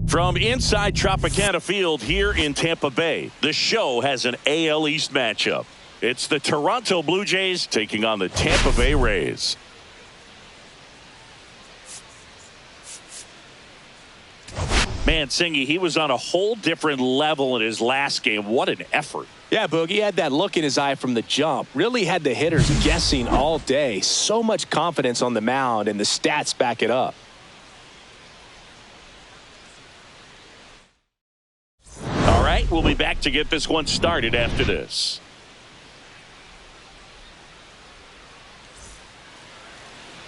From inside Tropicana Field here in Tampa Bay, the show has an AL East matchup. It's the Toronto Blue Jays taking on the Tampa Bay Rays. Man, Singy, he was on a whole different level in his last game. What an effort. Yeah, Boogie had that look in his eye from the jump. Really had the hitters guessing all day. So much confidence on the mound, and the stats back it up. All right, we'll be back to get this one started after this.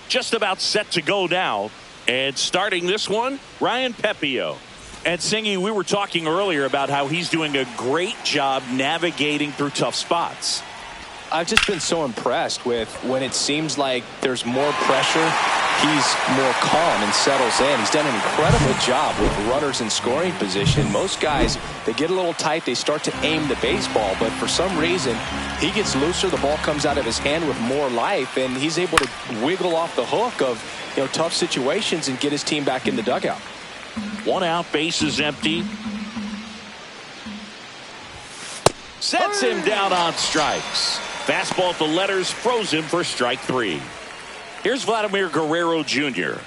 Just about set to go now. And starting this one, Ryan Pepio. And Singy, we were talking earlier about how he's doing a great job navigating through tough spots. I've just been so impressed with when it seems like there's more pressure, he's more calm and settles in. He's done an incredible job with runners in scoring position. Most guys, they get a little tight, they start to aim the baseball, but for some reason, he gets looser, the ball comes out of his hand with more life, and he's able to wiggle off the hook of tough situations and get his team back in the dugout. 1 out, bases empty. Sets him down on strikes. Fastball at the letters, froze him for strike 3. Here's Vladimir Guerrero Jr.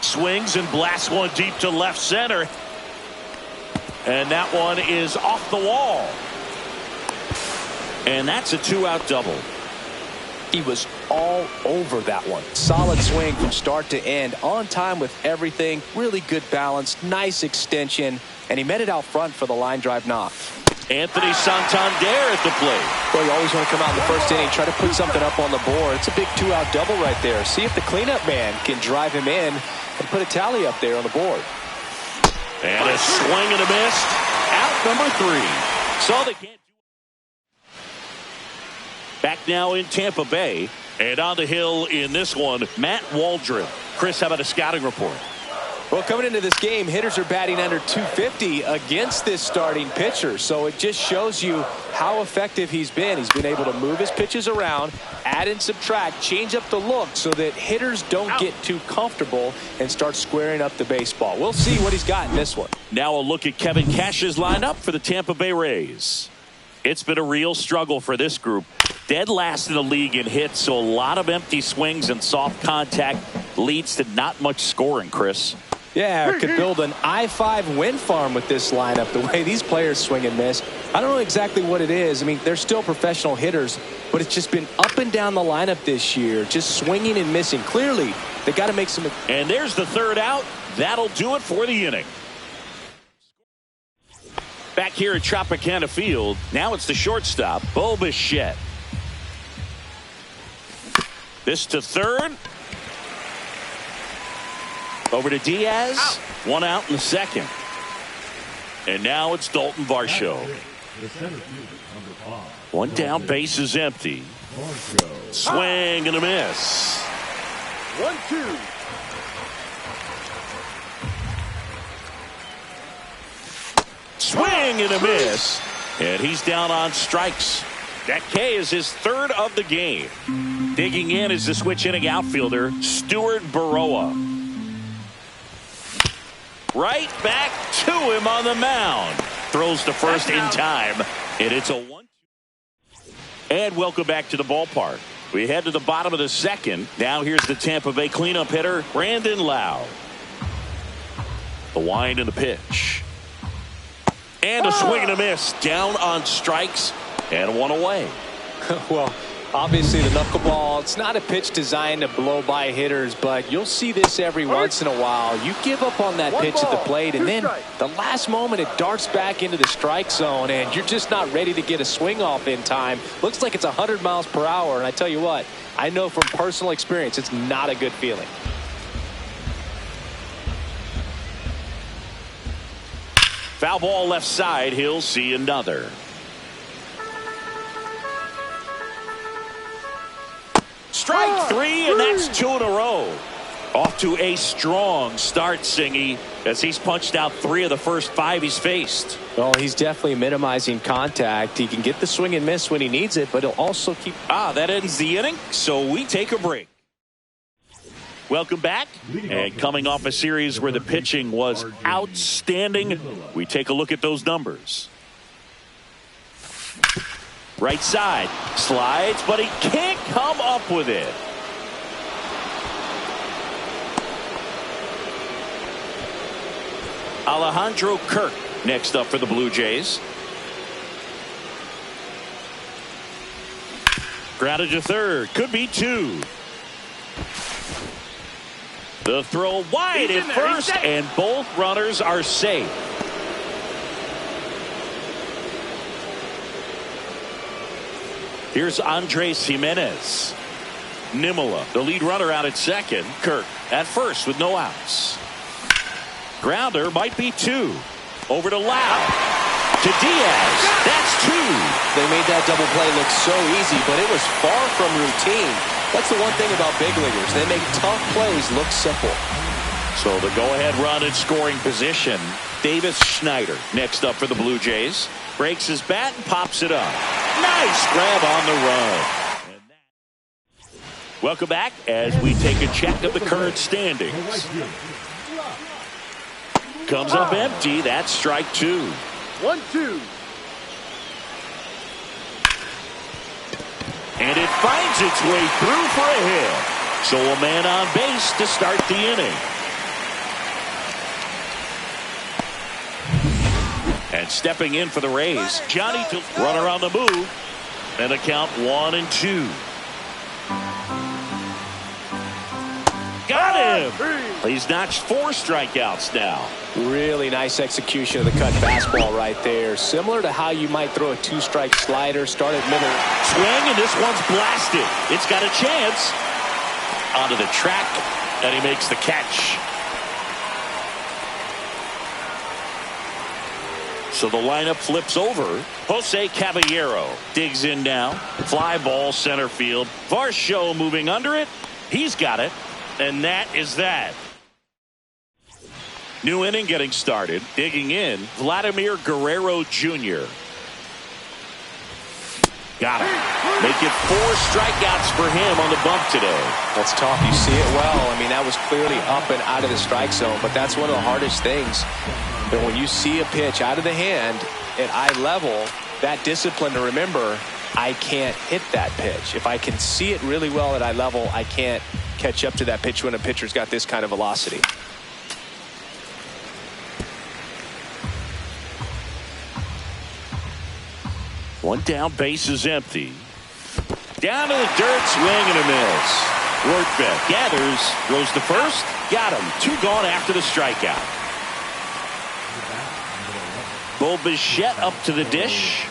Swings and blasts one deep to left center. And that one is off the wall. And that's a 2-out double. He was all over that one. Solid swing from start to end. On time with everything. Really good balance. Nice extension. And he met it out front for the line drive knock. Anthony Santander at the plate. Well, you always want to come out in the first inning, try to put something up on the board. It's a big 2-out double right there. See if the cleanup man can drive him in and put a tally up there on the board. And a swing and a miss. Out number 3. So they can't. Back now in Tampa Bay, and on the hill in this one, Matt Waldron. Chris, how about a scouting report? Well, coming into this game, hitters are batting under 250 against this starting pitcher. So it just shows you how effective he's been. He's been able to move his pitches around, add and subtract, change up the look so that hitters don't get too comfortable and start squaring up the baseball. We'll see what he's got in this one. Now a look at Kevin Cash's lineup for the Tampa Bay Rays. It's been a real struggle for this group. Dead last in the league in hits, so a lot of empty swings and soft contact leads to not much scoring, Chris. Yeah, could build an I-5 wind farm with this lineup, the way these players swing and miss. I don't know exactly what it is. I mean, they're still professional hitters, but it's just been up and down the lineup this year, just swinging and missing. Clearly, they got to make some. And there's the 3rd out. That'll do it for the inning. Back here at Tropicana Field, now it's the shortstop, Bo Bichette. This to 3rd. Over to Diaz. 1 out in the 2nd. And now it's Dalton Varsho. 1 down, base is empty. Swing and a miss. 1-2. Swing and a miss. And he's down on strikes. That K is his 3rd of the game. Digging in is the switch inning outfielder, Stuart Baroa. Right back to him on the mound. Throws to first in time. And it's a 1-2. And welcome back to the ballpark. We head to the bottom of the 2nd. Now here's the Tampa Bay cleanup hitter, Brandon Lau. The wind and the pitch. And a swing and a miss. Down on strikes. And 1 away. Well, obviously the knuckleball, it's not a pitch designed to blow by hitters, but you'll see this every once in a while. You give up on that pitch at the plate, and then the last moment it darts back into the strike zone, and you're just not ready to get a swing off in time. Looks like it's 100 miles per hour, and I tell you what, I know from personal experience it's not a good feeling. Foul ball left side. He'll see another. Strike 3, and that's 2 in a row. Off to a strong start, Singy, as he's punched out 3 of the first 5 he's faced. Well, he's definitely minimizing contact. He can get the swing and miss when he needs it, but he'll also keep. That ends the inning, so we take a break. Welcome back. And coming off a series where the pitching was outstanding, we take a look at those numbers. Right side, slides, but he can't come up with it. Alejandro Kirk next up for the Blue Jays. Grounded to third, could be two. The throw wide at first, and both runners are safe. Here's Andres Jimenez. Nimula, the lead runner, out at second. Kirk at first with no outs. Grounder might be two. Over to Lau. To Diaz. That's two. They made that double play look so easy, but it was far from routine. That's the one thing about big leaguers. They make tough plays look simple. So the go-ahead run in scoring position. Davis Schneider next up for the Blue Jays. Breaks his bat and pops it up. Nice grab on the run. Welcome back as we take a check of the current standings. Comes up empty. That's strike two. 1-2. And it finds its way through for a hit. So a man on base to start the inning. And stepping in for the Rays, Johnny to runner on the move. And a count 1-2. Got him. He's notched 4 strikeouts now. Really nice execution of the cut fastball right there. Similar to how you might throw a 2-strike slider. Start at middle. Swing, and this one's blasted. It's got a chance. Onto the track, and he makes the catch. So the lineup flips over. Jose Caballero digs in now. Fly ball center field. Varsho moving under it. He's got it. And that is that. New inning getting started. Digging in, Vladimir Guerrero Jr. Got him. Make it 4 strikeouts for him on the bump today. That's tough. You see it well. I mean, that was clearly up and out of the strike zone, but that's one of the hardest things. And when you see a pitch out of the hand at eye level, that discipline to remember, I can't hit that pitch. If I can see it really well at eye level, I can't catch up to that pitch when a pitcher's got this kind of velocity. One down, base is empty. Down to the dirt, swing and a miss. Workbeck gathers, throws to first, got him. 2 gone after the strikeout. Bo Bichette up to the dish.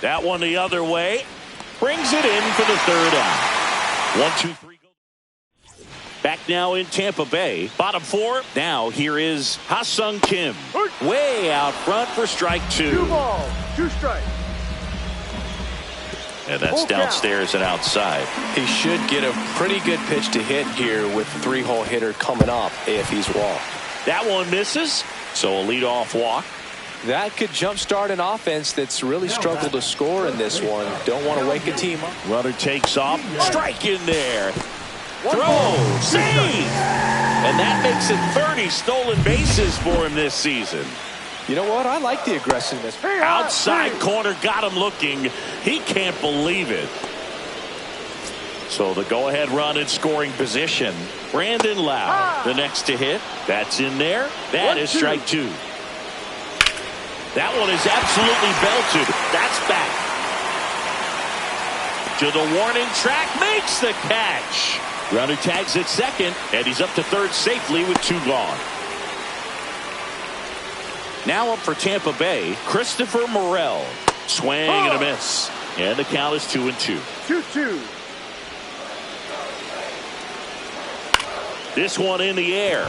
That one the other way. Brings it in for the 3rd out. 1, 2, 3. Back now in Tampa Bay. Bottom 4. Now here is Ha-Sung Kim. Way out front for strike 2. 2 balls, 2 strikes. And that's downstairs and outside. He should get a pretty good pitch to hit here with the 3-hole hitter coming up if he's walked. That one misses. So a leadoff walk. That could jumpstart an offense that's really struggled to score in this one. Don't want to wake a team up. Runner takes off. Strike in there. Throw. Save. And that makes it 30 stolen bases for him this season. You know what? I like the aggressiveness. Outside corner got him looking. He can't believe it. So the go-ahead run in scoring position. Brandon Lau, the next to hit. That's in there. That is strike 2. That one is absolutely belted. That's back. To the warning track. Makes the catch. Runner tags at second, and he's up to third safely with 2 gone. Now up for Tampa Bay, Christopher Morel. Swing and a miss. And the count is 2-2. 2-2. This one in the air.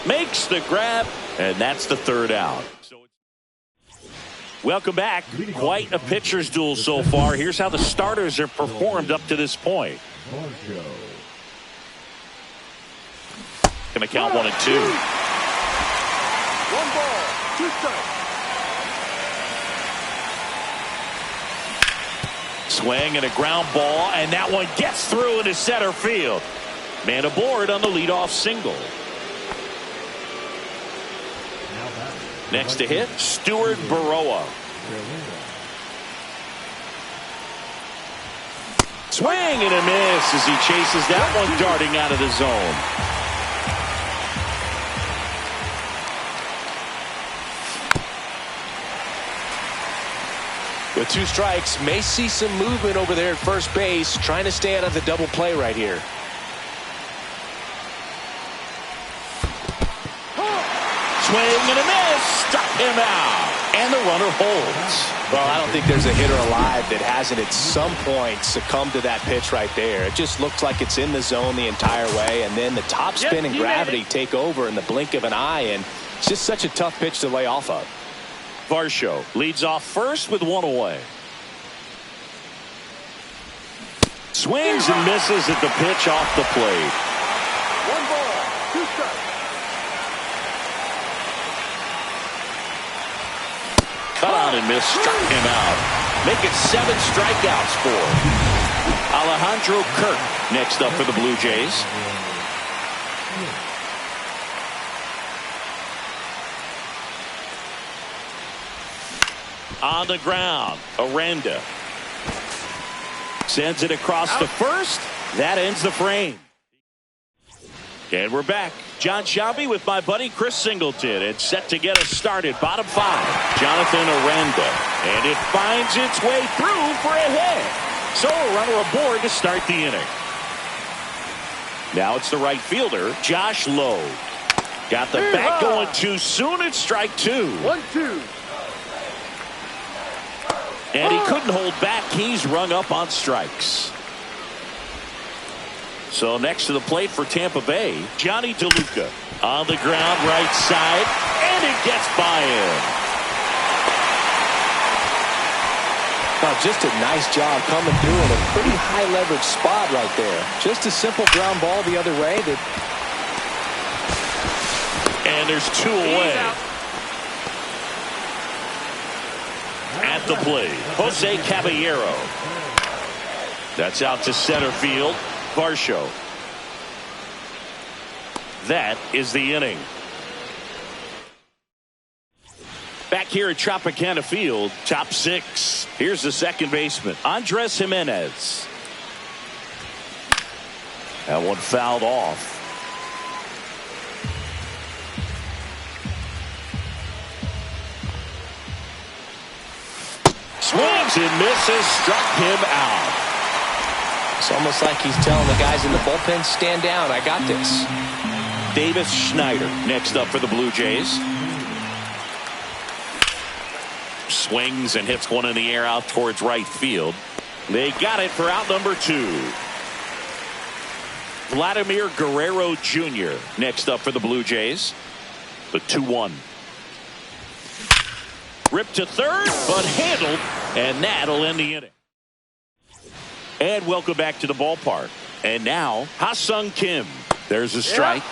Makes the grab, and that's the 3rd out. Welcome back. Quite a pitcher's duel so far. Here's how the starters have performed up to this point. Going to count 1 and 2. 1 ball, 2 strikes. Swing and a ground ball, and that one gets through into center field. Man aboard on the leadoff single. Next to hit, Stuart Burrowa. Swing and a miss as he chases that one darting out of the zone. With 2 strikes, may see some movement over there at first base, trying to stay out of the double play right here. Swing and a miss, struck him out, and the runner holds. Well, I don't think there's a hitter alive that hasn't at some point succumbed to that pitch right there. It just looks like it's in the zone the entire way, and then the top spin and gravity take over in the blink of an eye, and it's just such a tough pitch to lay off of. Varsho leads off first with 1 away. Swings and misses at the pitch off the plate. 1 ball, 2 strikes. Cut on and miss, struck him out. Make it 7 strikeouts for Alejandro Kirk next up for the Blue Jays. On the ground, Aranda sends it across to first. That ends the frame. And we're back. John Shelby with my buddy Chris Singleton. It's set to get us started. Bottom 5, Jonathan Aranda. And it finds its way through for a hit. So a runner aboard to start the inning. Now it's the right fielder, Josh Lowe. Got the bat going too soon. It's strike 2. 1-2. And he couldn't hold back. He's rung up on strikes. So next to the plate for Tampa Bay, Johnny DeLuca on the ground right side, and it gets by him. Well, just a nice job coming through in a pretty high leverage spot right there. Just a simple ground ball the other way. And there's 2 away. At the plate, Jose Caballero. That's out to center field. Varsho. That is the inning. Back here at Tropicana Field, top 6. Here's the second baseman, Andres Jimenez. That one fouled off. Swings and misses, struck him out. It's almost like he's telling the guys in the bullpen, stand down, I got this. Davis Schneider next up for the Blue Jays. Swings and hits one in the air out towards right field. They got it for out number 2. Vladimir Guerrero Jr. next up for the Blue Jays. The 2-1. Ripped to third, but handled, and that'll end the inning. And welcome back to the ballpark. And now, Ha-Sung Kim. There's a strike.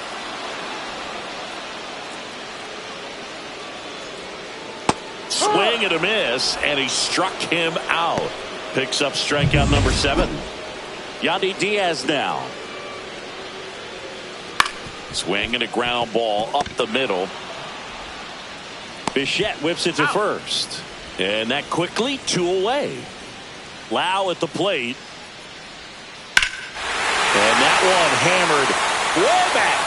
Swing and a miss, and he struck him out. Picks up strikeout number 7. Yandy Diaz now. Swing and a ground ball up the middle. Bichette whips it to first. And that quickly 2 away. Lau at the plate. And that one hammered way back.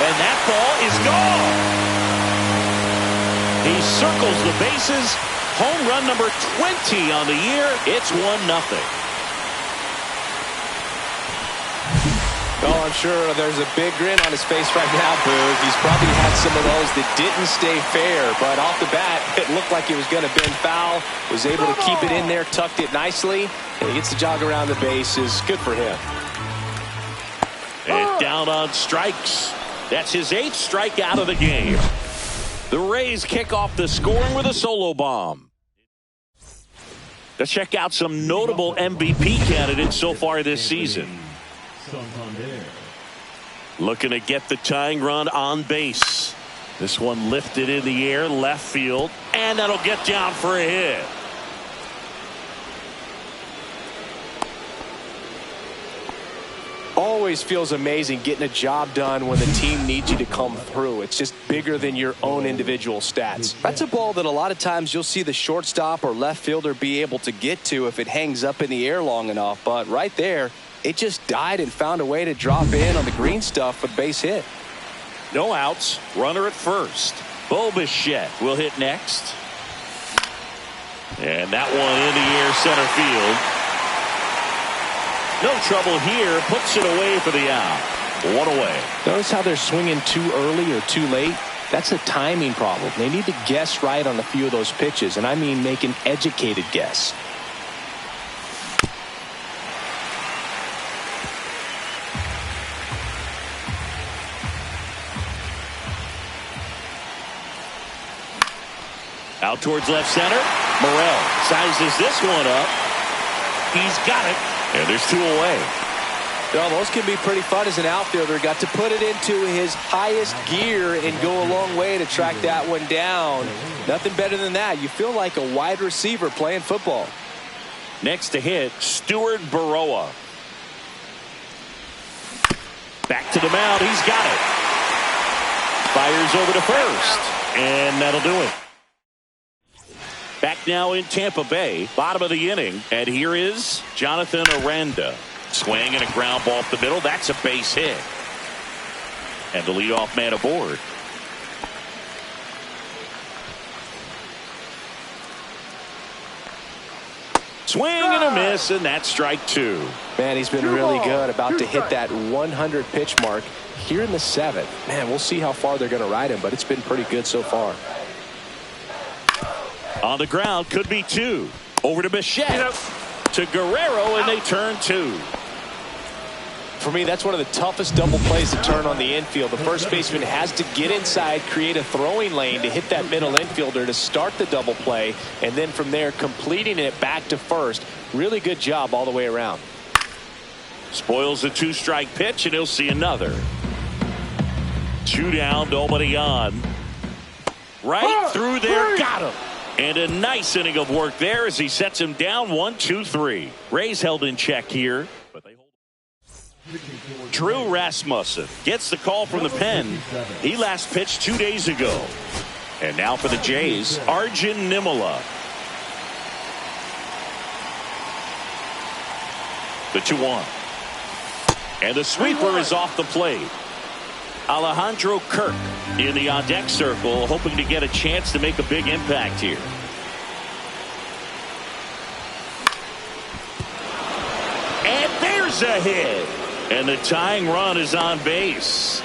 And that ball is gone. He circles the bases. Home run number 20 on the year. It's 1-0. Oh, I'm sure there's a big grin on his face right now, Boog. He's probably had some of those that didn't stay fair, but off the bat, it looked like it was going to bend foul. Was able to keep it in there, tucked it nicely, and he gets the jog around the bases. Good for him. And down on strikes. That's his 8th strikeout of the game. The Rays kick off the scoring with a solo bomb. Let's check out some notable MVP candidates so far this season. Looking to get the tying run on base. This one lifted in the air, left field, and that'll get down for a hit. Always feels amazing getting a job done when the team needs you to come through. It's just bigger than your own individual stats. That's a ball that a lot of times you'll see the shortstop or left fielder be able to get to if it hangs up in the air long enough. But right there, it just died and found a way to drop in on the green stuff for the base hit. No outs, runner at first. Bichette will hit next. And that one in the air, center field. No trouble here, puts it away for the out. One away. Notice how they're swinging too early or too late? That's a timing problem. They need to guess right on a few of those pitches, and I mean make an educated guess. Out towards left center. Morel sizes this one up. He's got it. And there's two away. Well, those can be pretty fun as an outfielder. Got to put it into his highest gear and go a long way to track that one down. Nothing better than that. You feel like a wide receiver playing football. Next to hit, Stuart Baroa. Back to the mound. He's got it. Fires over to first. And that'll do it. Back now in Tampa Bay, bottom of the inning, and here is Jonathan Aranda. Swing and a ground ball up the middle. That's a base hit. And the leadoff man aboard. Swing and a miss, and that's strike two. Man, he's been really good. About to hit that 100 pitch mark here in the seventh. Man, we'll see how far they're going to ride him, but it's been pretty good so far. On the ground, could be two. Over to Bichette. To Guerrero, and they turn two. For me, that's one of the toughest double plays to turn on the infield. The first baseman has to get inside, create a throwing lane to hit that middle infielder to start the double play, and then from there completing it back to first. Really good job all the way around. Spoils a two-strike pitch, and he'll see another. Two down, nobody on. Right through there, got him. And a nice inning of work there as he sets him down 1-2-3. Rays held in check here, but they hold. Drew Rasmussen gets the call from the pen. He last pitched 2 days ago. And now for the Jays, Arjun Nimala. The 2-1. And the sweeper is off the plate. Alejandro Kirk in the on-deck circle, hoping to get a chance to make a big impact here. And there's a hit. And the tying run is on base.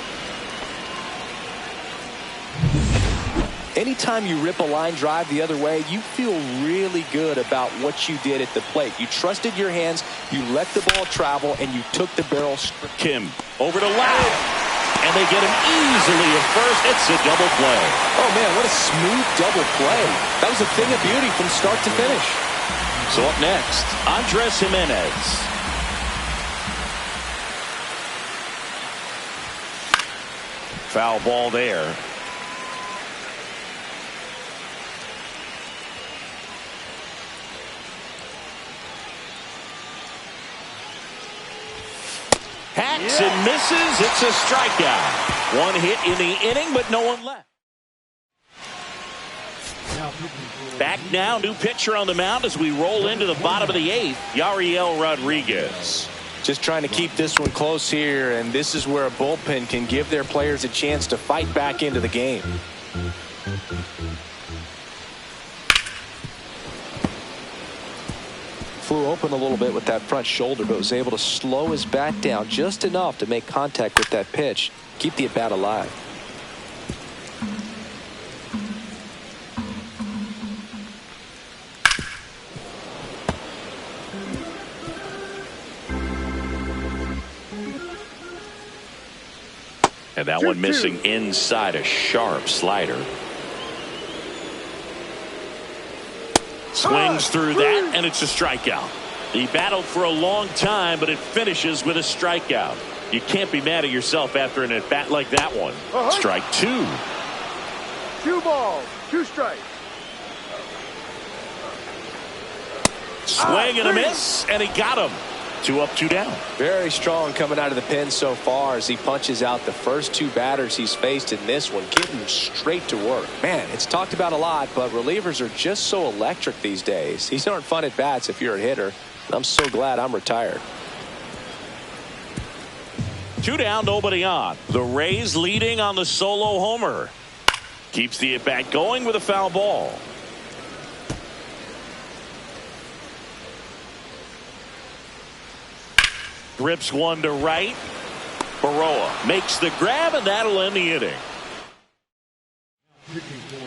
Anytime you rip a line drive the other way, you feel really good about what you did at the plate. You trusted your hands, you let the ball travel, and you took the barrel. Kim over to left. And they get him easily at first. It's a double play. Oh, man, what a smooth double play. That was a thing of beauty from start to finish. So up next, Andres Jimenez. Foul ball there. Hacks and misses. It's a strikeout. One hit in the inning, but no one left. Back now, new pitcher on the mound as we roll into the bottom of the eighth, Yariel Rodriguez. Just trying to keep this one close here, and this is where a bullpen can give their players a chance to fight back into the game. Flew open a little bit with that front shoulder, but was able to slow his bat down just enough to make contact with that pitch, keep the at-bat alive. And that one missing inside, a sharp slider. Swings through that, and it's a strikeout. He battled for a long time, but it finishes with a strikeout. You can't be mad at yourself after an at-bat like that one. Strike two. 2 balls, 2 strikes. Swing and a miss, and he got him. 2 up, 2 down. Very strong coming out of the pen so far as he punches out the first 2 batters he's faced in this one, getting straight to work. Man, it's talked about a lot, but relievers are just so electric these days. These aren't fun at bats if you're a hitter. I'm so glad I'm retired. 2 down, nobody on. The Rays leading on the solo homer. Keeps the at-bat going with a foul ball. Rips one to right. Baroa makes the grab, and that'll end the inning.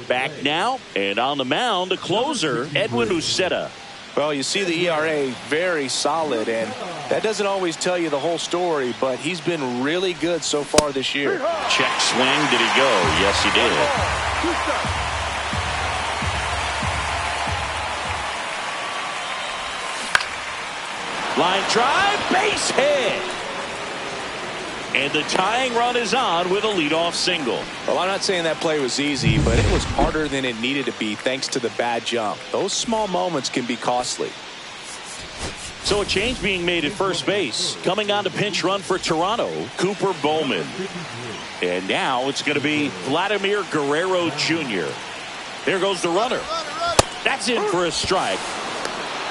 Back now, and on the mound, the closer, Edwin Uceta. Well, you see the ERA very solid, and that doesn't always tell you the whole story, but he's been really good so far this year. Check swing. Did he go? Yes, he did. 2 strikes. Line drive, base hit. And the tying run is on with a leadoff single. Well, I'm not saying that play was easy, but it was harder than it needed to be thanks to the bad jump. Those small moments can be costly. So a change being made at first base. Coming on to pinch run for Toronto, Cooper Bowman. And now it's going to be Vladimir Guerrero Jr. There goes the runner. That's in for a strike.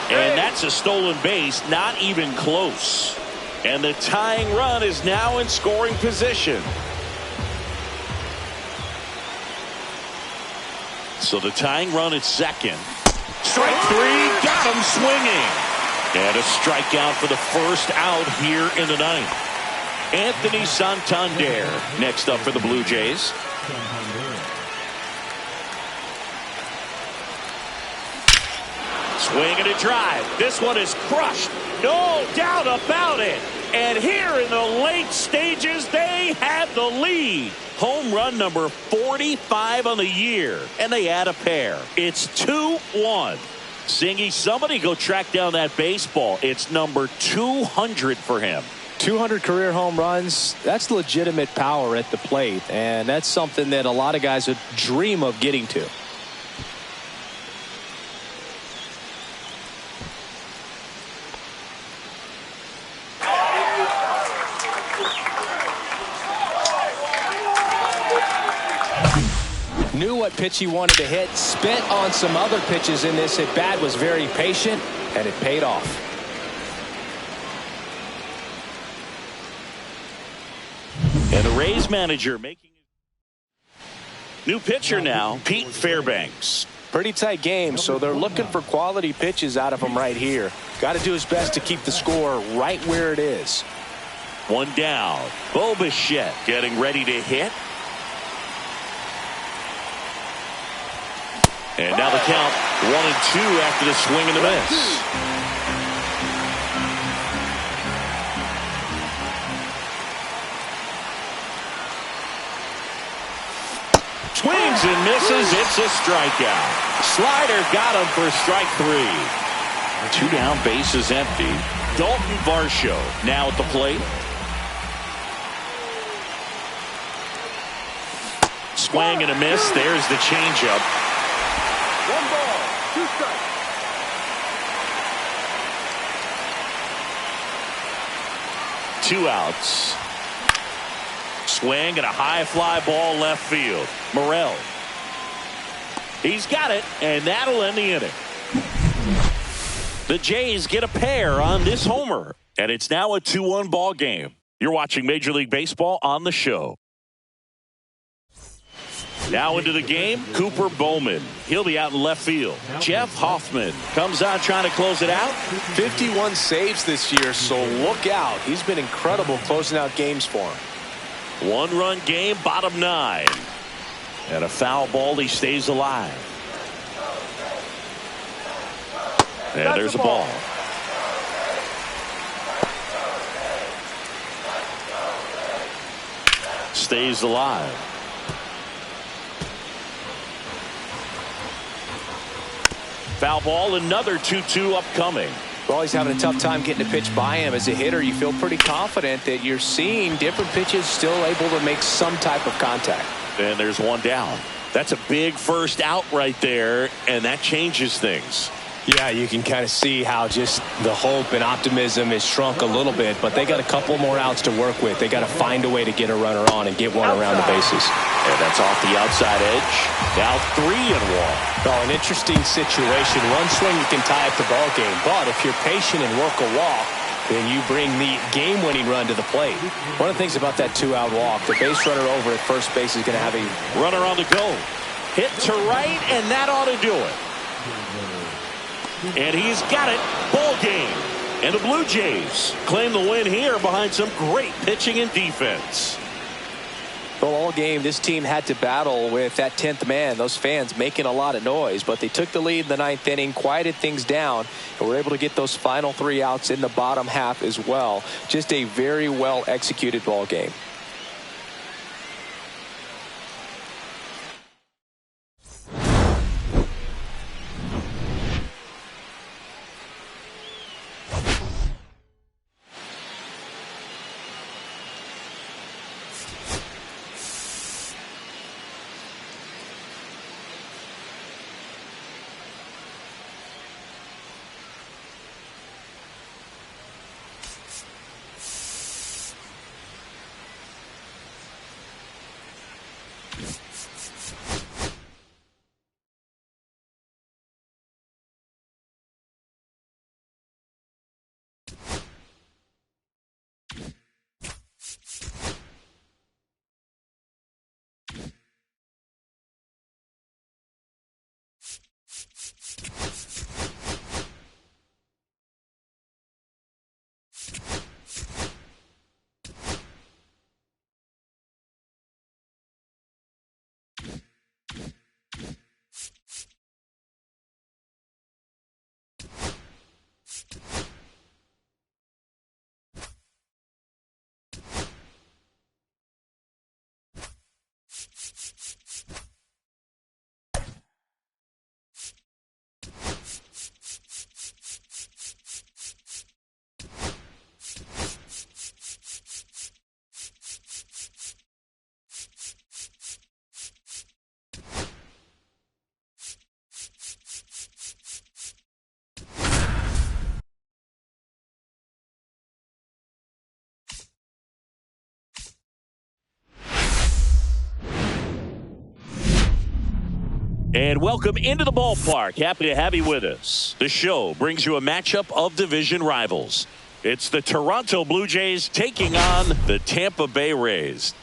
And that's a stolen base, not even close. And the tying run is now in scoring position. So the tying run is second. Strike 3, got him swinging. And a strikeout for the first out here in the ninth. Anthony Santander next up for the Blue Jays. Swing and a drive. This one is crushed. No doubt about it. And here in the late stages, they have the lead. Home run number 45 on the year. And they add a pair. It's 2-1. Singy, somebody go track down that baseball. It's number 200 for him. 200 career home runs, that's legitimate power at the plate. And that's something that a lot of guys would dream of getting to. Knew what pitch he wanted to hit, spent on some other pitches in this at bat, was very patient, and it paid off. And the Rays manager making new pitcher now, Pete Fairbanks. Pretty tight game, so they're looking for quality pitches out of him right here. Got to do his best to keep the score right where it is. 1 down. Bo Bichette getting ready to hit. And now the count 1-2 after the swing and the miss. Swings and misses. It's a strikeout. Slider got him for strike 3. 2 down, base is empty. Dalton Varsho now at the plate. Swing and a miss. There's the changeup. 1 ball, 2 strikes. 2 outs. Swing and a high fly ball left field. Morel. He's got it, and that'll end the inning. The Jays get a pair on this homer, and it's now a 2-1 ball game. You're watching Major League Baseball on the show. Now into the game, Cooper Bowman. He'll be out in left field. Jeff Hoffman comes on trying to close it out. 51 saves this year, so look out. He's been incredible closing out games for him. 1-run game, bottom 9. And a foul ball, he stays alive. And there's a ball. Stays alive. Foul ball, another 2-2 upcoming. Well, he's having a tough time getting a pitch by him. As a hitter, you feel pretty confident that you're seeing different pitches still able to make some type of contact. And there's 1 down. That's a big first out right there, and that changes things. Yeah, you can kind of see how just the hope and optimism is shrunk a little bit, but they got a couple more outs to work with. They got to find a way to get a runner on and get one around the bases. And that's off the outside edge. Now 3-1. Oh, an interesting situation. One swing you can tie up the ball game, but if you're patient and work a walk, then you bring the game-winning run to the plate. One of the things about that 2-out walk, the base runner over at first base is going to have a runner on the go. Hit to right, and that ought to do it. And he's got it. Ball game. And the Blue Jays claim the win here behind some great pitching and defense. Well, all game, this team had to battle with that 10th man. Those fans making a lot of noise, but they took the lead in the 9th inning, quieted things down, and were able to get those final 3 outs in the bottom half as well. Just a very well executed ball game. And welcome into the ballpark. Happy to have you with us. The show brings you a matchup of division rivals. It's the Toronto Blue Jays taking on the Tampa Bay Rays.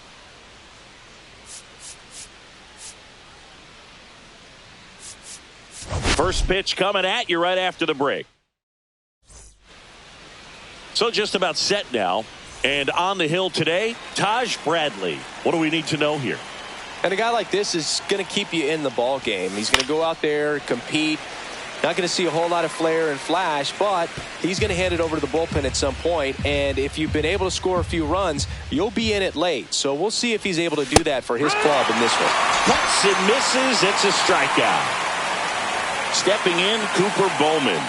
First pitch coming at you right after the break. So just about set now. And on the hill today, Taj Bradley. What do we need to know here? And a guy like this is going to keep you in the ball game. He's going to go out there, compete. Not going to see a whole lot of flair and flash, but he's going to hand it over to the bullpen at some point. And if you've been able to score a few runs, you'll be in it late. So we'll see if he's able to do that for his club in this one. Cuts and misses. It's a strikeout. Stepping in, Cooper Bowman.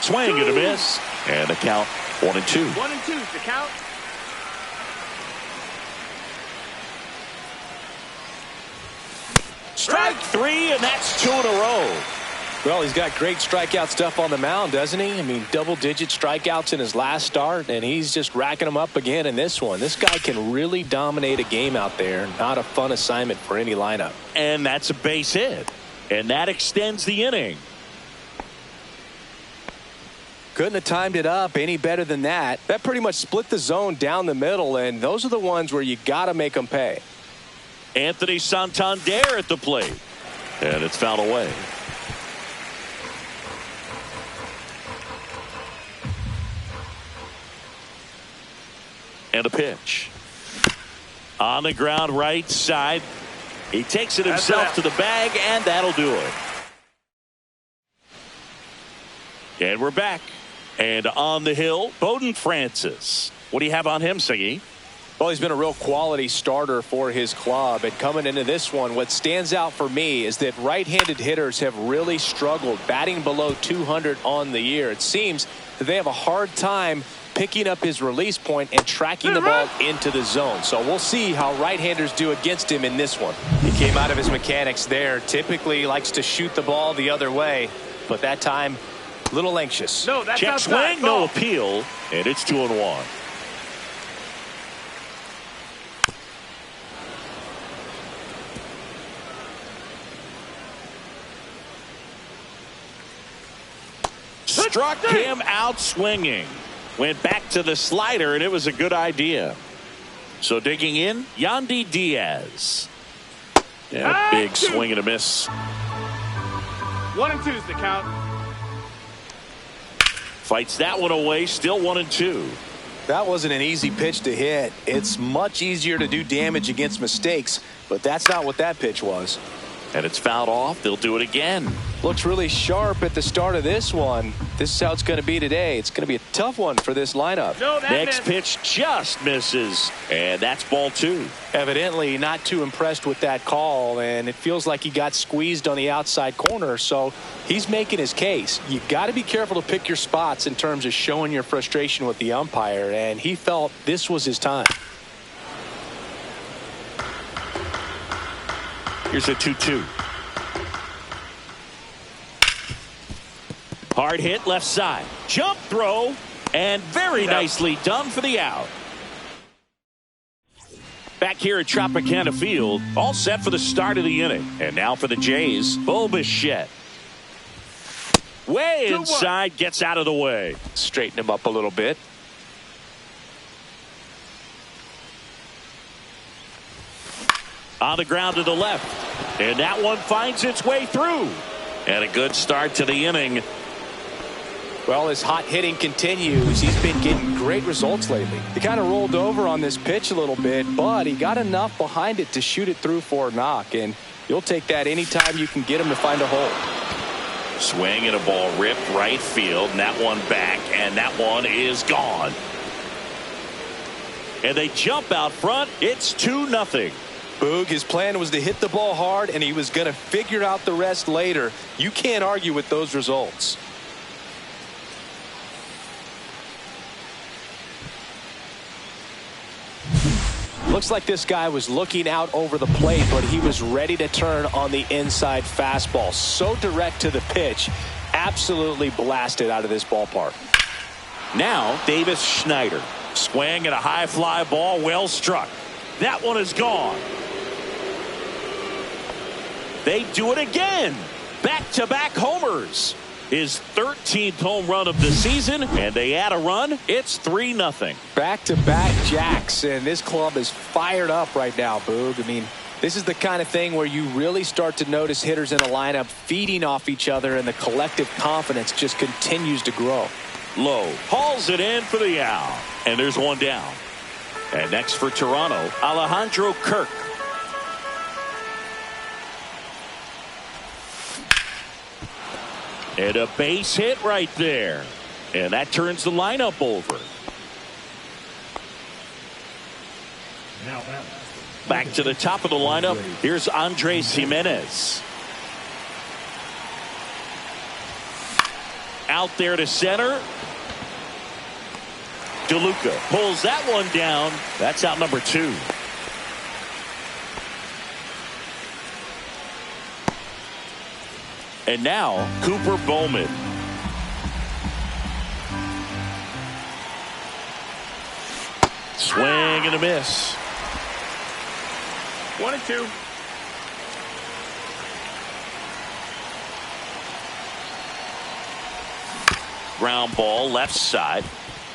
Swing and a miss. And the count 1-2. 1-2 the count. Strike 3, and that's 2 in a row. Well, he's got great strikeout stuff on the mound, doesn't he? I mean, double-digit strikeouts in his last start, and he's just racking them up again in this one. This guy can really dominate a game out there. Not a fun assignment for any lineup. And that's a base hit. And that extends the inning. Couldn't have timed it up any better than that. That pretty much split the zone down the middle, and those are the ones where you got to make them pay. Anthony Santander at the plate. And it's fouled away. And a pitch. On the ground right side. He takes it himself to the bag, and that'll do it. And we're back. And on the hill, Bowden Francis. What do you have on him, Siggy? Well, he's been a real quality starter for his club. And coming into this one, what stands out for me is that right-handed hitters have really struggled, batting below 200 on the year. It seems that they have a hard time picking up his release point and tracking the ball into the zone. So we'll see how right-handers do against him in this one. He came out of his mechanics there. Typically likes to shoot the ball the other way, but that time, a little anxious. No, that's check outside. swing, no appeal, and it's 2-1. Struck him out swinging. Went back to the slider, and it was a good idea. So digging in, Yandy Diaz. Yeah, big swing and a miss. 1 and 2's the count. Fights that one away, still 1-2. That wasn't an easy pitch to hit. It's much easier to do damage against mistakes, but that's not what that pitch was. And it's fouled off. They'll do it again. Looks really sharp at the start of this one. This is how it's going to be today. It's going to be a tough one for this lineup. No, that Next missed. pitch just misses, and that's ball 2. Evidently not too impressed with that call, and it feels like he got squeezed on the outside corner, so he's making his case. You got to be careful to pick your spots in terms of showing your frustration with the umpire, and he felt this was his time. Here's a 2-2. Hard hit left side. Jump throw, and very nicely done for the out. Back here at Tropicana Field, all set for the start of the inning. And now for the Jays, Bo Bichette. Way inside, gets out of the way. Straighten him up a little bit. On the ground to the left. And that one finds its way through. And a good start to the inning. Well, his hot hitting continues. He's been getting great results lately. He kind of rolled over on this pitch a little bit, but he got enough behind it to shoot it through for a knock. And you'll take that anytime you can get him to find a hole. Swing and a ball ripped right field. And that one back. And that one is gone. And they jump out front. It's 2-0. Boog, his plan was to hit the ball hard, and he was going to figure out the rest later. You can't argue with those results. Looks like this guy was looking out over the plate, but he was ready to turn on the inside fastball. So direct to the pitch. Absolutely blasted out of this ballpark. Now, Davis Schneider. Swing and a high fly ball, well struck. That one is gone. They do it again. Back-to-back homers. His 13th home run of the season, and they add a run. It's 3-0. Back-to-back jacks, and this club is fired up right now, Boog. I mean, this is the kind of thing where you really start to notice hitters in a lineup feeding off each other, and the collective confidence just continues to grow. Low hauls it in for the out, and there's one down. And next for Toronto, Alejandro Kirk. And a base hit right there. And that turns the lineup over. Back to the top of the lineup. Here's Andres Jimenez. Out there to center. DeLuca pulls that one down. That's out number 2. And now, Cooper Bowman. Swing and a miss. 1 and 2. Ground ball left side.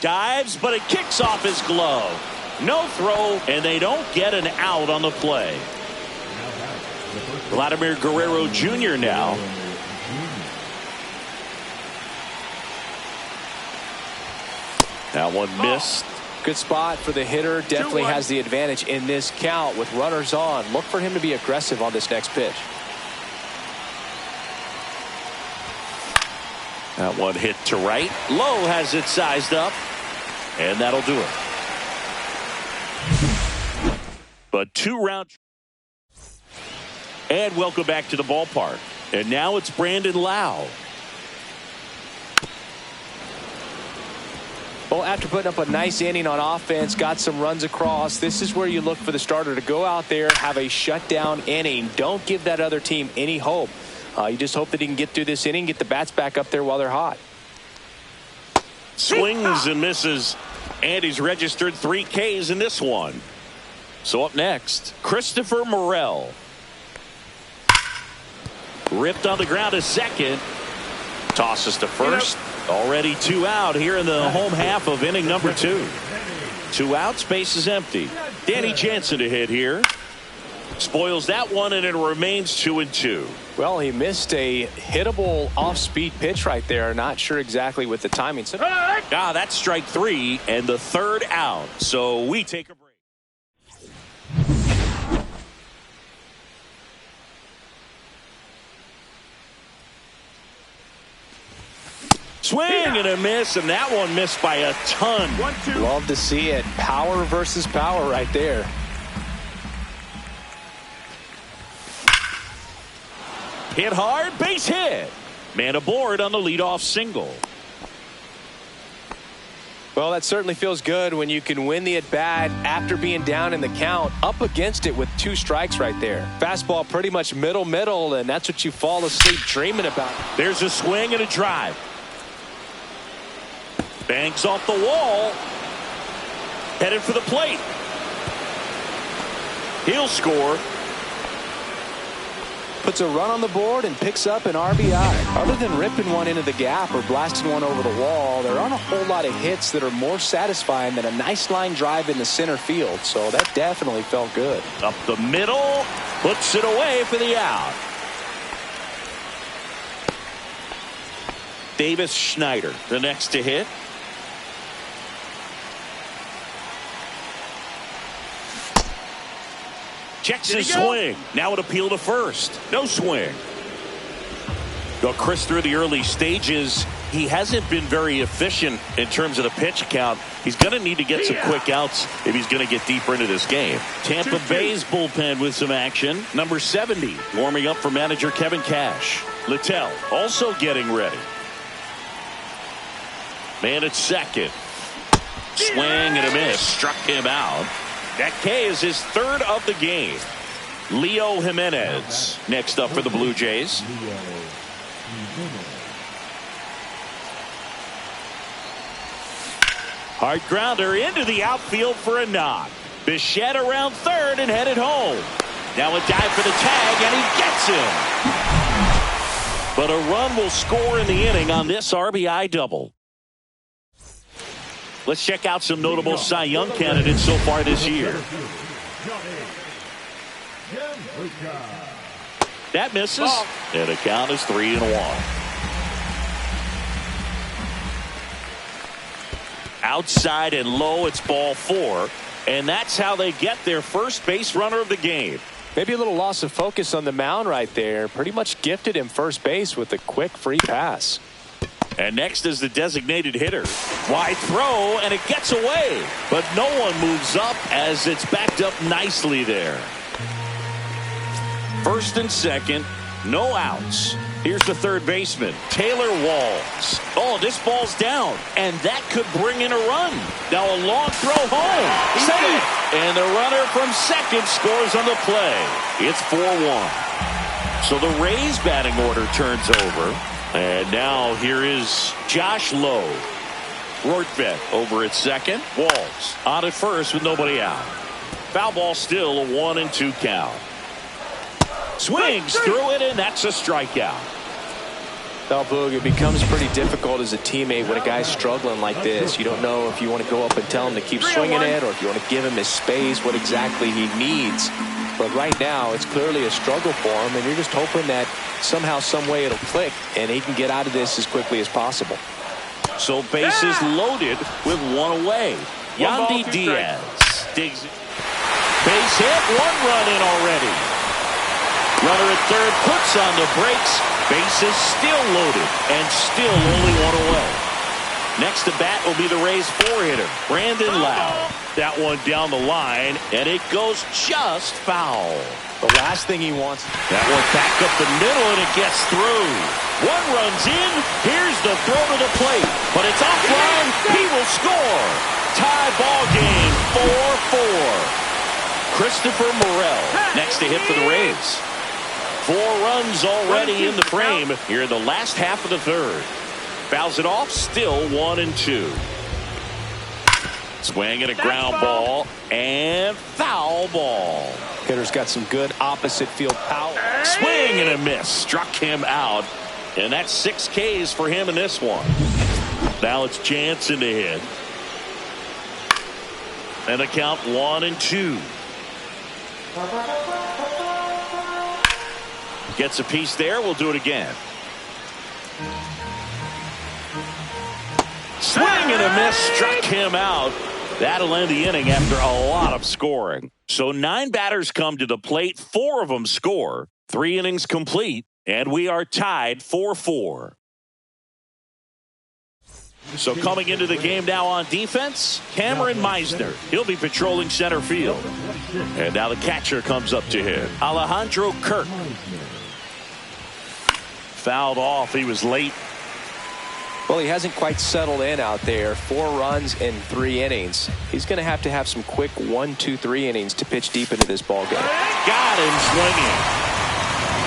Dives, but it kicks off his glove. No throw, and they don't get an out on the play. Vladimir Guerrero Jr. now. That one missed. Good spot for the hitter. Definitely 2-1. has the advantage in this count with runners on. Look for him to be aggressive on this next pitch. That one hit to right. Low has it sized up, and that'll do it. But 2-round. And welcome back to the ballpark. And now it's Brandon Lau. Well, after putting up a nice inning on offense, got some runs across, this is where you look for the starter to go out there, have a shutdown inning. Don't give that other team any hope. You just hope that he can get through this inning, get the bats back up there while they're hot. Swings and misses, and he's registered 3 Ks in this one. So up next, Christopher Morel. Ripped on the ground to second. Tosses to first. Already 2 out here in the home half of inning number 2. 2 outs, base is empty. Danny Jansen to hit here. Spoils that one, and it remains 2-2. Well, he missed a hittable off-speed pitch right there. Not sure exactly with the timing. That's strike 3 and the 3rd out. So we take a break. Swing and a miss, and that one missed by a ton. 1-2. Love to see it. Power versus power right there. Hit hard, base hit. Man aboard on the leadoff single. Well, that certainly feels good when you can win the at-bat after being down in the count, up against it with 2 strikes right there. Fastball pretty much middle, and that's what you fall asleep dreaming about. There's a swing and a drive. Bangs off the wall. Headed for the plate. He'll score. Puts a run on the board and picks up an RBI. Other than ripping one into the gap or blasting one over the wall, there aren't a whole lot of hits that are more satisfying than a nice line drive in the center field. So that definitely felt good. Up the middle. Puts it away for the out. Davis Schneider, the next to hit. Checks his swing. Now it appeal to first. No swing. Well, Chris, through the early stages, he hasn't been very efficient in terms of the pitch count. He's going to need to get some quick outs if he's going to get deeper into this game. Tampa Bay's bullpen with some action. Number 70 warming up for manager Kevin Cash. Littell also getting ready. Man at second. Swing and a miss. Struck him out. That K is his 3rd of the game. Leo Jimenez next up for the Blue Jays. Hard grounder into the outfield for a knock. Bichette around 3rd and headed home. Now a dive for the tag, and he gets him. But a run will score in the inning on this RBI double. Let's check out some notable Cy Young candidates so far this year. That misses, and the count is 3-1. Outside and low, it's ball 4, and that's how they get their first base runner of the game. Maybe a little loss of focus on the mound right there. Pretty much gifted him first base with a quick free pass. And next is the designated hitter. Wide throw, and it gets away. But no one moves up as it's backed up nicely there. First and second, no outs. Here's the third baseman, Taylor Walls. Oh, this ball's down, and that could bring in a run. Now a long throw home. Safe. And the runner from second scores on the play. It's 4-1. So the Rays batting order turns over. And now here is Josh Lowe. Rortvedt over at second. Walls on at first with nobody out. Foul ball still, a 1-2 count. Swings through it, and that's a strikeout. Well, Boog, it becomes pretty difficult as a teammate when a guy's struggling like this. You don't know if you want to go up and tell him to keep swinging it or if you want to give him his space, what exactly he needs. But right now, it's clearly a struggle for him, and you're just hoping that somehow, some way it'll click, and he can get out of this as quickly as possible. So bases loaded with one away. Yandy Diaz digs it. Base hit, 1 run in already. Runner at third puts on the brakes. Bases still loaded and still only 1 away. Next to bat will be the Rays 4-hitter, Brandon Lowe. That one down the line, and it goes just foul. The last thing he wants. That one back up the middle, and it gets through. One runs in. Here's the throw to the plate, but it's offline. He will score. Tie ball game, 4-4. Christopher Morel next to hit for the Rays. 4 runs already in the frame here in the last half of the third. Fouls it off, still 1-2. Swing and a ground ball and foul ball. Hitter's got some good opposite field power. Swing and a miss, struck him out, and that's 6 Ks for him in this one. Now it's Jansen to hit, and the count 1-2. Gets a piece there. We'll do it again. Swing and a miss, struck him out. That'll end the inning after a lot of scoring. So 9 batters come to the plate. 4 of them score. 3 innings complete, and we are tied 4-4. So coming into the game now on defense, Cameron Meisner. He'll be patrolling center field. And now the catcher comes up to him, Alejandro Kirk. Fouled off. He was late. Well, he hasn't quite settled in out there. 4 runs in 3 innings. He's going to have some quick 1, 2, 3 innings to pitch deep into this ball game. Got him swinging.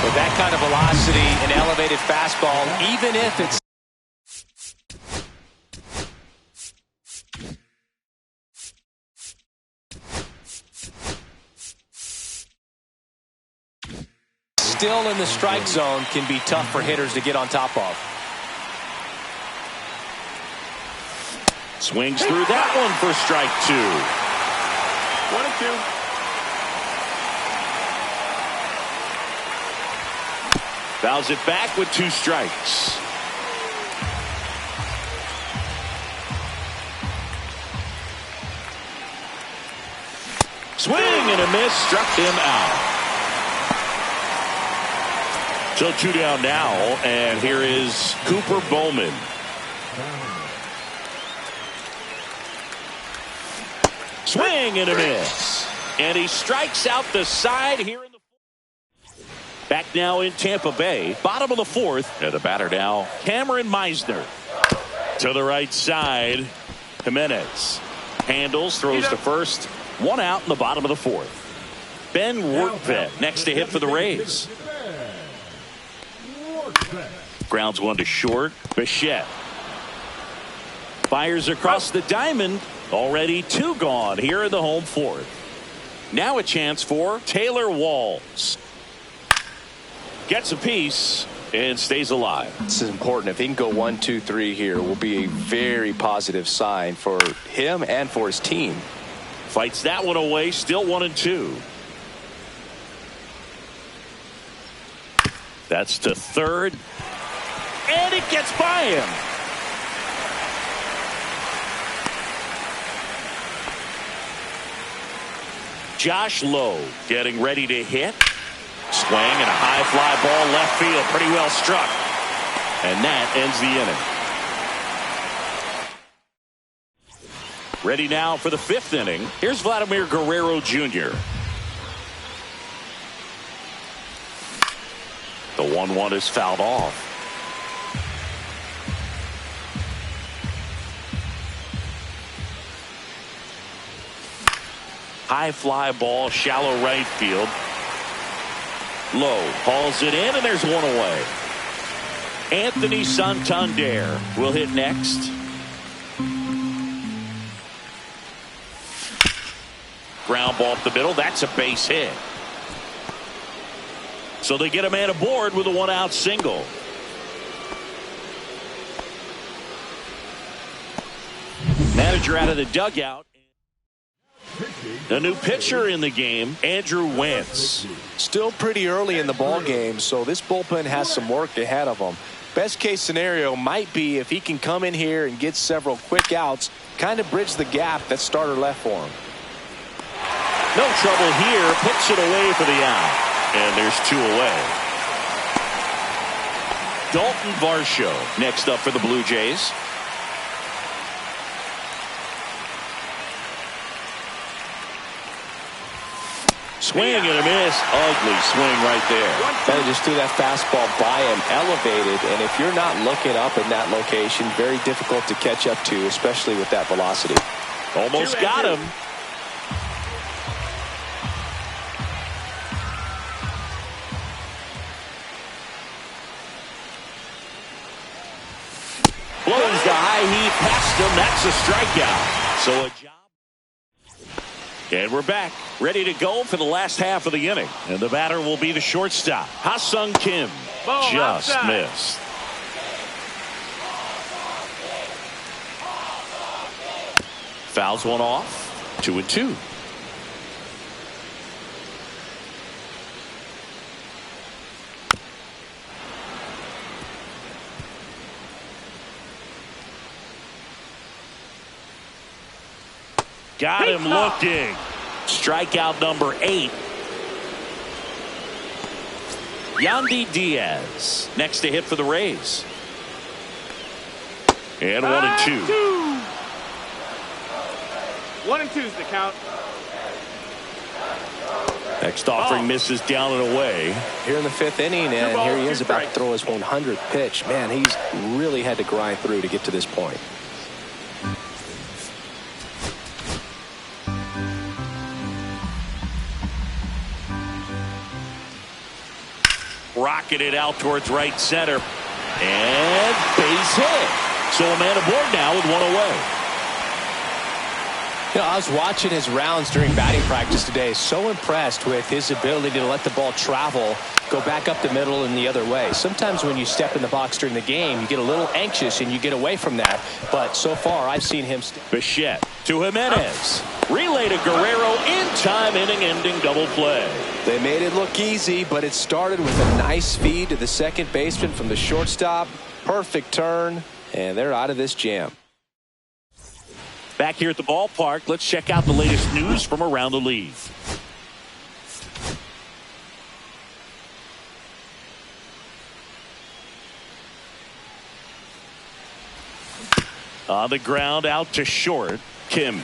With that kind of velocity, an elevated fastball, even if it's still in the strike zone, can be tough for hitters to get on top of. Swings through that one for strike 2. 1-2. Fouls it back with 2 strikes. Swing and a miss, struck him out. So 2 down now, and here is Cooper Bowman. Swing and a miss. And he strikes out the side here in the fourth. Back now in Tampa Bay. Bottom of the 4th. And the batter now, Cameron Meisner. To the right side, Jimenez. Handles, throws to first. 1 out in the bottom of the 4th. Ben Workvet next to hit for the Rays. Grounds 1 to short. Bichette. Fires across the diamond. Already 2 gone here in the home 4th. Now a chance for Taylor Walls. Gets a piece and stays alive. This is important. If he can go 1, 2, 3 here, will be a very positive sign for him and for his team. Fights that one away. Still 1-2. That's to third. And it gets by him. Josh Lowe getting ready to hit. Swing and a high fly ball left field. Pretty well struck. And that ends the inning. Ready now for the 5th inning. Here's Vladimir Guerrero Jr. The 1-1 is fouled off. High fly ball, shallow right field. Lowe hauls it in, and there's 1 away. Anthony Santander will hit next. Ground ball up the middle. That's a base hit. So they get a man aboard with a 1-out single. Manager out of the dugout. A new pitcher in the game, Andrew Wentz. Still pretty early in the ball game, so this bullpen has some work ahead of them. Best case scenario might be if he can come in here and get several quick outs, kind of bridge the gap that starter left for him. No trouble here. Puts it away for the out. And there's 2 away. Dalton Varsho next up for the Blue Jays. Swing and a miss. Ugly swing right there. They just threw that fastball by him, elevated, and if you're not looking up in that location, very difficult to catch up to, especially with that velocity. Almost got him. Blows the high heat past him. That's a strikeout. So a job. And we're back, ready to go for the last half of the inning. And the batter will be the shortstop, Ha-Sung Kim. Just missed. Fouls one off. 2-2. Got him looking. Strikeout number 8. Yandy Diaz next to hit for the Rays. And 1-2. 1-2 is the count. Next offering misses down and away. Here in the 5th inning, and here he is about to throw his 100th pitch. Man, he's really had to grind through to get to this point. Rocketed out towards right center. And base hit. So a man aboard now with one away. You know, I was watching his rounds during batting practice today. So impressed with his ability to let the ball travel, go back up the middle and the other way. Sometimes when you step in the box during the game, you get a little anxious and you get away from that. But so far, I've seen him. Bichette to Jimenez. Relay to Guerrero in time, inning-ending double play. They made it look easy, but it started with a nice feed to the second baseman from the shortstop. Perfect turn, and they're out of this jam. Back here at the ballpark, let's check out the latest news from around the league. On the ground, out to short, Kim.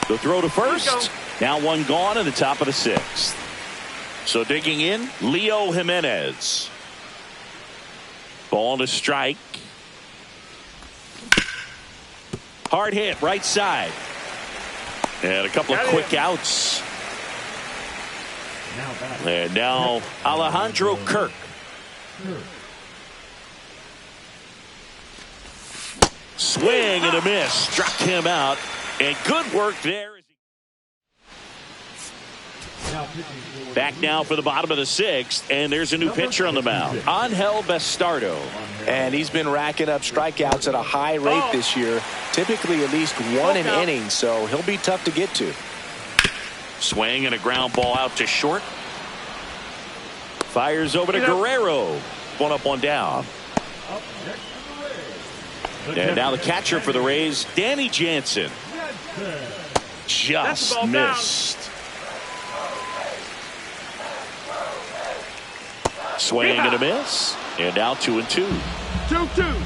The throw to first. Now one gone in the top of the 6th. So digging in, Leo Jimenez. Ball to strike. Hard hit, right side. And a couple of quick outs. And now Alejandro Kirk. Swing and a miss. Struck him out. And good work there. Back now for the bottom of the 6th, and there's a new pitcher on the mound, Angel Bastardo. And he's been racking up strikeouts at a high rate this year, typically at least one an inning, so he'll be tough to get to. Swing and a ground ball out to short. Fires over to Guerrero. One up, one down. And now the catcher for the Rays, Danny Jansen. Just missed. Swing and a miss. And now 2-2. 2-2.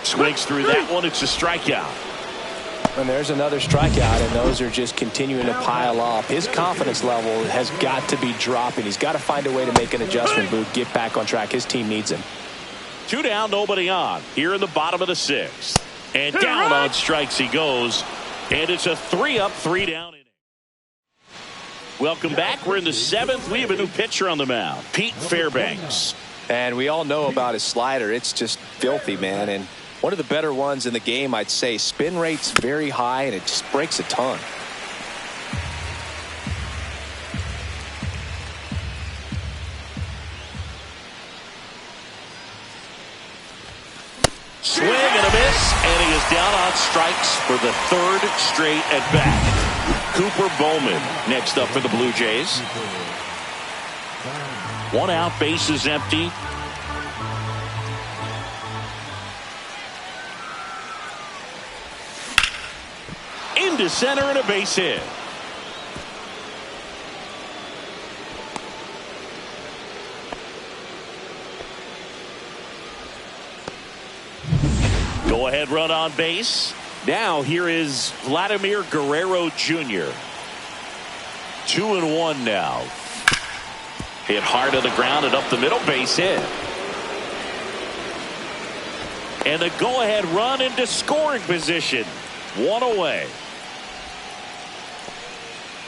Swings through that one. It's a strikeout. And there's another strikeout, and those are just continuing to pile up. His confidence level has got to be dropping. He's got to find a way to make an adjustment, Boog, get back on track. His team needs him. 2 down, nobody on. Here in the bottom of the 6th. And down on strikes he goes. And it's a 3-up, 3-down inning. Welcome back. We're in the 7th. We have a new pitcher on the mound, Pete Fairbanks. And we all know about his slider. It's just filthy, man. And one of the better ones in the game, I'd say. Spin rate's very high, and it just breaks a ton. Swing and a miss, and he is down on strikes for the 3rd straight at bat. Cooper Bowman next up for the Blue Jays. 1 out, bases empty. Into center and a base hit. Go ahead run on base. Now here is Vladimir Guerrero Jr. 2-1 now. Hit hard to the ground and up the middle, base hit. And a go-ahead run into scoring position. One away.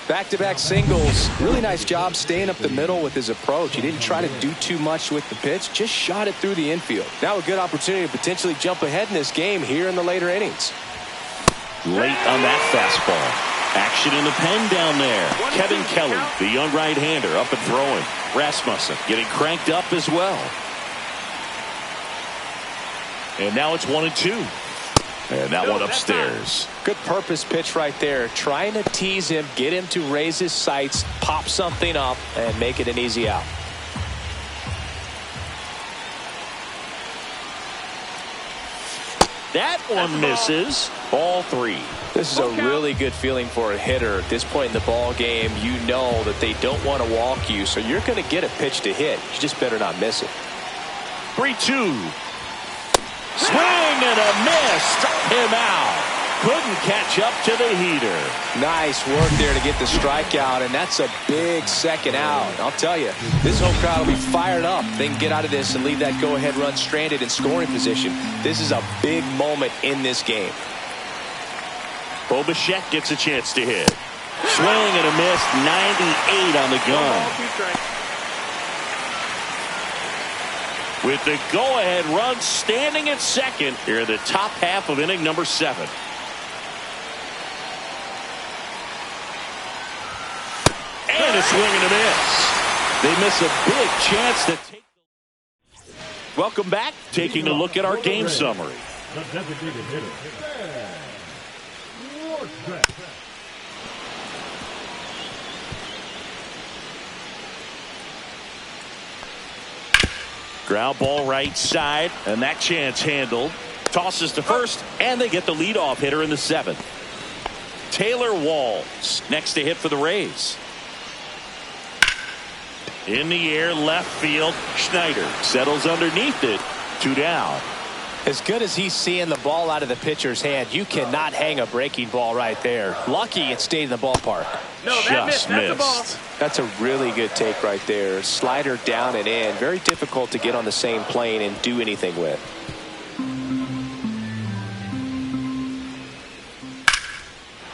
Back-to-back singles. Really nice job staying up the middle with his approach. He didn't try to do too much with the pitch, just shot it through the infield. Now a good opportunity to potentially jump ahead in this game here in the later innings. Late on that fastball. Action in the pen down there. Kevin Kelly, the young right-hander, up and throwing. Rasmussen getting cranked up as well. And now it's 1-2. And that one upstairs. Good purpose pitch right there. Trying to tease him, get him to raise his sights, pop something up, and make it an easy out. That one misses. Ball 3. This is a really good feeling for a hitter. At this point in the ball game, you know that they don't want to walk you, so you're going to get a pitch to hit. You just better not miss it. 3-2. Swing and a miss. Struck him out. Couldn't catch up to the heater. Nice work there to get the strikeout, and that's a big second out. I'll tell you, this home crowd will be fired up. They can get out of this and leave that go-ahead run stranded in scoring position. This is a big moment in this game. Bo Bichette gets a chance to hit. Swing and a miss. 98 on the gun. With the go-ahead run standing at second here in the top half of inning number 7. And a swing and a miss. They miss a big chance to take. Welcome back. Taking a look at our game summary. The designated hitter. Ground ball right side, and that chance handled. Tosses to first, and they get the leadoff hitter in the 7th. Taylor Walls next to hit for the Rays. In the air, left field. Schneider settles underneath it. 2 down. As good as he's seeing the ball out of the pitcher's hand, you cannot hang a breaking ball right there. Lucky it stayed in the ballpark. No, that Just missed. That's a ball. missed. That's a really good take right there. Slider down and in. Very difficult to get on the same plane and do anything with.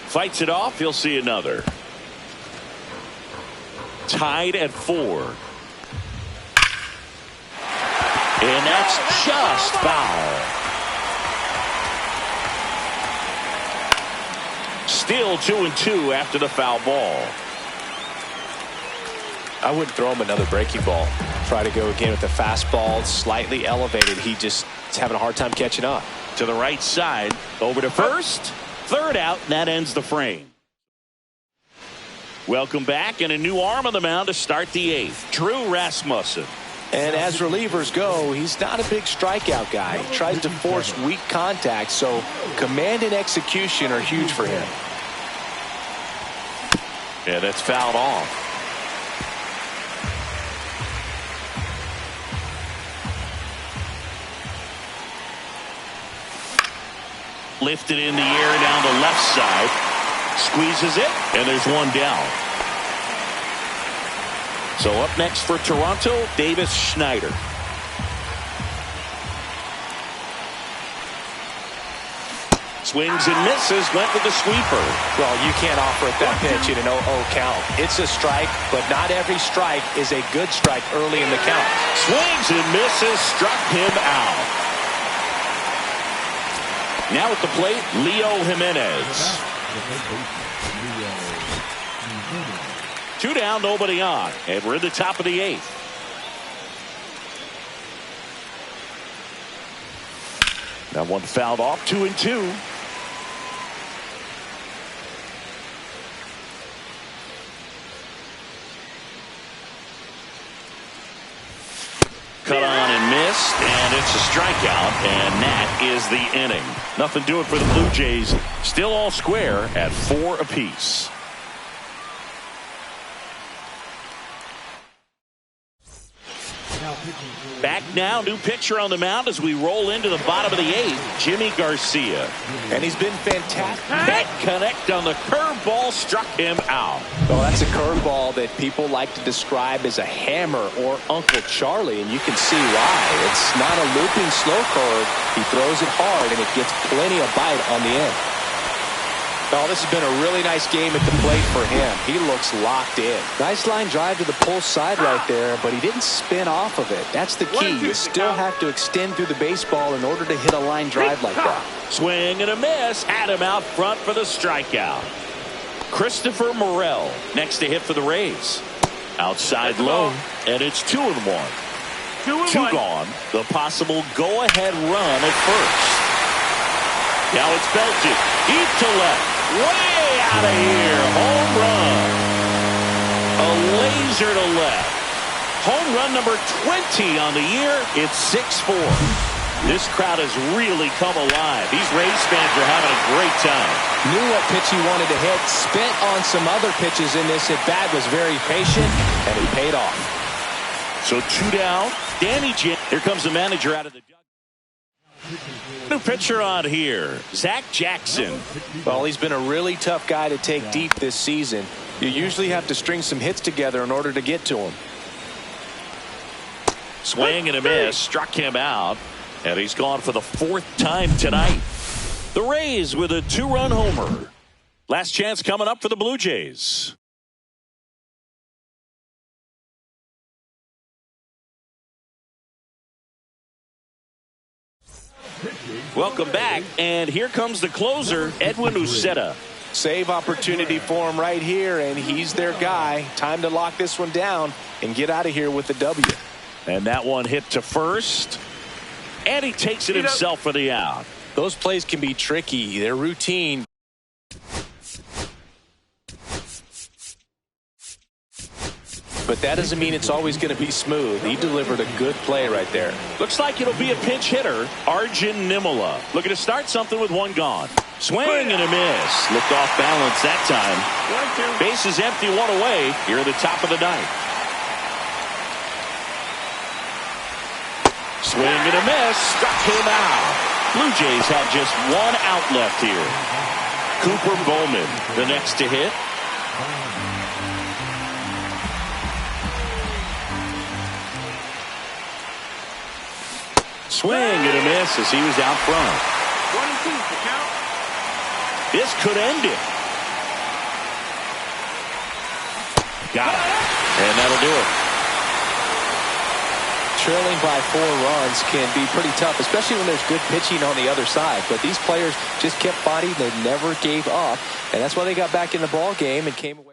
Fights it off. He'll see another. Tied at 4. And that's just foul. Still 2-2 after the foul ball. I wouldn't throw him another breaking ball. Try to go again with the fastball slightly elevated. He just is having a hard time catching up. To the right side. Over to first. Third out. And that ends the frame. Welcome back. And a new arm on the mound to start the 8th. Drew Rasmussen. And as relievers go, he's not a big strikeout guy. He tries to force weak contact, so command and execution are huge for him. Yeah, that's fouled off. Lifted in the air down the left side. Squeezes it, and there's one down. So up next for Toronto, Davis Schneider. Swings and misses, went with the sweeper. Well, you can't offer it that pitch in an 0-0 count. It's a strike, but not every strike is a good strike early in the count. Swings and misses, struck him out. Now at the plate, Leo Jimenez. 2 down, nobody on, and we're in the top of the 8th. That one fouled off. 2-2. Cut on and missed, and it's a strikeout, and that is the inning. Nothing doing for the Blue Jays. Still all square at 4 apiece. Back now, new pitcher on the mound as we roll into the bottom of the 8th, Jimmy Garcia. And he's been fantastic. Can't connect on the curveball, struck him out. Well, that's a curveball that people like to describe as a hammer or Uncle Charlie, and you can see why. It's not a looping slow curve. He throws it hard, and it gets plenty of bite on the end. Oh, this has been a really nice game at the plate for him. He looks locked in. Nice line drive to the pull side right there, but he didn't spin off of it. That's the key. You still have to extend through the baseball in order to hit a line drive like that. Swing and a miss. Had him out front for the strikeout. Christopher Morel next to hit for the Rays. Outside low, and it's 2-1. 2 gone. The possible go-ahead run at first. Now it's belted. Deep to left. Way out of here. Home run. A laser to left. Home run number 20 on the year. It's 6-4. This crowd has really come alive. These Rays fans are having a great time. Knew what pitch he wanted to hit. Spent on some other pitches in this at-bat. Was very patient, and it paid off. So 2 down. Danny J. Here comes the manager out of the dugout. New pitcher on here, Zach Jackson. Well, he's been a really tough guy to take deep this season. You usually have to string some hits together in order to get to him. Swing and a miss, struck him out, and he's gone for the 4th time tonight. The Rays with a 2-run homer. Last chance coming up for the Blue Jays. Welcome back, and here comes the closer, Edwin Uceta. Save opportunity for him right here, and he's their guy. Time to lock this one down and get out of here with the W. And that one hit to first, and he takes it himself for the out. Those plays can be tricky. They're routine. But that doesn't mean it's always going to be smooth. He delivered a good play right there. Looks like it'll be a pinch hitter, Arjun Nimala. Looking to start something with 1 gone. Swing and a miss. Looked off balance that time. Bases empty, 1 away here at the top of the 9th. Swing and a miss. Struck him out. Blue Jays have just 1 out left here. Cooper Bowman, the next to hit. Swing and a miss as he was out front. 1-2 the count. This could end it. Got it. And that'll do it. Trailing by 4 runs can be pretty tough, especially when there's good pitching on the other side. But these players just kept fighting. They never gave up. And that's why they got back in the ball game and came away.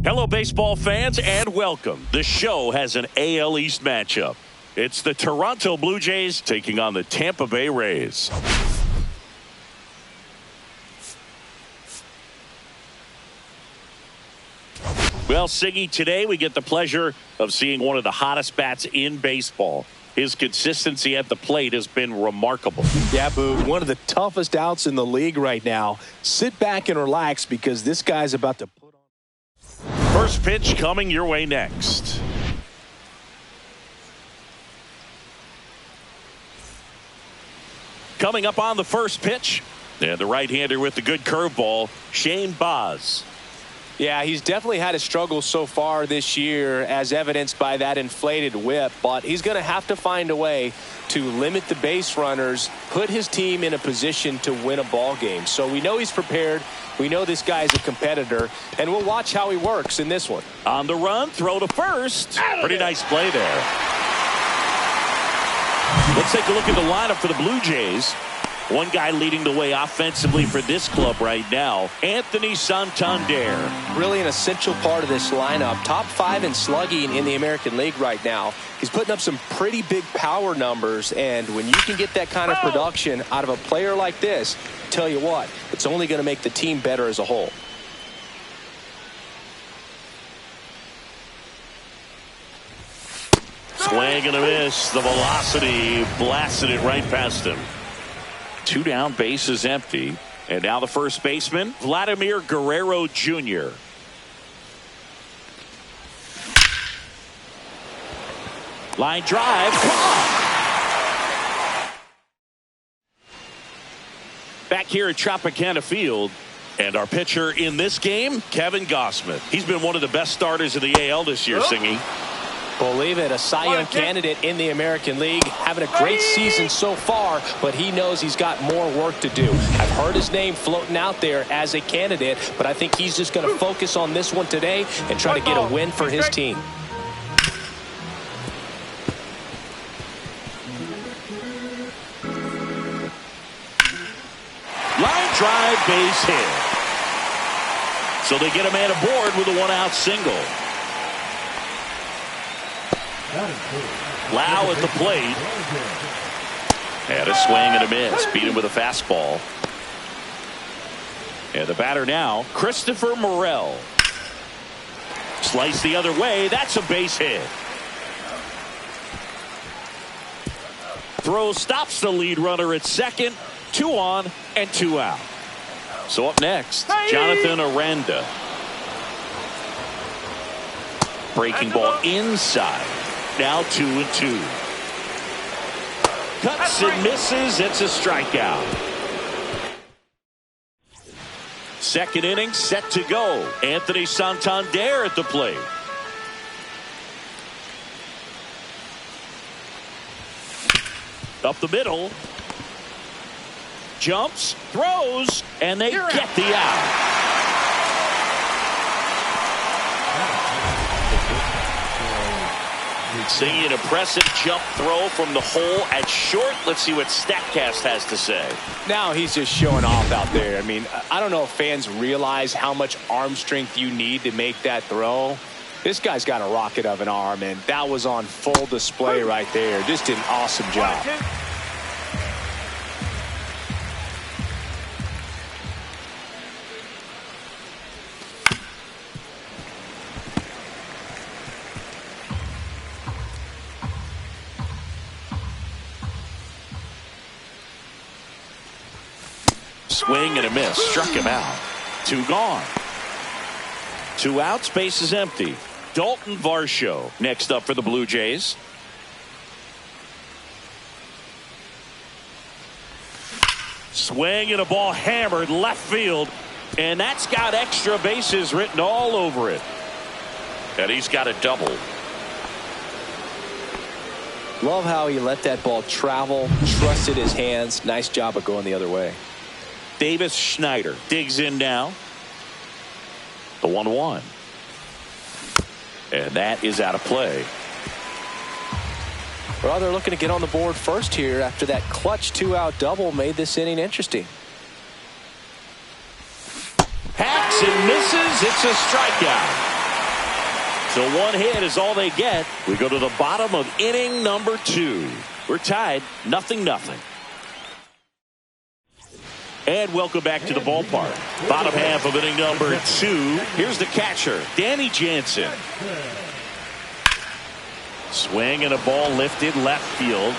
Hello, baseball fans, and welcome. The show has an AL East matchup. It's the Toronto Blue Jays taking on the Tampa Bay Rays. Well, Siggy, today we get the pleasure of seeing one of the hottest bats in baseball. His consistency at the plate has been remarkable. Yeah, Boog, one of the toughest outs in the league right now. Sit back and relax because this guy's about to put on. First pitch coming your way next. Coming up on the first pitch, and the right-hander with the good curveball, Shane Baz. Yeah, he's definitely had a struggle so far this year, as evidenced by that inflated whip, but he's going to have to find a way to limit the base runners, put his team in a position to win a ball game. So we know he's prepared. We know this guy is a competitor, and we'll watch how he works in this one. On the run, throw to first. Pretty nice play there. Let's take a look at the lineup for the Blue Jays. One guy leading the way offensively for this club right now, Anthony Santander. Really an essential part of this lineup. Top 5 in slugging in the American League right now. He's putting up some pretty big power numbers, and when you can get that kind of production out of a player like this, tell you what, it's only going to make the team better as a whole. Swing and a miss. The velocity blasted it right past him. 2 down, bases empty. And now the first baseman, Vladimir Guerrero Jr. Line drive. Back here at Tropicana Field. And our pitcher in this game, Kevin Gausman. He's been one of the best starters in the AL this year, Singy. Believe it, a Cy Young candidate in the American League, having a great season so far, but he knows he's got more work to do. I've heard his name floating out there as a candidate, but I think he's just going to focus on this one today and try to get a win for his team. Line drive, base hit. So they get a man aboard with a 1-out single. Lau at the plate. And a swing and a miss. Beat him with a fastball. And the batter now, Christopher Morel. Slice the other way. That's a base hit. Throw stops the lead runner at second. 2 on and 2 out. So up next, Jonathan Aranda. Breaking ball inside. Now 2-2. Cuts and misses. It's a strikeout. Second inning set to go. Anthony Santander at the plate. Up the middle. Jumps, throws, and they get the out. Seeing an impressive jump throw from the hole at short. Let's see what StatCast has to say. Now he's just showing off out there. I mean, I don't know if fans realize how much arm strength you need to make that throw. This guy's got a rocket of an arm, and that was on full display right there. Just did an awesome job. Swing and a miss. Struck him out. 2 gone. 2 outs. Base is empty. Dalton Varsho next up for the Blue Jays. Swing and a ball hammered left field. And that's got extra bases written all over it. And he's got a double. Love how he let that ball travel, trusted his hands. Nice job of going the other way. Davis Schneider digs in now. The 1-1. And that is out of play. Well, they're looking to get on the board first here after that clutch 2-out double made this inning interesting. Hacks and misses. It's a strikeout. So one hit is all they get. We go to the bottom of inning number 2. We're tied 0-0. And welcome back to the ballpark. Bottom half of inning number 2. Here's the catcher, Danny Jansen. Swing and a ball lifted left field.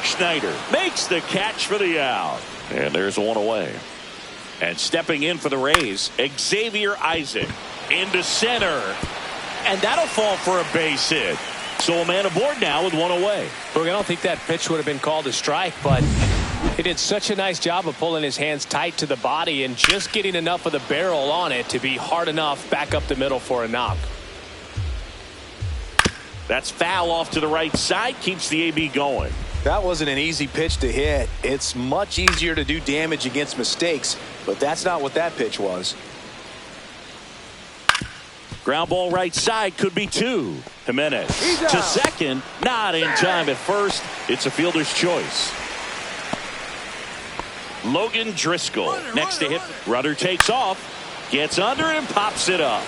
Schneider makes the catch for the out. And there's one away. And stepping in for the Rays, Xavier Isaac into center. And that'll fall for a base hit. So a man aboard now with one away. Look, I don't think that pitch would have been called a strike, but he did such a nice job of pulling his hands tight to the body and just getting enough of the barrel on it to be hard enough back up the middle for a knock. That's foul off to the right side. Keeps the AB going. That wasn't an easy pitch to hit. It's much easier to do damage against mistakes, but that's not what that pitch was. Ground ball right side, could be 2. Jimenez to second, not in time at first. It's a fielder's choice. Logan Driscoll next to hit. Rudder takes off, gets under and pops it up.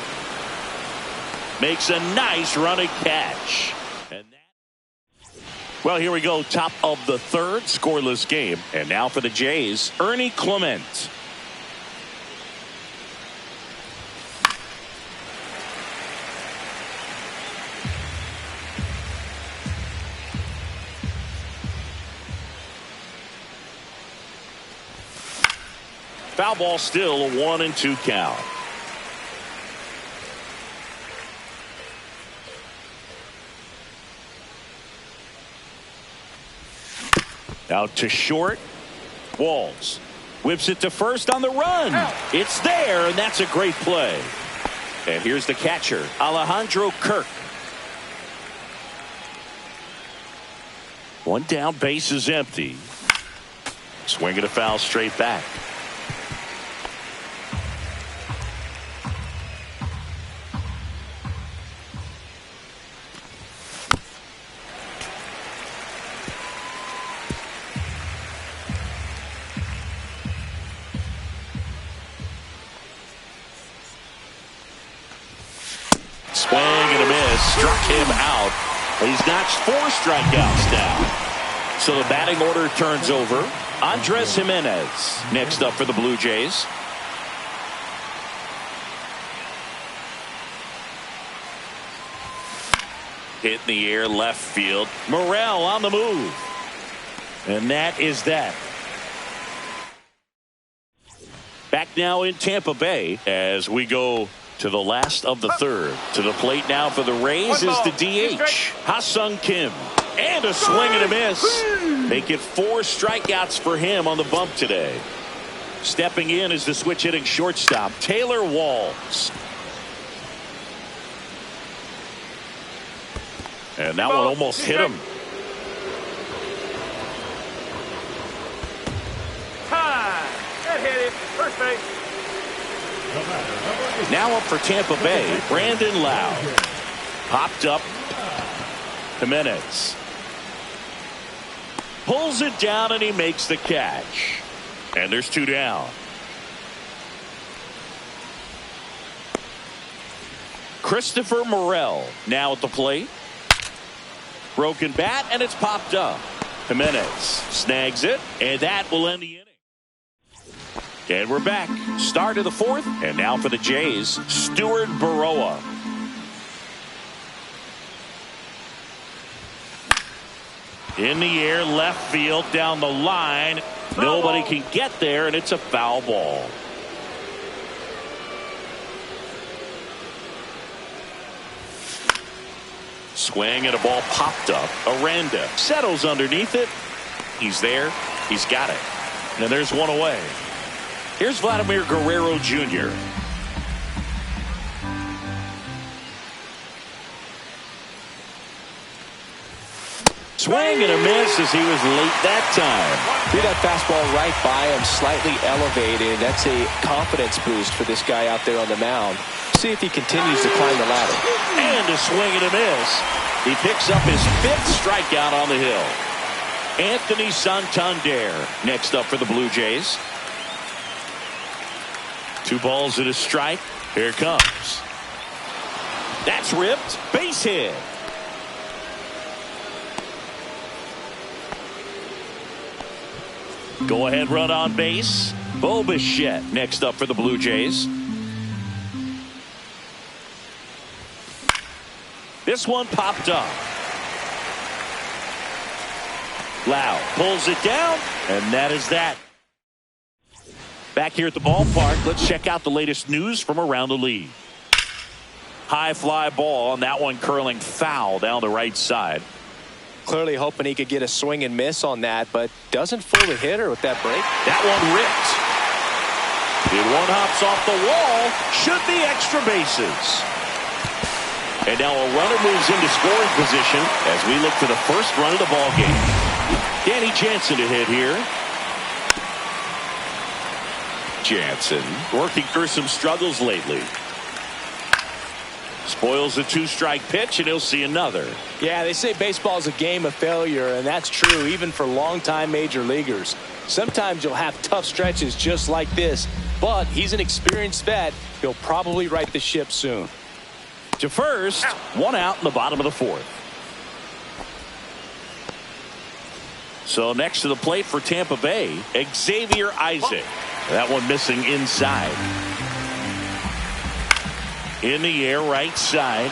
Makes a nice running catch. Well, here we go. Top of the 3rd, scoreless game. And now for the Jays, Ernie Clement. Foul ball still, a 1-2 count. Out to short. Walls whips it to first on the run. It's there, and that's a great play. And here's the catcher, Alejandro Kirk. One down, base is empty. Swinging a foul straight back. Swing and a miss. Struck him out. He's notched 4 strikeouts now. So the batting order turns over. Andres Jimenez next up for the Blue Jays. Hit in the air left field. Morel on the move. And that is that. Back now in Tampa Bay as we go to the last of the 3rd. To the plate now for the Rays is the DH, Ha-Sung Kim. And a swing and a miss. Make it 4 strikeouts for him on the bump today. Stepping in is the switch hitting shortstop, Taylor Walls. And that one almost hit him. That hit it. First base. Now up for Tampa Bay, Brandon Lowe. Popped up. Jimenez pulls it down and he makes the catch. And there's 2 down. Christopher Morel now at the plate. Broken bat and it's popped up. Jimenez snags it, and that will end the inning. And we're back. Start of the 4th, and now for the Jays, Stuart Baroa. In the air, left field, down the line. Nobody can get there, and it's a foul ball. Swing and a ball popped up. Aranda settles underneath it. He's there. He's got it. And there's one away. Here's Vladimir Guerrero Jr. Swing and a miss as he was late that time. Threw that fastball right by him, slightly elevated. That's a confidence boost for this guy out there on the mound. See if he continues to climb the ladder. And a swing and a miss. He picks up his 5th strikeout on the hill. Anthony Santander next up for the Blue Jays. 2 balls and a strike. Here it comes. That's ripped. Base hit. Go ahead run on base. Bo Bichette next up for the Blue Jays. This one popped up. Lau pulls it down, and that is that. Back here at the ballpark, let's check out the latest news from around the league. High fly ball, and that one curling foul down the right side. Clearly hoping he could get a swing and miss on that, but doesn't fool the hitter with that break. That one ripped. It one hops off the wall. Should be extra bases. And now a runner moves into scoring position as we look for the first run of the ball game. Danny Jansen to hit here. Jansen working through some struggles lately. Spoils a two-strike pitch, and he'll see another. Yeah, they say baseball is a game of failure, and that's true even for longtime major leaguers. Sometimes you'll have tough stretches just like this, but he's an experienced vet. He'll probably right the ship soon. To first, one out in the bottom of the fourth. So next to the plate for Tampa Bay, Xavier Isaac. That one missing inside. In the air, right side.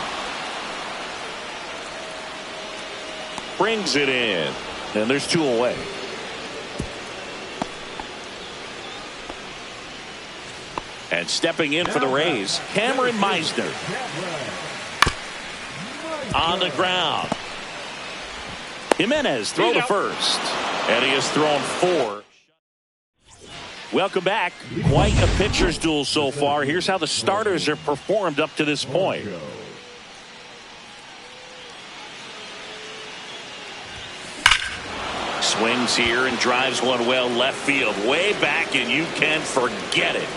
Brings it in. And there's two away. And stepping in for the Rays, Cameron Meisner. On the ground. Jimenez throw to first. And he has thrown 4. Welcome back. Quite a pitcher's duel so far. Here's how the starters have performed up to this point. Swings here and drives one well left field. Way back, and you can forget it.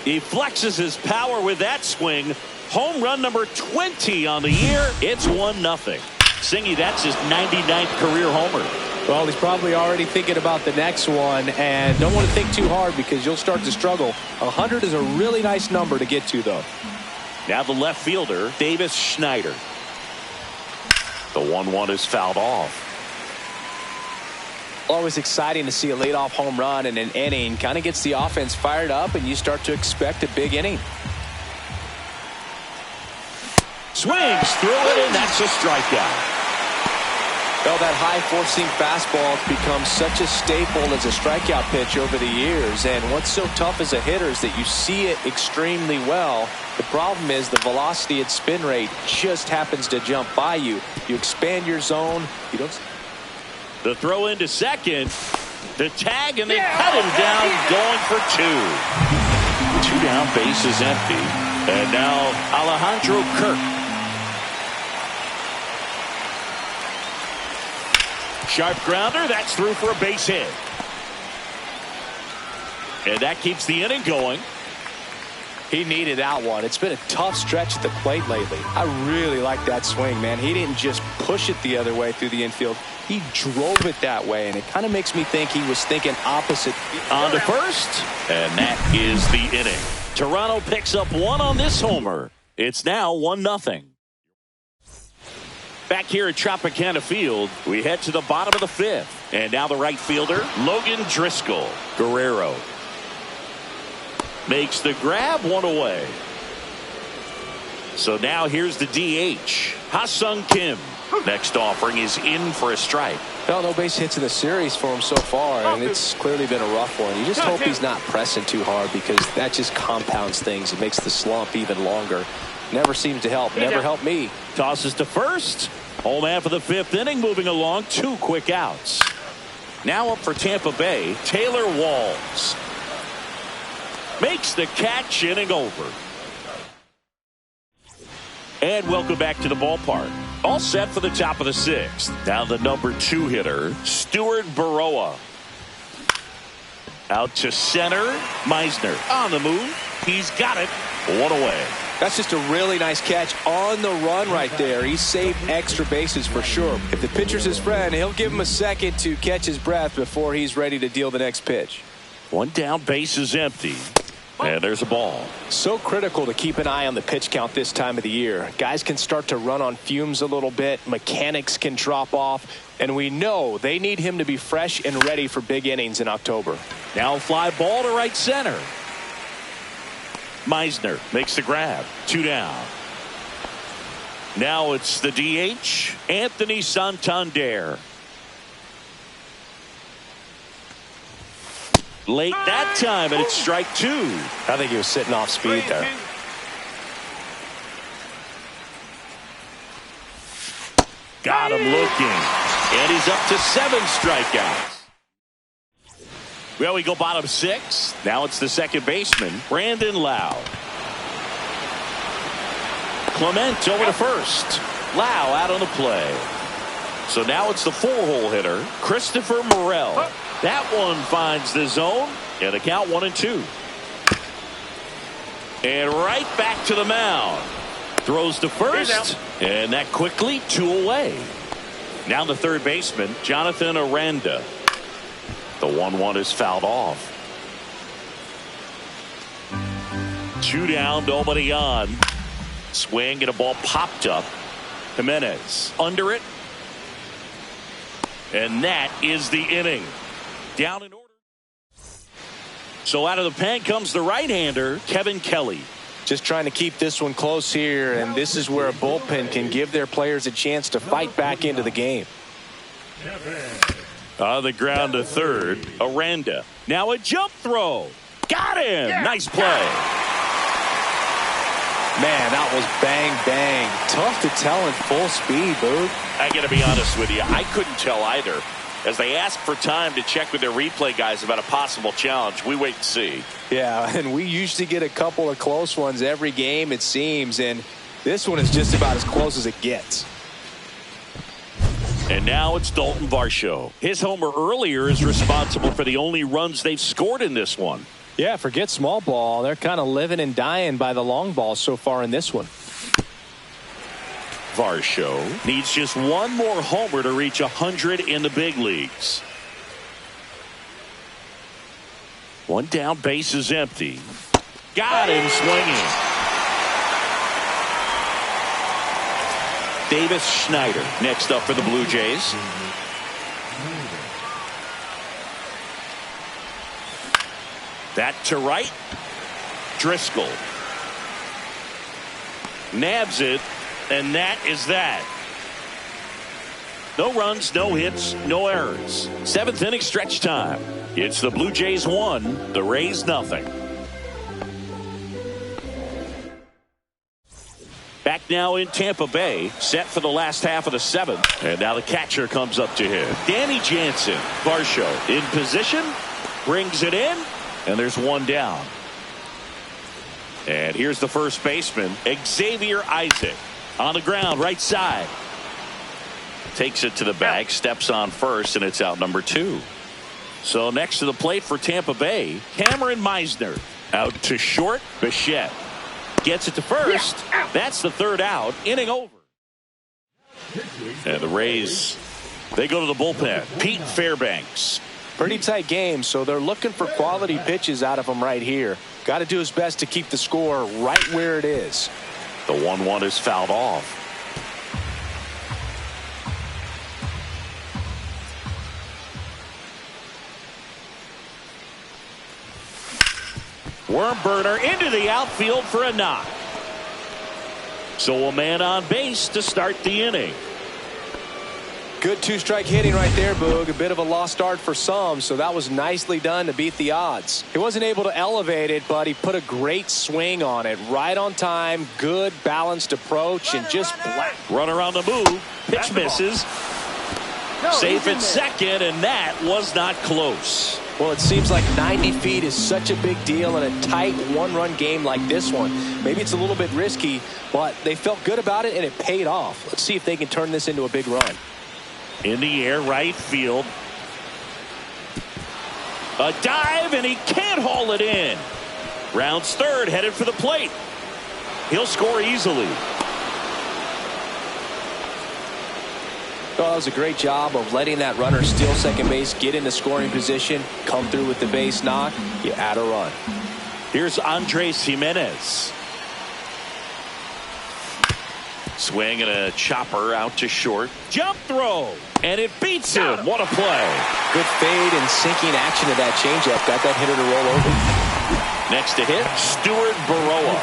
He flexes his power with that swing. Home run number 20 on the year. It's 1-0. Singy, that's his 99th career homer. Well, he's probably already thinking about the next one, and don't want to think too hard because you'll start to struggle. 100 is a really nice number to get to, though. Now the left fielder, Davis Schneider. The 1-1 is fouled off. Always exciting to see a leadoff home run in an inning. Kind of gets the offense fired up, and you start to expect a big inning. Swings through it, and that's a strikeout. Well, that high four-seam fastball has become such a staple as a strikeout pitch over the years. And what's so tough as a hitter is that you see it extremely well. The problem is the velocity and spin rate just happens to jump by you. You expand your zone. You don't. The throw into second. The tag, and they cut him down, going for 2. 2 down, base is empty. And now Alejandro Kirk. Sharp grounder, that's through for a base hit. And that keeps the inning going. He needed that one. It's been a tough stretch at the plate lately. I really like that swing, man. He didn't just push it the other way through the infield. He drove it that way, and it kind of makes me think he was thinking opposite. On to first, and that is the inning. Toronto picks up 1 on this homer. It's now 1-0. Back here at Tropicana Field, we head to the bottom of the 5th. And now the right fielder, Logan Driscoll. Guerrero makes the grab, 1 away. So now here's the DH, Ha-Sung Kim. Next offering is in for a strike. Well, no base hits in the series for him so far, and it's clearly been a rough one. You just hope he's not pressing too hard because that just compounds things. It makes the slump even longer. Never seems to help. Never helped me. Tosses to first. Home half of the 5th inning, moving along. 2 quick outs. Now up for Tampa Bay, Taylor Walls. Makes the catch, inning over. And welcome back to the ballpark. All set for the top of the 6th. Now the number 2 hitter, Stuart Baroa. Out to center, Meisner on the move. He's got it. 1 away. That's just a really nice catch on the run right there. He saved extra bases for sure. If the pitcher's his friend, he'll give him a second to catch his breath before he's ready to deal the next pitch. 1 down, base is empty. And there's a ball. So critical to keep an eye on the pitch count this time of the year. Guys can start to run on fumes a little bit. Mechanics can drop off. And we know they need him to be fresh and ready for big innings in October. Now fly ball to right center. Meisner makes the grab. 2 down. Now it's the DH, Anthony Santander. Late that time, and it's strike 2. I think he was sitting off speed there. Got him looking. And he's up to 7 strikeouts. Well, we go bottom 6. Now it's the second baseman, Brandon Lau. Clement over to first. Lau out on the play. So now it's the 4-hole hitter, Christopher Morel. That one finds the zone, and a count 1-2. And right back to the mound. Throws to first, and that quickly 2 away. Now the third baseman, Jonathan Aranda. The 1-1 is fouled off. 2 down, nobody on. Swing and a ball popped up. Jimenez under it. And that is the inning. Down in order. So out of the pen comes the right-hander, Kevin Kelly. Just trying to keep this one close here, and this is where a bullpen can give their players a chance to fight back into the game. On the ground to third, Aranda. Now a jump throw. Got him. Nice play. Man, that was bang, bang. Tough to tell in full speed, Boog. I got to be honest with you. I couldn't tell either. As they ask for time to check with their replay guys about a possible challenge, we wait and see. Yeah, and we usually get a couple of close ones every game, it seems, and this one is just about as close as it gets. And now it's Dalton Varsho. His homer earlier is responsible for the only runs they've scored in this one. Yeah, forget small ball. They're kind of living and dying by the long ball so far in this one. Varsho needs just one more homer to reach 100 in the big leagues. 1 down, base is empty. Got him swinging. Davis Schneider next up for the Blue Jays. That to right. Driscoll nabs it, and that is that. No runs, no hits, no errors. 7th inning stretch time. It's the Blue Jays 1, the Rays nothing. Back now in Tampa Bay, set for the last half of the 7th. And now the catcher comes up to him. Danny Jansen, Varsho in position, brings it in, and there's 1 down. And here's the first baseman, Xavier Isaac. On the ground, right side. Takes it to the bag, steps on first, and it's out number 2. So next to the plate for Tampa Bay, Cameron Meisner. Out to short, Bichette. Gets it to first. That's the 3rd out. Inning over. And the Rays, they go to the bullpen. Pete Fairbanks. Pretty tight game, so they're looking for quality pitches out of him right here. Got to do his best to keep the score right where it is. The 1-1 is fouled off. Worm burner into the outfield for a knock. So a man on base to start the inning. Good 2-strike hitting right there, Boog. A bit of a lost start for some, so that was nicely done to beat the odds. He wasn't able to elevate it, but he put a great swing on it. Right on time, good balanced approach, and just black. Runner on the move. Pitch misses. Safe at second, and that was not close. Well, it seems like 90 feet is such a big deal in a tight 1-run game like this one. Maybe it's a little bit risky, but they felt good about it, and it paid off. Let's see if they can turn this into a big run. In the air, right field. A dive, and he can't haul it in. Rounds third, headed for the plate. He'll score easily. Well, that was a great job of letting that runner steal second base, get into scoring position, come through with the base knock. You add a run. Here's Andres Jimenez. Swing and a chopper out to short. Jump throw. And it beats him. What a play. Good fade and sinking action of that changeup. Got that hitter to roll over. Next to hit, Stuart Baroa.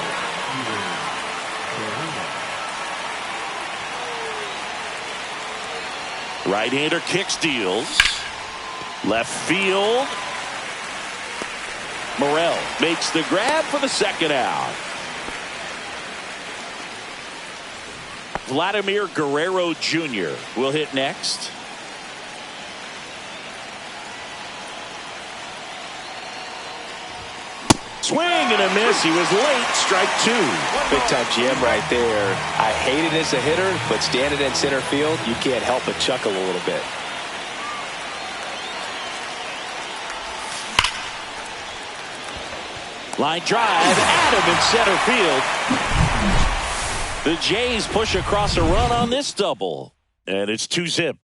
Right-hander kicks, deals. Left field. Morel makes the grab for the second out. Vladimir Guerrero Jr. will hit next. Swing and a miss. He was late. Strike two. Big time jam right there. I hate it as a hitter, but standing in center field, you can't help but chuckle a little bit. Line drive. Adam in center field. The Jays push across a run on this double. And it's 2-zip.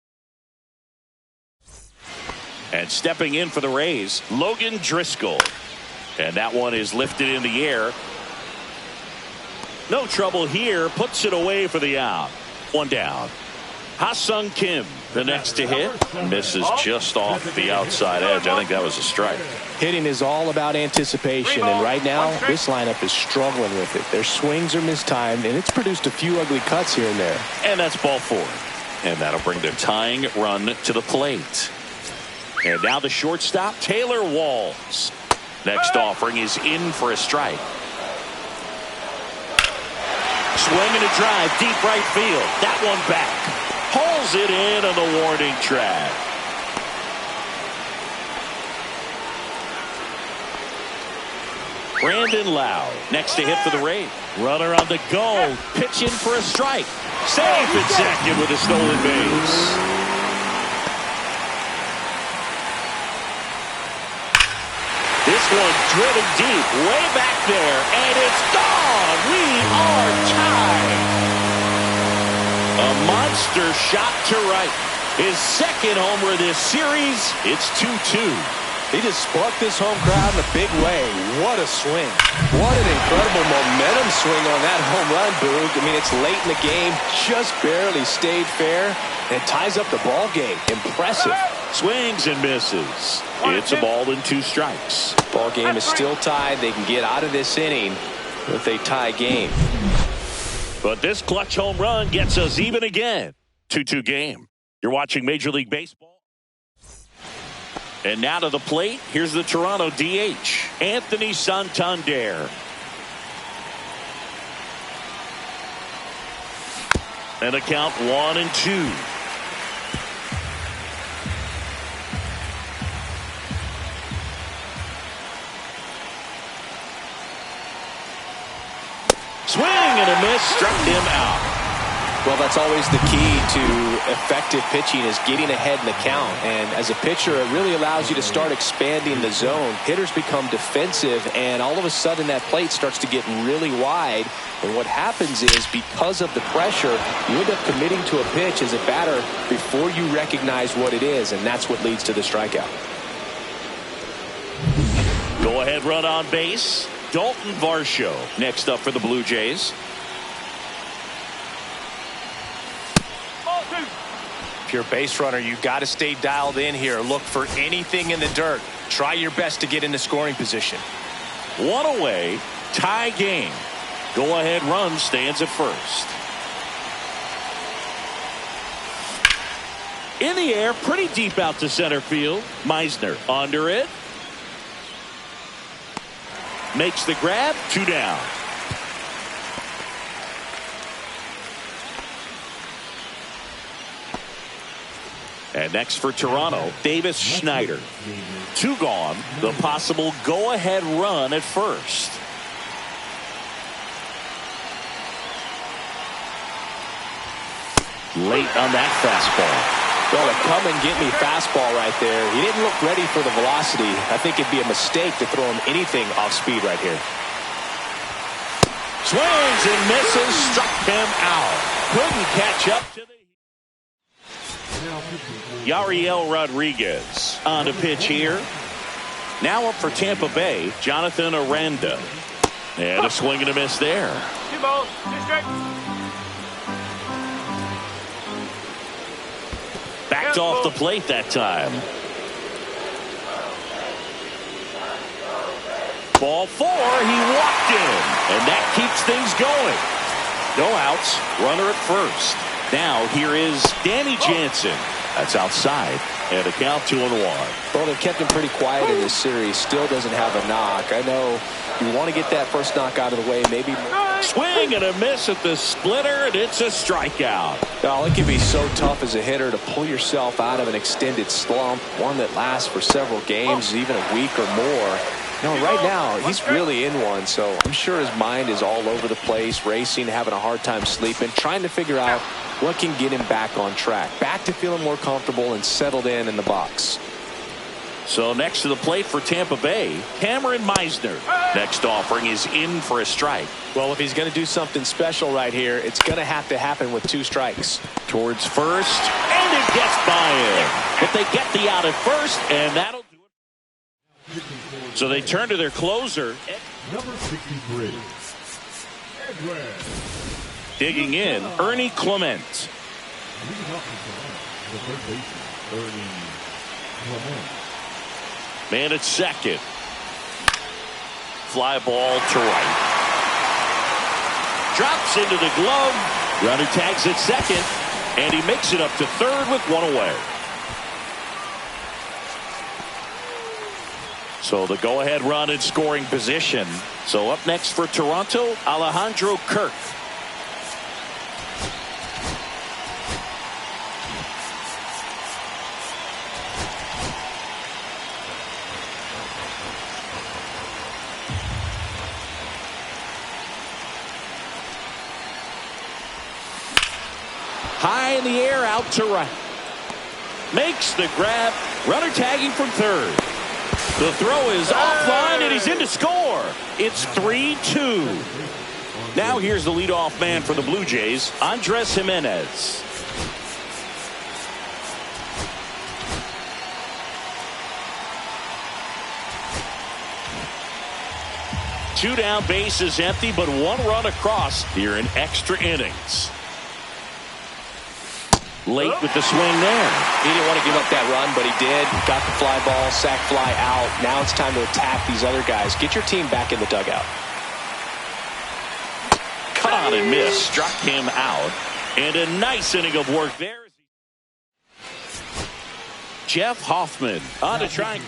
And stepping in for the Rays, Logan Driscoll. And that one is lifted in the air. No trouble here. Puts it away for the out. One down. Ha-Sung Kim, the next to hit. Misses just off the outside edge. I think that was a strike. Hitting is all about anticipation, and right now, this lineup is struggling with it. Their swings are mistimed, and it's produced a few ugly cuts here and there. And that's ball four. And that'll bring the tying run to the plate. And now the shortstop, Taylor Walls. Next offering is in for a strike. Swing and a drive, deep right field. That one back. Pulls it in on the warning track. Brandon Lowe next to hit for the Rays. Runner on the go. Pitch in for a strike. Safe at second with a stolen base. This one driven deep, way back there, and it's gone. We are tied. A monster shot to right. His second homer this series. It's 2-2. He just sparked this home crowd in a big way. What a swing. What an incredible momentum swing on that home run, Boog. I mean, it's late in the game, just barely stayed fair, and it ties up the ball game. Impressive. Swings and misses. It's a ball and two strikes. Ball game is still tied. They can get out of this inning with a tie game. But this clutch home run gets us even again. 2-2 game. You're watching Major League Baseball. And now to the plate, here's the Toronto DH, Anthony Santander. And a count 1-2. Swing and a miss, struck him out. Well, that's always the key to effective pitching, is getting ahead in the count. And as a pitcher, it really allows you to start expanding the zone. Hitters become defensive, and all of a sudden that plate starts to get really wide. And what happens is, because of the pressure, you end up committing to a pitch as a batter before you recognize what it is, and that's what leads to the strikeout. Go ahead run on base. Dalton Varsho next up for the Blue Jays. If you're a base runner, you've got to stay dialed in here. Look for anything in the dirt. Try your best to get into scoring position. One away, tie game. Go ahead run stands at first. In the air, pretty deep out to center field. Meisner under it. Makes the grab, 2 down. And next for Toronto, Davis Schneider. 2 gone. The possible go-ahead run at first. Late on that fastball. Well, a come-and-get-me fastball right there. He didn't look ready for the velocity. I think it'd be a mistake to throw him anything off speed right here. Swings and misses, struck him out. Couldn't catch up to the... Yariel Rodriguez on a pitch here. Now up for Tampa Bay, Jonathan Aranda. And a swing and a miss there. 2 balls, 2 strikes. Backed off the plate that time. Ball 4, he walked in, and that keeps things going. No outs, runner at first. Now here is Danny Jansen. That's outside, and a count 2-1. Well, they've kept him pretty quiet in this series. Still doesn't have a knock. I know you want to get that first knock out of the way. Maybe swing and a miss at the splitter, and it's a strikeout. Oh, it can be so tough as a hitter to pull yourself out of an extended slump, one that lasts for several games, even a week or more. No, right now, he's really in one, so I'm sure his mind is all over the place, racing, having a hard time sleeping, trying to figure out what can get him back on track, back to feeling more comfortable and settled in the box. So next to the plate for Tampa Bay, Cameron Meisner. Next offering is in for a strike. Well, if he's going to do something special right here, it's going to have to happen with 2 strikes. Towards first, and it gets by him. But they get the out at first, and that'll do it. So they turn to their closer. Number 63. Digging in, Ernie Clement. Leading off the third baseman, Ernie Clement. Man at second. Fly ball to right. Drops into the glove. Runner tags at second, and he makes it up to third with 1 away. So the go-ahead run in scoring position. So up next for Toronto, Alejandro Kirk. High in the air, out to right. Makes the grab. Runner tagging from third. The throw is offline, and he's in to score. It's 3-2. Now here's the leadoff man for the Blue Jays, Andres Jimenez. Two down, bases empty, but 1 run across here in extra innings. Late with the swing there. He didn't want to give up that run, but he did. Got the fly ball, sac fly out. Now it's time to attack these other guys. Get your team back in the dugout. Cut on and miss. Struck him out. And a nice inning of work there. Jeff Hoffman on to try.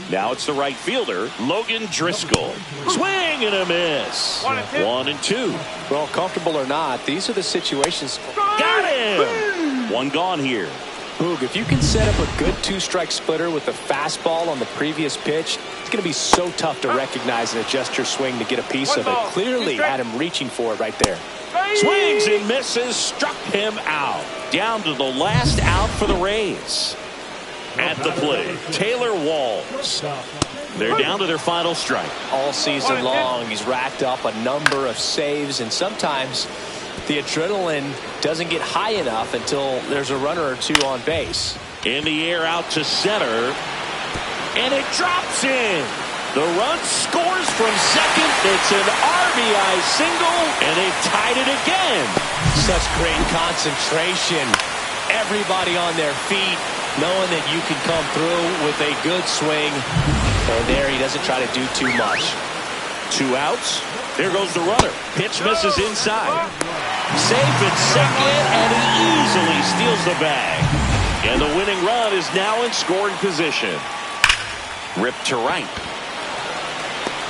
Now it's the right fielder, Logan Driscoll. Swing and a miss. 1 and 2. Well, comfortable or not, these are the situations. Got him. 1 gone here. Boog, if you can set up a good 2-strike splitter with the fastball on the previous pitch, it's going to be so tough to recognize and adjust your swing to get a piece of it. Clearly had him reaching for it right there. Swings and misses, struck him out. Down to the last out for the Rays. At the plate, Taylor Walls. They're down to their final strike. All season long, he's racked up a number of saves, and sometimes the adrenaline doesn't get high enough until there's a runner or 2 on base. In the air, out to center, and it drops in. The run scores from second. It's an RBI single, and they've tied it again. Such great concentration. Everybody on their feet, knowing that you can come through with a good swing. And there, he doesn't try to do too much. 2 outs. There goes the runner. Pitch misses inside. Safe at second, and he easily steals the bag. And the winning run is now in scoring position. Ripped to right.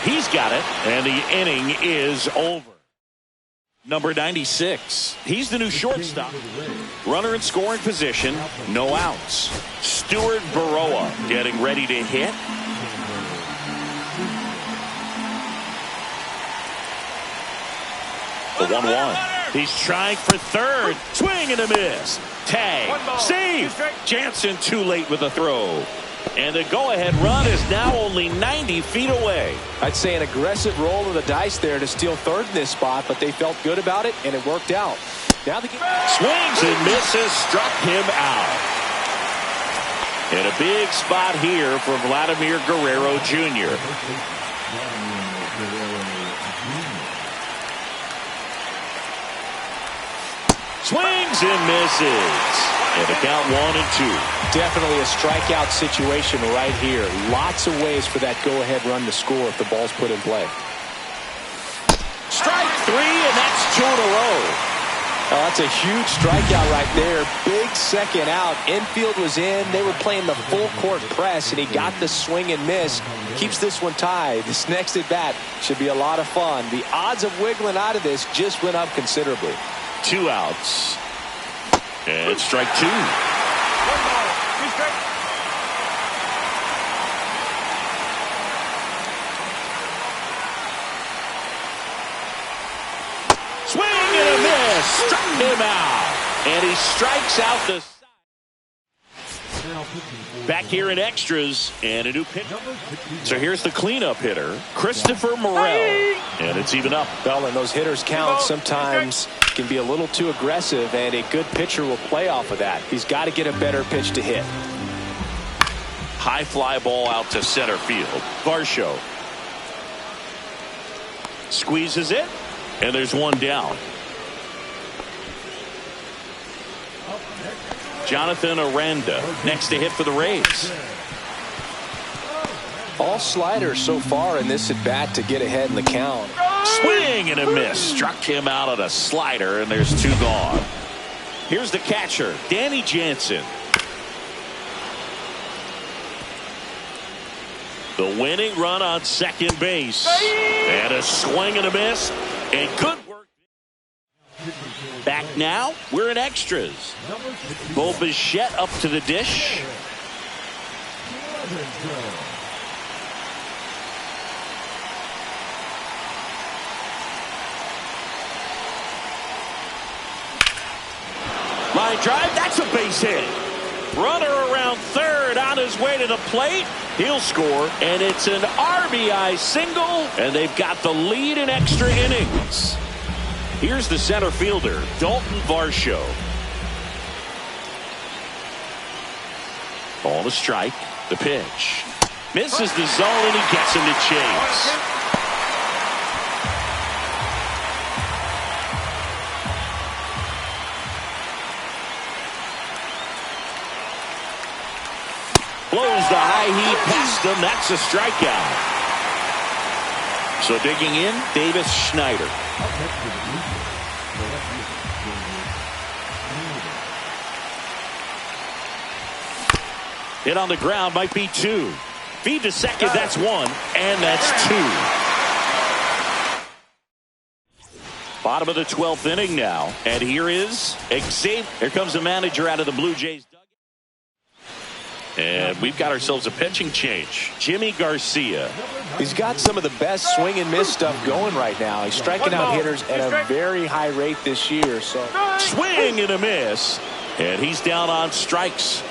He's got it, and the inning is over. Number 96. He's the new shortstop. Runner in scoring position. No outs. Stuart Baroa getting ready to hit. The 1-1. He's trying for third. Swing and a miss. Tag. Save. Jansen too late with the throw. And the go-ahead run is now only 90 feet away. I'd say an aggressive roll of the dice there to steal third in this spot, but they felt good about it, and it worked out. Now the swings and misses, struck him out. And a big spot here for Vladimir Guerrero Jr. Swings and misses. And the count 1-2. Definitely a strikeout situation right here. Lots of ways for that go-ahead run to score if the ball's put in play. Strike 3, and that's 2 in a row. Oh, that's a huge strikeout right there. Big second out. Infield was in. They were playing the full court press, and he got the swing and miss. Keeps this one tied. This next at bat should be a lot of fun. The odds of wiggling out of this just went up considerably. 2 outs. And strike 2. 1 ball, 2 strikes. Swing and a miss. Struck him out. And he strikes out the side. Back here in extras and a new pitch. So here's the cleanup hitter, Christopher Morel. And it's even up. Well, and those hitters count sometimes can be a little too aggressive, and a good pitcher will play off of that. He's got to get a better pitch to hit. High fly ball out to center field. Varsho squeezes it, and there's one down. Jonathan Aranda next to hit for the Rays. All sliders so far in this at bat to get ahead in the count. Swing and a miss. Struck him out on a slider, and there's 2 gone. Here's the catcher, Danny Jansen. The winning run on second base. And a swing and a miss. And good work. Back now, we're in extras. Bo Bichette up to the dish. Line drive, that's a base hit. Runner around third on his way to the plate. He'll score, and it's an RBI single, and they've got the lead in extra innings. Here's the center fielder, Dalton Varsho. Ball to strike. The pitch. Misses the zone, and he gets him to chase. Blows the high heat past him. That's a strikeout. So digging in, Davis Schneider. Hit on the ground, might be 2. Feed to second, that's 1, and that's 2. Bottom of the 12th inning now, and here is Xavier. Here comes the manager out of the Blue Jays. And we've got ourselves a pitching change. Jimmy Garcia. He's got some of the best swing and miss stuff going right now. He's striking out hitters at a very high rate this year. So swing and a miss. And he's down on strikes.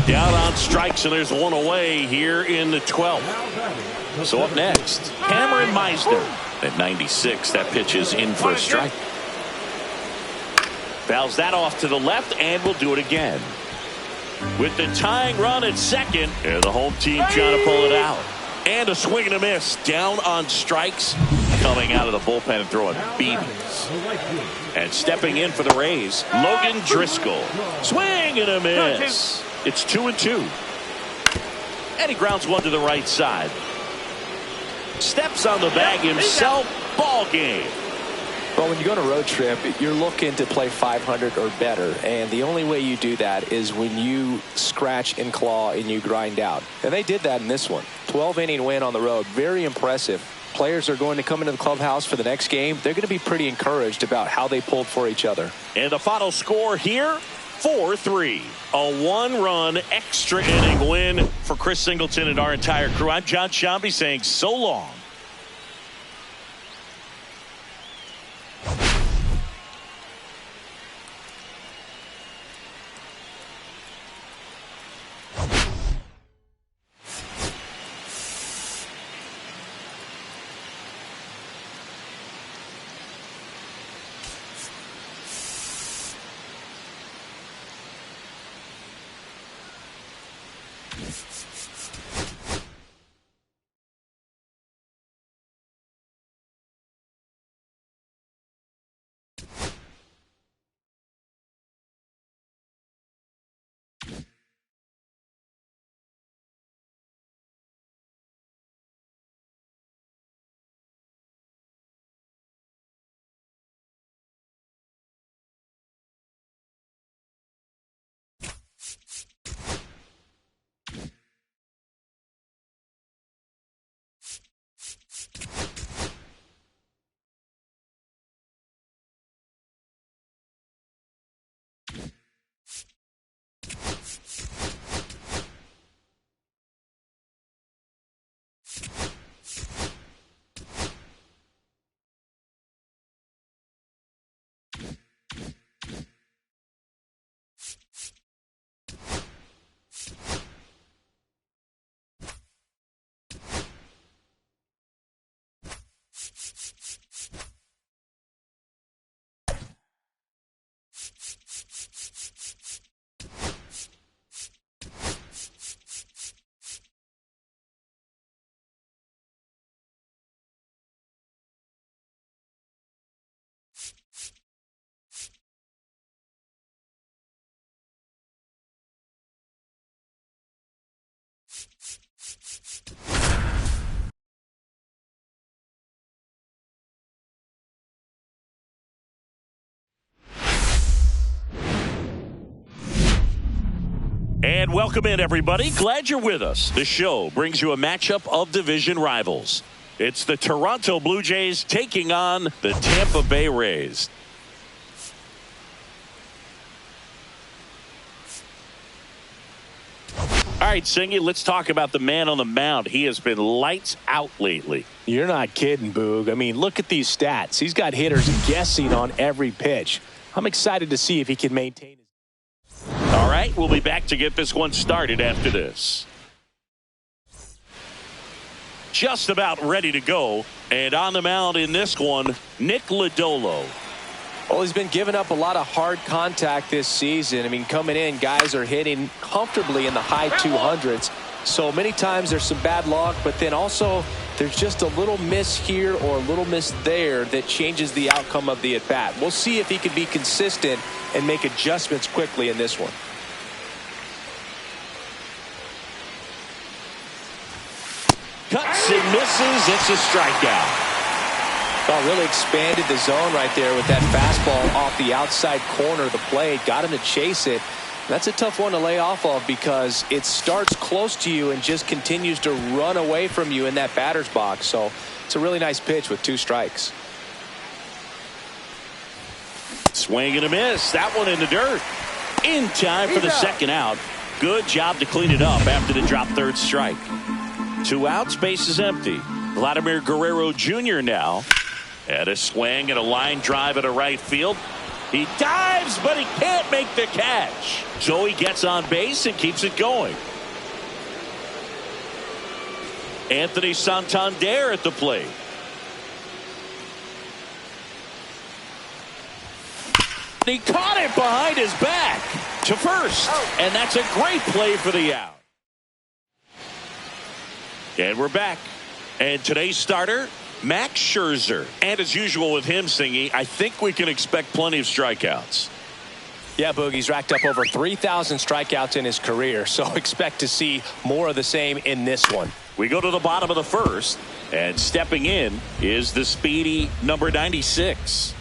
Down on strikes, and there's 1 away here in the 12th. So up next, Cameron Meisner. At 96, that pitch is in for a strike. Fouls that off to the left, and we'll do it again. With the tying run at second, and the home team trying to pull it out. And a swing and a miss. Down on strikes. Coming out of the bullpen and throwing beatings. And stepping in for the Rays, Logan Driscoll. Swing and a miss. It's 2-2. And he grounds one to the right side. Steps on the bag himself. Ball game. Well, when you go on a road trip, you're looking to play 500 or better. And the only way you do that is when you scratch and claw and you grind out. And they did that in this one. 12-inning win on the road. Very impressive. Players are going to come into the clubhouse for the next game. They're going to be pretty encouraged about how they pulled for each other. And the final score here, 4-3. A 1-run extra inning win for Chris Singleton and our entire crew. I'm John Shambi saying so long. And welcome in, everybody. Glad you're with us. The show brings you a matchup of division rivals. It's the Toronto Blue Jays taking on the Tampa Bay Rays. All right, Singy, let's talk about the man on the mound. He has been lights out lately. You're not kidding, Boog. I mean, look at these stats. He's got hitters guessing on every pitch. I'm excited to see if he can maintain. All right, we'll be back to get this one started after this. Just about ready to go. And on the mound in this one, Nick Lodolo. Well, he's been giving up a lot of hard contact this season. I mean, coming in, guys are hitting comfortably in the high 200s. So many times there's some bad luck, but then also there's just a little miss here or a little miss there that changes the outcome of the at-bat. We'll see if he can be consistent and make adjustments quickly in this one. Cuts and misses. It's a strikeout. Oh, really expanded the zone right there with that fastball off the outside corner of the plate. Got him to chase it. That's a tough one to lay off of because it starts close to you and just continues to run away from you in that batter's box. So it's a really nice pitch with 2 strikes. Swing and a miss. That one in the dirt. In time for the second out. Good job to clean it up after the drop third strike. 2 outs, base is empty. Vladimir Guerrero Jr. now. And a swing and a line drive at a right field. He dives, but he can't make the catch. So he gets on base and keeps it going. Anthony Santander at the plate. He caught it behind his back to first. And that's a great play for the out. And we're back. And today's starter, Max Scherzer. And as usual with him, Singy, I think we can expect plenty of strikeouts. Yeah, Boogie's racked up over 3,000 strikeouts in his career, so expect to see more of the same in this one. We go to the bottom of the first, and stepping in is the speedy number 96.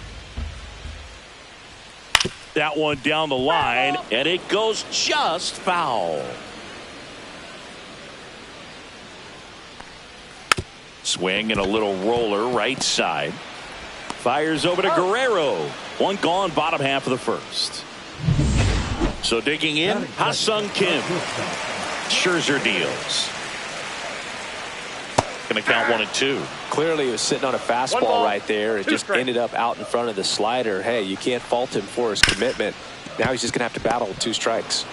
That one down the line, and it goes just foul. Swing and a little roller right side. Fires over to Guerrero. One gone, bottom half of the first. So digging in, Ha-Sung Kim. Scherzer deals. Going to count 1 and 2. Clearly he was sitting on a fastball right there. It just ended up out in front of the slider. Hey, you can't fault him for his commitment. Now he's just going to have to battle with 2 strikes.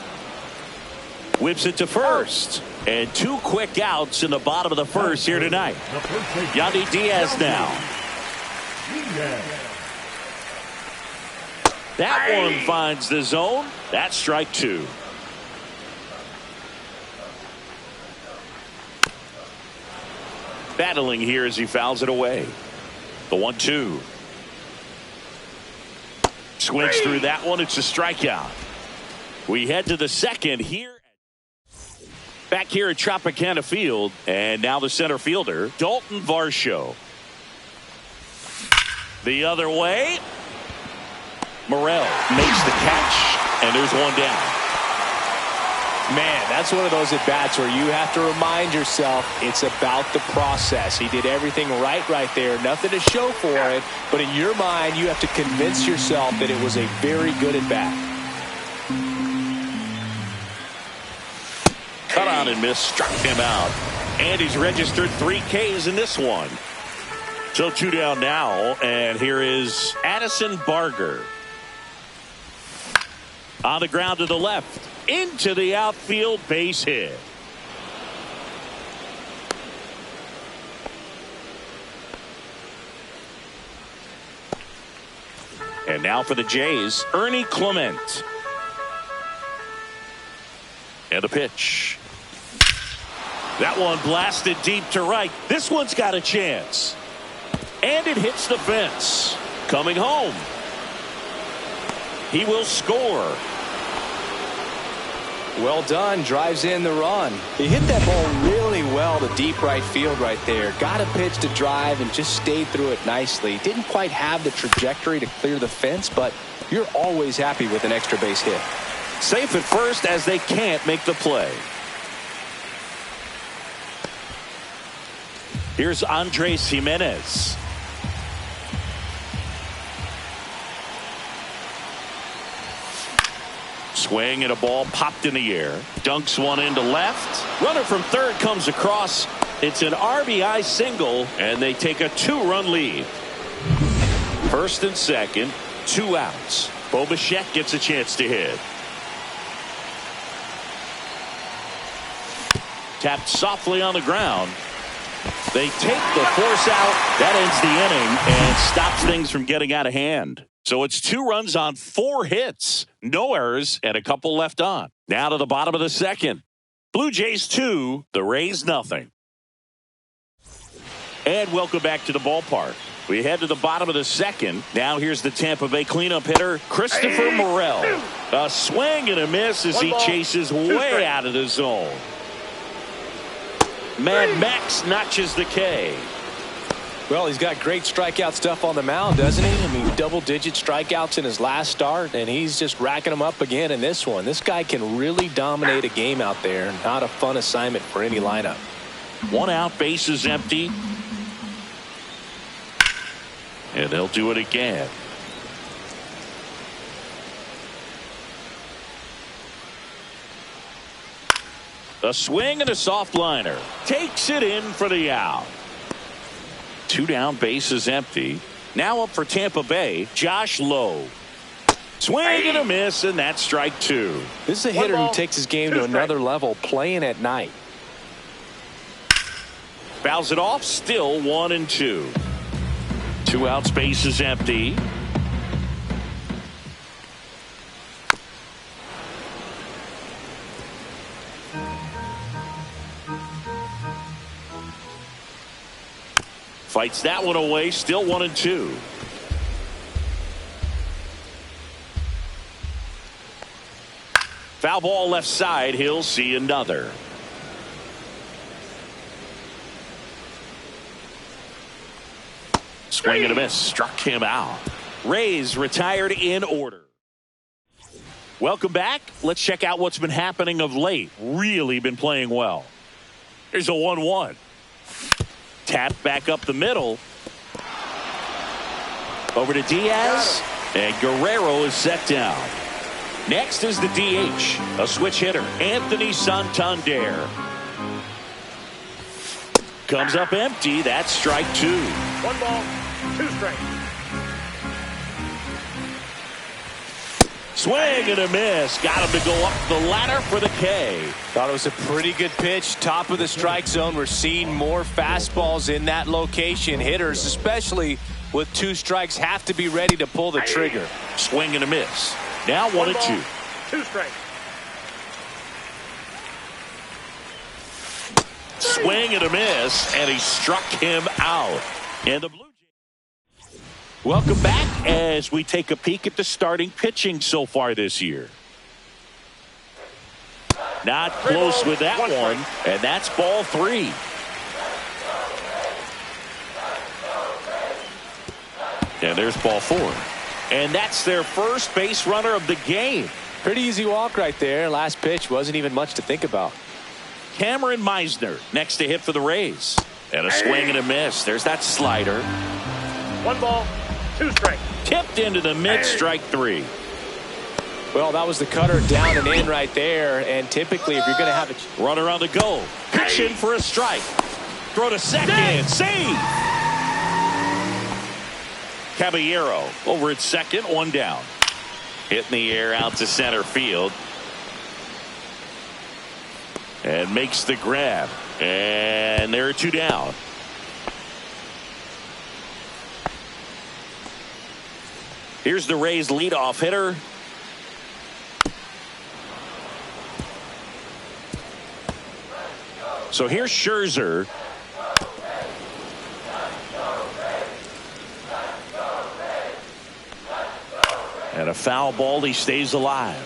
Whips it to first. And 2 quick outs in the bottom of the first here tonight. Yandy Diaz now. That one finds the zone. That's strike 2. Battling here as he fouls it away. The 1-2. Swings through that one. It's a strikeout. We head to the second here. Back here at Tropicana Field. And now the center fielder, Dalton Varsho. The other way. Morel makes the catch. And there's one down. Man, that's one of those at-bats where you have to remind yourself it's about the process. He did everything right there. Nothing to show for it. But in your mind, you have to convince yourself that it was a very good at-bat. Cut on and miss. Struck him out. And he's registered 3 Ks in this one. So 2 down now. And here is Addison Barger. On the ground to the left. Into the outfield, base hit. And now for the Jays, Ernie Clement. And the pitch. That one blasted deep to right. This one's got a chance. And it hits the fence. Coming home. He will score. Well done. Drives in the run. He hit that ball really well to deep right field right there. Got a pitch to drive and just stayed through it nicely. Didn't quite have the trajectory to clear the fence, but you're always happy with an extra base hit. Safe at first as they can't make the play. Here's Andres Jimenez. Swing and a ball popped in the air. Dunks one into left. Runner from third comes across. It's an RBI single, and they take a 2-run lead. First and second, 2 outs. Bo Bichette gets a chance to hit. Tapped softly on the ground. They take the force out. That ends the inning and stops things from getting out of hand. So it's 2 runs on 4 hits, no errors, and a couple left on. Now to the bottom of the second. Blue Jays 2, the Rays nothing. And welcome back to the ballpark. We head to the bottom of the second. Now here's the Tampa Bay cleanup hitter, Christopher Morel. A swing and a miss as he chases way out of the zone. Mad Max notches the K. Well, he's got great strikeout stuff on the mound, doesn't he? I mean, double-digit strikeouts in his last start, and he's just racking them up again in this one. This guy can really dominate a game out there. Not a fun assignment for any lineup. 1 out, bases empty. And they'll do it again. A swing and a soft liner. Takes it in for the out. 2 down, bases empty. Now up for Tampa Bay, Josh Lowe. Swing and a miss, and that's strike 2. This is a hitter who takes his game to another level, playing at night. Fouls it off, still 1-2. 2 outs, bases empty. Fights that one away, still 1-2. Foul ball left side, he'll see another. Swing and a miss, struck him out. Rays retired in order. Welcome back. Let's check out what's been happening of late. Really been playing well. Here's a 1-1. Tap back up the middle. Over to Diaz. And Guerrero is set down. Next is the DH. A switch hitter, Anthony Santander. Comes up empty. That's strike 2. 1 ball, 2 strikes. Swing and a miss. Got him to go up the ladder for the K. Thought it was a pretty good pitch. Top of the strike zone. We're seeing more fastballs in that location. Hitters, especially with 2 strikes, have to be ready to pull the trigger. Swing and a miss. Now 1-2. 2 strikes. Swing and a miss, and he struck him out. And the Blue Jays. Welcome back as we take a peek at the starting pitching so far this year. Not close with that one, and that's ball 3. And there's ball 4. And that's their first base runner of the game. Pretty easy walk right there. Last pitch wasn't even much to think about. Cameron Meisner next to hit for the Rays. And a swing and a miss. There's that slider. 1 ball, 2 strikes. Tipped into the mid, strike 3. Well, that was the cutter down and in right there. And typically, if you're going to have a runner on the go, pitch in for a strike. Throw to second. Save. Caballero over at second, 1 down. Hit in the air out to center field. And makes the grab. And there are 2 down. Here's the Rays leadoff hitter. So here's Scherzer. And a foul ball, he stays alive.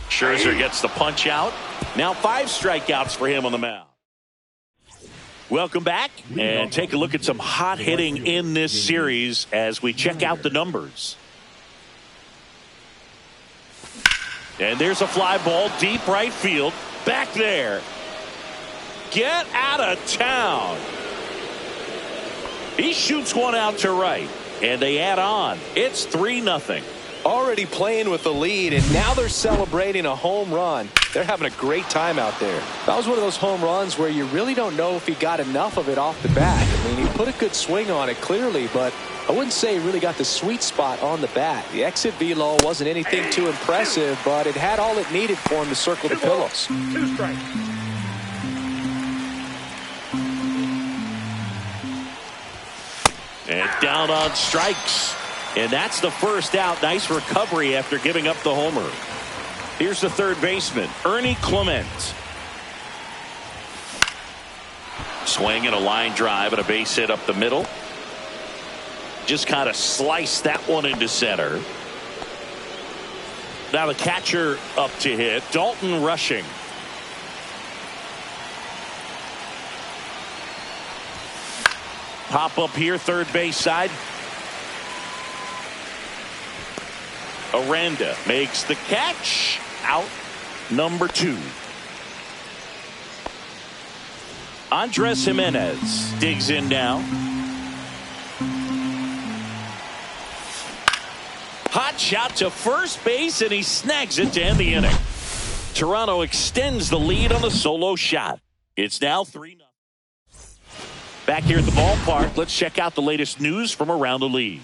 Scherzer gets the punch out. Now 5 strikeouts for him on the mound. Welcome back and take a look at some hot hitting in this series as we check out the numbers. And there's a fly ball deep right field. Back there. Get out of town. He shoots one out to right. And they add on. It's 3-0. already playing with the lead, and now they're celebrating a home run. They're having a great time out there. That was one of those home runs where you really don't know if he got enough of it off the bat. I mean, he put a good swing on it clearly, but I wouldn't say he really got the sweet spot on the bat. The exit velo wasn't anything too impressive, but it had all it needed for him to circle the pillows. 2 strikes. And down on strikes. And that's the first out. Nice recovery after giving up the homer. Here's the third baseman, Ernie Clement. Swing and a line drive and a base hit up the middle. Just kind of sliced that one into center. Now the catcher up to hit. Dalton rushing. Pop up here, third base side. Aranda makes the catch. Out number 2. Andres Jimenez digs in now. Hot shot to first base, and he snags it to end the inning. Toronto extends the lead on the solo shot. It's now 3-0. Back here at the ballpark, let's check out the latest news from around the league.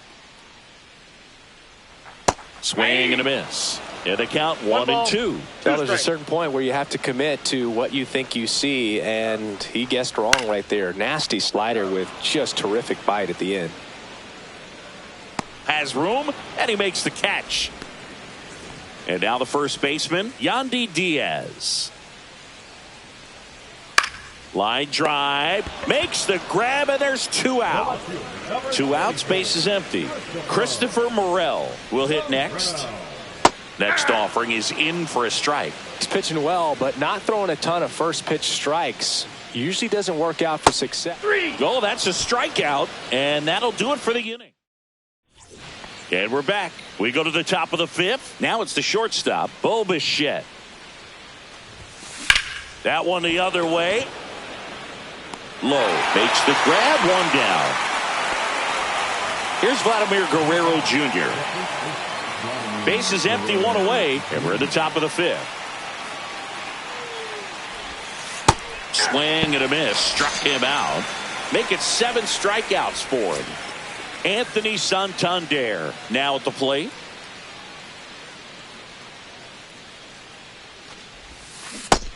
Swing and a miss. And the count 1-2. Well, there's a certain point where you have to commit to what you think you see, and he guessed wrong right there. Nasty slider with just terrific bite at the end. Has room, and he makes the catch. And now the first baseman, Yandy Diaz. Line drive, makes the grab, and there's 2 out. 2 outs, base is empty. Christopher Morel will hit next. Next offering is in for a strike. He's pitching well, but not throwing a ton of first pitch strikes. Usually doesn't work out for success. Oh, that's a strikeout, and that'll do it for the inning. And we're back. We go to the top of the 5th. Now it's the shortstop, Bo Bichette. That one the other way. Low makes the grab, 1 down. Here's Vladimir Guerrero Jr. Base is empty, 1 away, and we're at the top of the 5th. Swing and a miss, struck him out. Make it 7 strikeouts for him. Anthony Santander now at the plate.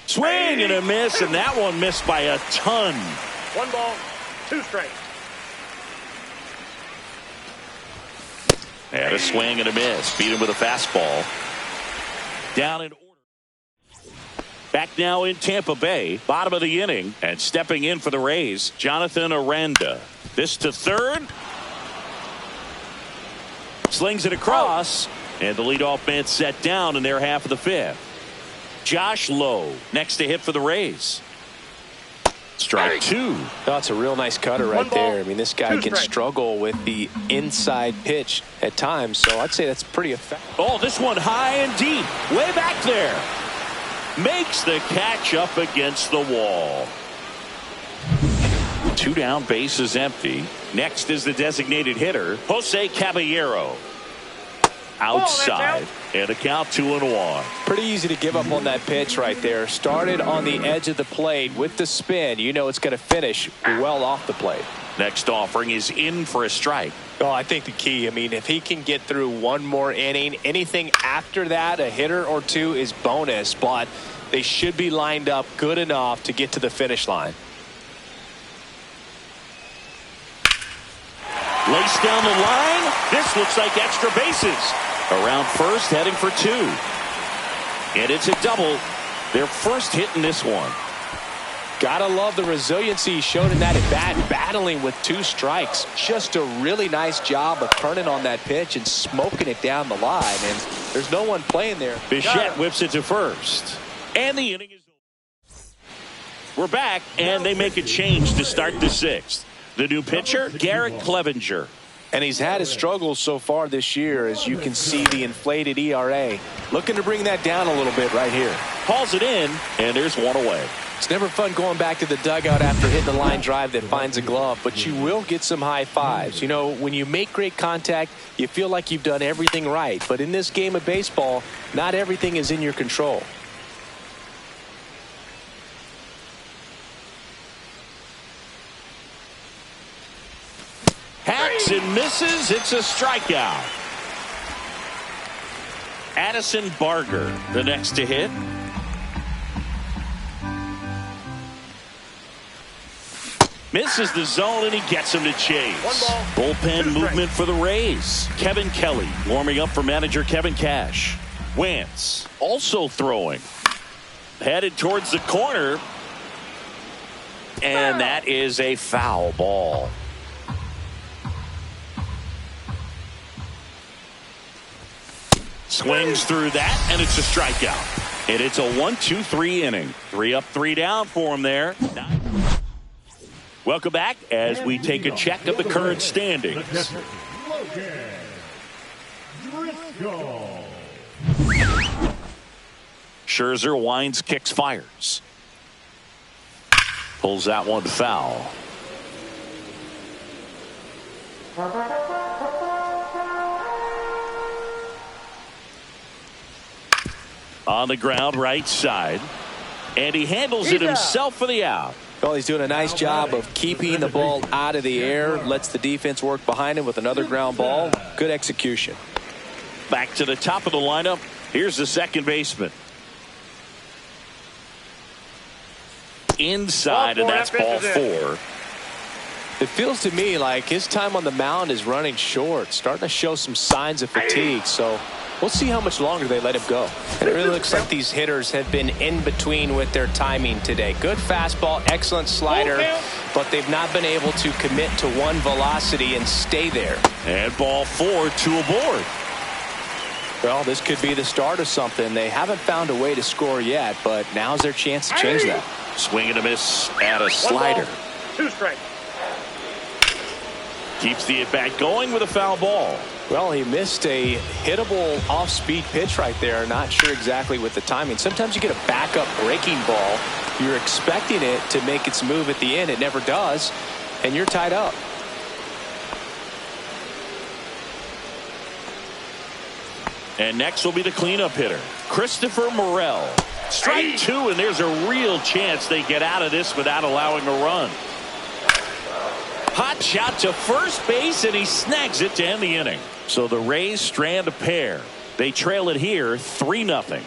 Swing and a miss, and that one missed by a ton. 1 ball, 2 strikes. And a swing and a miss. Beat him with a fastball. Down in order. Back now in Tampa Bay, bottom of the inning, and stepping in for the Rays, Jonathan Aranda. This to third. Slings it across, and the leadoff man set down in their half of the fifth. Josh Lowe next to hit for the Rays. Strike two. That's a real nice cutter right there. I mean, this guy can struggle with the inside pitch at times, so I'd say that's pretty effective. Oh, this one high and deep, way back there. Makes the catch up against the wall. 2 down, base is empty. Next is the designated hitter, Jose Caballero. Outside, and a count 2-1. Pretty easy to give up on that pitch right there. Started on the edge of the plate with the spin. You know it's going to finish well off the plate. Next offering is in for a strike. Oh, I think the key, I mean, if he can get through one more inning, anything after that, a hitter or two is bonus, but they should be lined up good enough to get to the finish line. Laced down the line. This looks like extra bases. Around first, heading for 2. And it's a double. Their first hit in this one. Gotta love the resiliency he showed in that at bat, battling with 2 strikes. Just a really nice job of turning on that pitch and smoking it down the line. And there's no one playing there. Bichette whips it to first. And the inning is over. We're back, and they make a change to start the 6th. The new pitcher, Garrett Clevenger. And he's had his struggles so far this year, as you can see the inflated ERA. Looking to bring that down a little bit right here. Hauls it in, and there's one away. It's never fun going back to the dugout after hitting a line drive that finds a glove, but you will get some high fives. You know, when you make great contact, you feel like you've done everything right. But in this game of baseball, not everything is in your control. Hacks and misses. It's a strikeout. Addison Barger, the next to hit. Misses the zone, and he gets him to chase. Bullpen movement for the Rays. Kevin Kelly warming up for manager Kevin Cash. Wentz also throwing. Headed towards the corner. And that is a foul ball. Swings through that, and it's a strikeout. And it's a 1-2-3 inning. 3 up, 3 down for him there. Welcome back as we take a check of the current standings. Scherzer winds, kicks, fires. Pulls that one foul. On the ground, right side. And he handles it himself for the out. Well, he's doing a nice job of keeping the ball out of the air. Lets the defense work behind him with another ground ball. Good execution. Back to the top of the lineup. Here's the second baseman. Inside, and that's ball 4. It feels to me like his time on the mound is running short. Starting to show some signs of fatigue. So we'll see how much longer they let him go. And it really looks like these hitters have been in between with their timing today. Good fastball, excellent slider, but they've not been able to commit to one velocity and stay there. And ball 4, 2 aboard. Well, this could be the start of something. They haven't found a way to score yet, but now's their chance to change that. Swing and a miss at a slider. 2 strikes. Keeps the at-bat going with a foul ball. Well, he missed a hittable off-speed pitch right there. Not sure exactly with the timing. Sometimes you get a backup breaking ball. You're expecting it to make its move at the end. It never does, and you're tied up. And next will be the cleanup hitter, Christopher Morel. Strike 2, and there's a real chance they get out of this without allowing a run. Hot shot to first base, and he snags it to end the inning. So the Rays strand a pair. They trail it here 3-0.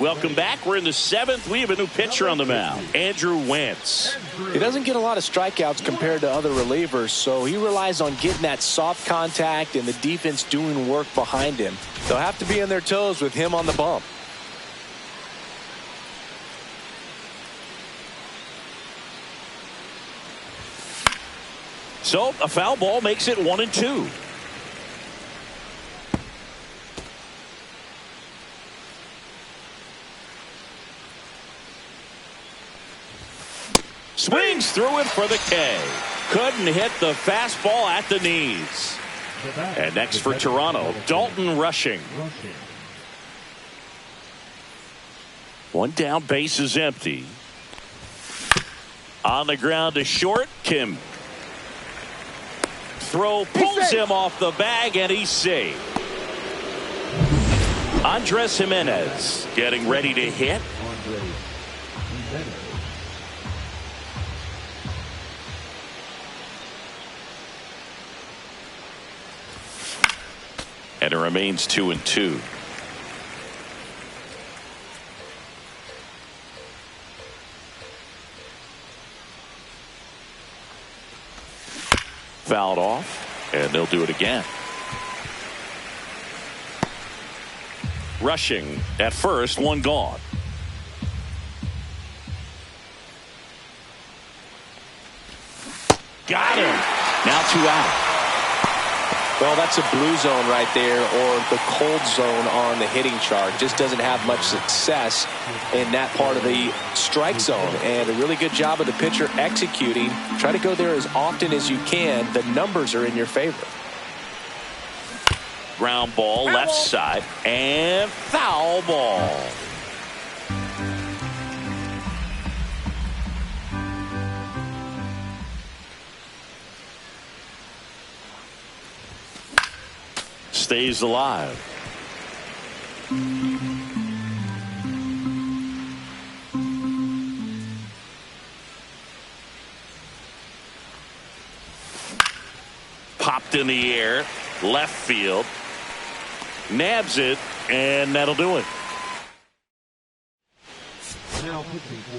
Welcome back. We're in the 7th. We have a new pitcher on the mound, Andrew Wentz. He doesn't get a lot of strikeouts compared to other relievers, so he relies on getting that soft contact and the defense doing work behind him. They'll have to be on their toes with him on the bump. So a foul ball makes it 1-2. Swings through it for the K. Couldn't hit the fastball at the knees. And next for Toronto, Dalton Rushing. One down, base is empty. On the ground to short, Kim. Throw pulls him off the bag, and he's safe. Andres Jimenez getting ready to hit. And it remains 2-2. Fouled off, and they'll do it again. Rushing at first, one gone. Got him. Now 2 out. Well, that's a blue zone right there, or the cold zone on the hitting chart. Just doesn't have much success in that part of the strike zone. And a really good job of the pitcher executing. Try to go there as often as you can. The numbers are in your favor. Ground ball, left side, and foul ball. Stays alive. Popped in the air, left field, nabs it, and that'll do it.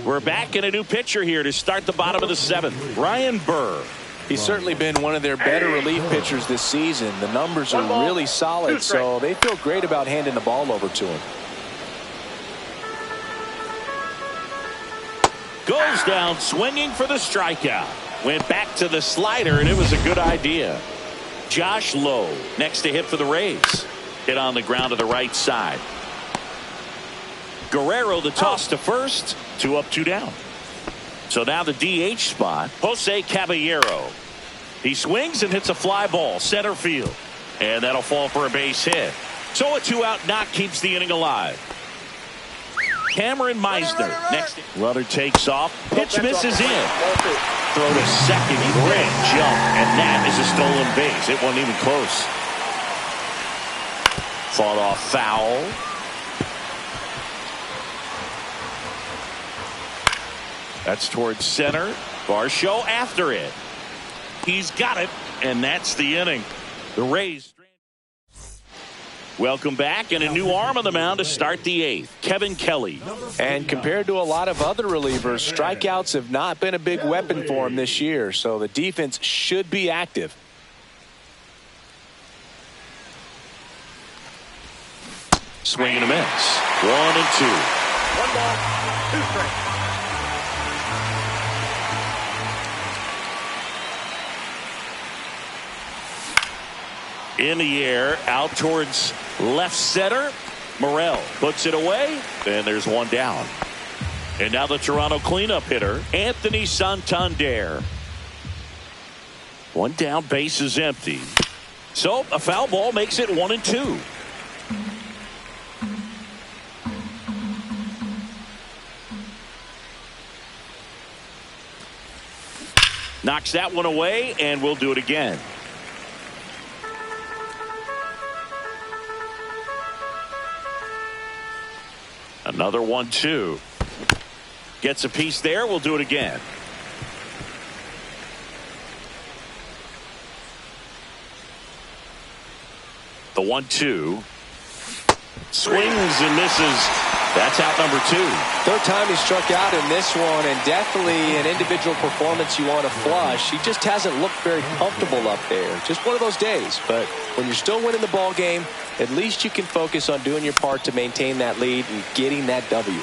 We're back in a new pitcher here to start the bottom of the 7th. Ryan Burr. He's certainly been one of their better relief pitchers this season. The numbers are really solid, so they feel great about handing the ball over to him. Goes down swinging for the strikeout. Went back to the slider, and it was a good idea. Josh Lowe next to hit for the Rays. Hit on the ground to the right side. Guerrero the toss to first. 2 up, 2 down. So now the DH spot, Jose Caballero. He swings and hits a fly ball, center field. And that'll fall for a base hit. So a 2-out knock keeps the inning alive. Cameron Meisner next. Runner takes off. Pitch misses in. Throw to second. Great jump. And that is a stolen base. It wasn't even close. Fought off foul. That's towards center. Varsho after it. He's got it, and that's the inning. The Rays. Welcome back, and a new arm on the mound to start the 8th. Kevin Kelly. And compared to a lot of other relievers, strikeouts have not been a big weapon for him this year, so the defense should be active. Swing and a miss. 1-2. 1 ball, 2 strikes. In the air, out towards left center. Morel puts it away, and there's 1 down. And now the Toronto cleanup hitter, Anthony Santander. 1 down, base is empty. So a foul ball makes it 1-2. Knocks that one away, and we'll do it again. Another 1-2. Gets a piece there. We'll do it again. The 1-2. Swings and misses That's out number 2. Third time he struck out in this one, and definitely an individual performance you want to flush. He just hasn't looked very comfortable up there. Just one of those days. But when you're still winning the ball game, at least you can focus on doing your part to maintain that lead and getting that W.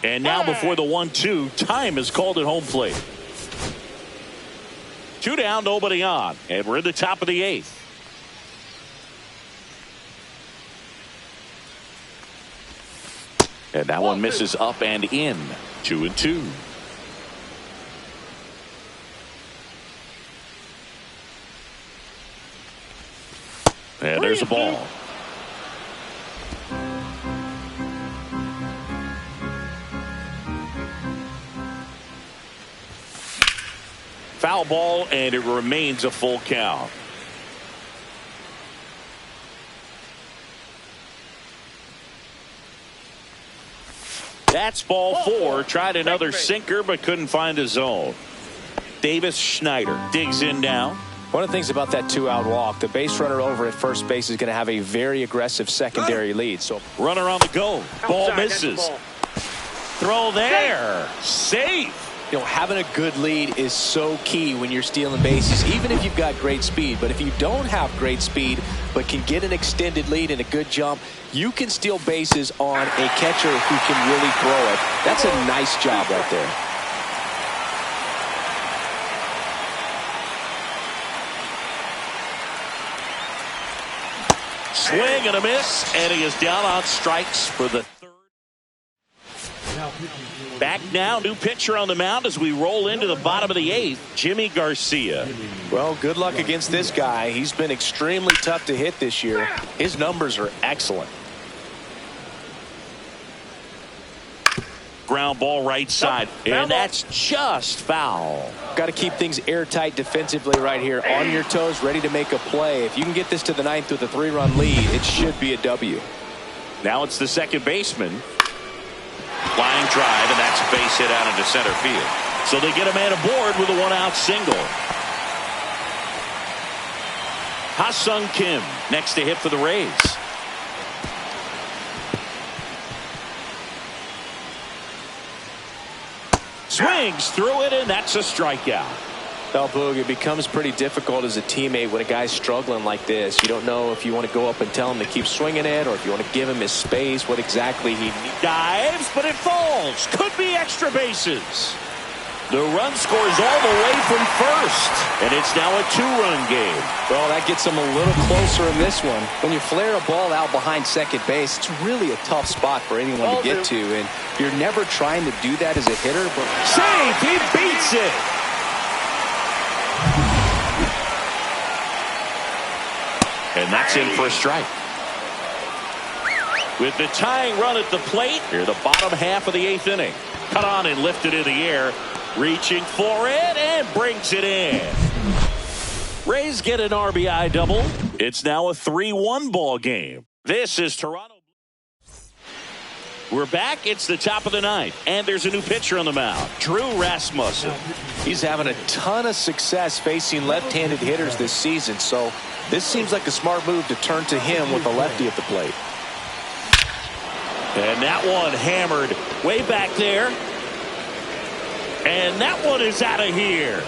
And now before the 1-2, time is called at home plate. 2 down, nobody on. And we're in the top of the 8th. And that one misses up and in. 2-2. And there's a ball. Foul ball, and it remains a full count. That's ball 4. Tried another sinker, but couldn't find a zone. Davis Schneider digs in now. One of the things about that 2-out walk, the base runner over at first base is going to have a very aggressive secondary lead. So runner on the go. Ball misses. Throw there. Safe. You know, having a good lead is so key when you're stealing bases, even if you've got great speed. But if you don't have great speed but can get an extended lead and a good jump, you can steal bases on a catcher who can really throw it. That's a nice job right there. Swing and a miss, and he is down on strikes for the 3rd. Back now, new pitcher on the mound as we roll into the bottom of the 8th, Jimmy Garcia. Well, good luck against this guy. He's been extremely tough to hit this year. His numbers are excellent. Ground ball right side, and that's just foul. Got to keep things airtight defensively right here, on your toes, ready to make a play. If you can get this to the 9th with a 3-run lead, it should be a W. Now it's the second baseman. Line drive, and that's a base hit out into center field. So they get a man aboard with a 1-out single. Ha-Sung Kim next to hit for the Rays. Swings through it, and that's a strikeout. Well, Boog, it becomes pretty difficult as a teammate when a guy's struggling like this. You don't know if you want to go up and tell him to keep swinging it or if you want to give him his space, what exactly he needs. Dives, but it falls. Could be extra bases. The run scores all the way from first, and it's now a 2-run game. Well, that gets them a little closer in this one. When you flare a ball out behind second base, it's really a tough spot for anyone to get to, and you're never trying to do that as a hitter. But save, he beats it. And that's in for a strike. With the tying run at the plate, here the bottom half of the 8th inning. Cut on and lifted in the air. Reaching for it and brings it in. Rays get an RBI double. It's now a 3-1 ball game. This is Toronto. We're back. It's the top of the 9th, and there's a new pitcher on the mound, Drew Rasmussen. He's having a ton of success facing left-handed hitters this season, so this seems like a smart move to turn to him with a lefty at the plate. And that one hammered way back there. And that one is out of here.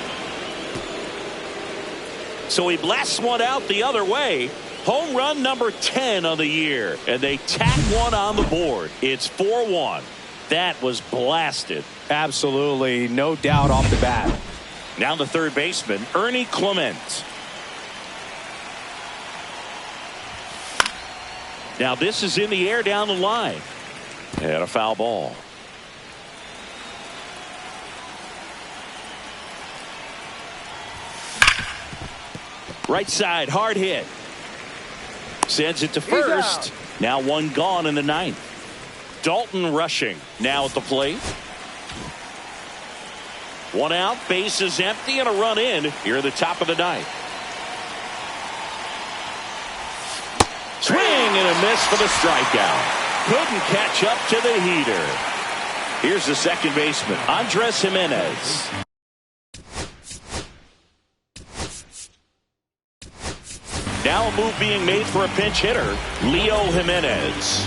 So he blasts one out the other way. Home run number 10 on the year. And they tack one on the board. It's 4-1. That was blasted. Absolutely. No doubt off the bat. Now the third baseman, Ernie Clement. Now this is in the air down the line. And a foul ball. Right side, hard hit. Sends it to first. Now one gone in the 9th. Dalton rushing now at the plate. One out, base is empty, and a run in here at the top of the 9th. Swing and a miss for the strikeout. Couldn't catch up to the heater. Here's the second baseman, Andres Jimenez. Now a move being made for a pinch hitter, Leo Jimenez.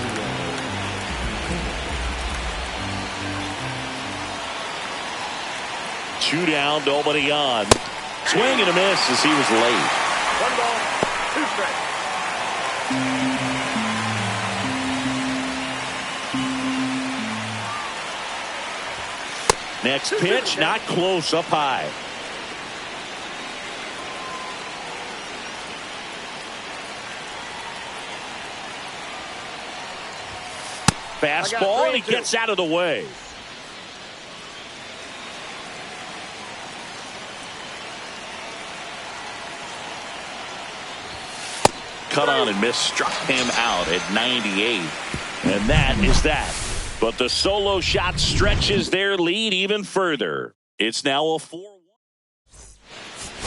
Two down, nobody on. Swing and a miss as he was late. 1 ball, 2 strikes. Next pitch, not close, up high. Fastball, and he gets out of the way. Cut on and miss, struck him out at 98. And that is that. But the solo shot stretches their lead even further. It's now a 4-1.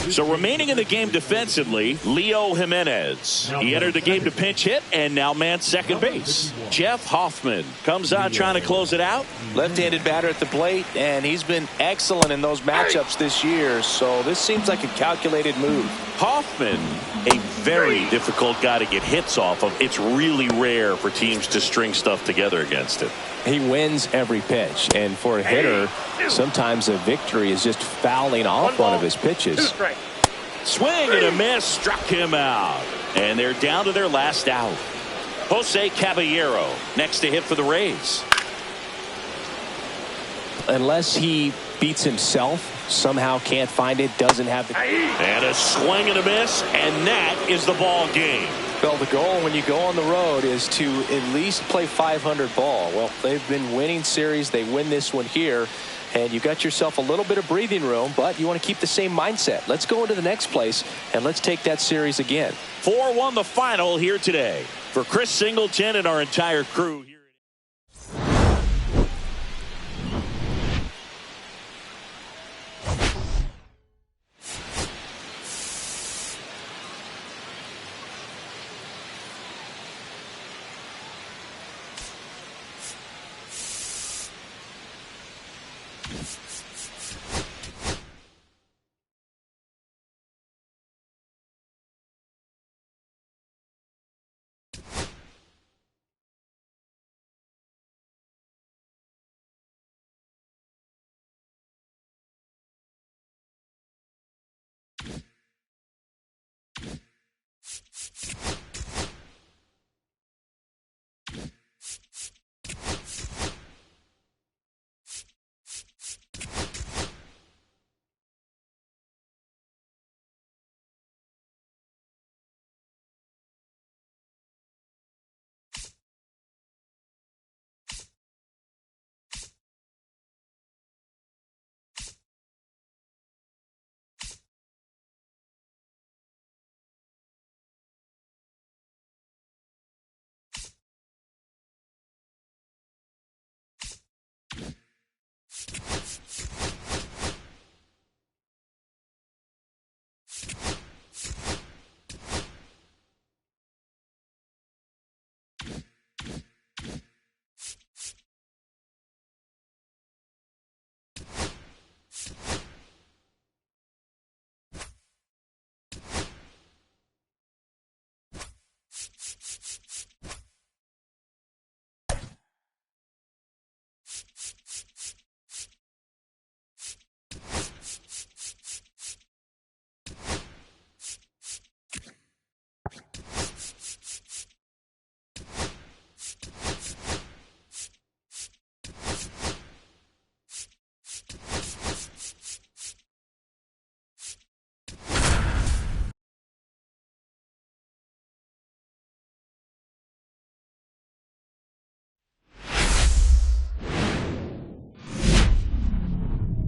So remaining in the game defensively, Leo Jimenez. He entered the game to pinch hit and now mans second base. Jeff Hoffman comes on trying to close it out. Left-handed batter at the plate, and he's been excellent in those matchups this year, so this seems like a calculated move. Hoffman, a very difficult guy to get hits off of. It's really rare for teams to string stuff together against it. He wins every pitch, and for a hitter, sometimes a victory is just fouling off one of his pitches. Swing and a miss, struck him out. And they're down to their last out. Jose Caballero next to hit for the Rays. Unless he beats himself, somehow can't find it, doesn't have the... And a swing and a miss, and that is the ball game. Well, the goal when you go on the road is to at least play 500 ball. Well, they've been winning series. They win this one here, and you got yourself a little bit of breathing room, but you want to keep the same mindset. Let's go into the next place, and let's take that series again. 4-1 the final here today. For Chris Singleton and our entire crew here.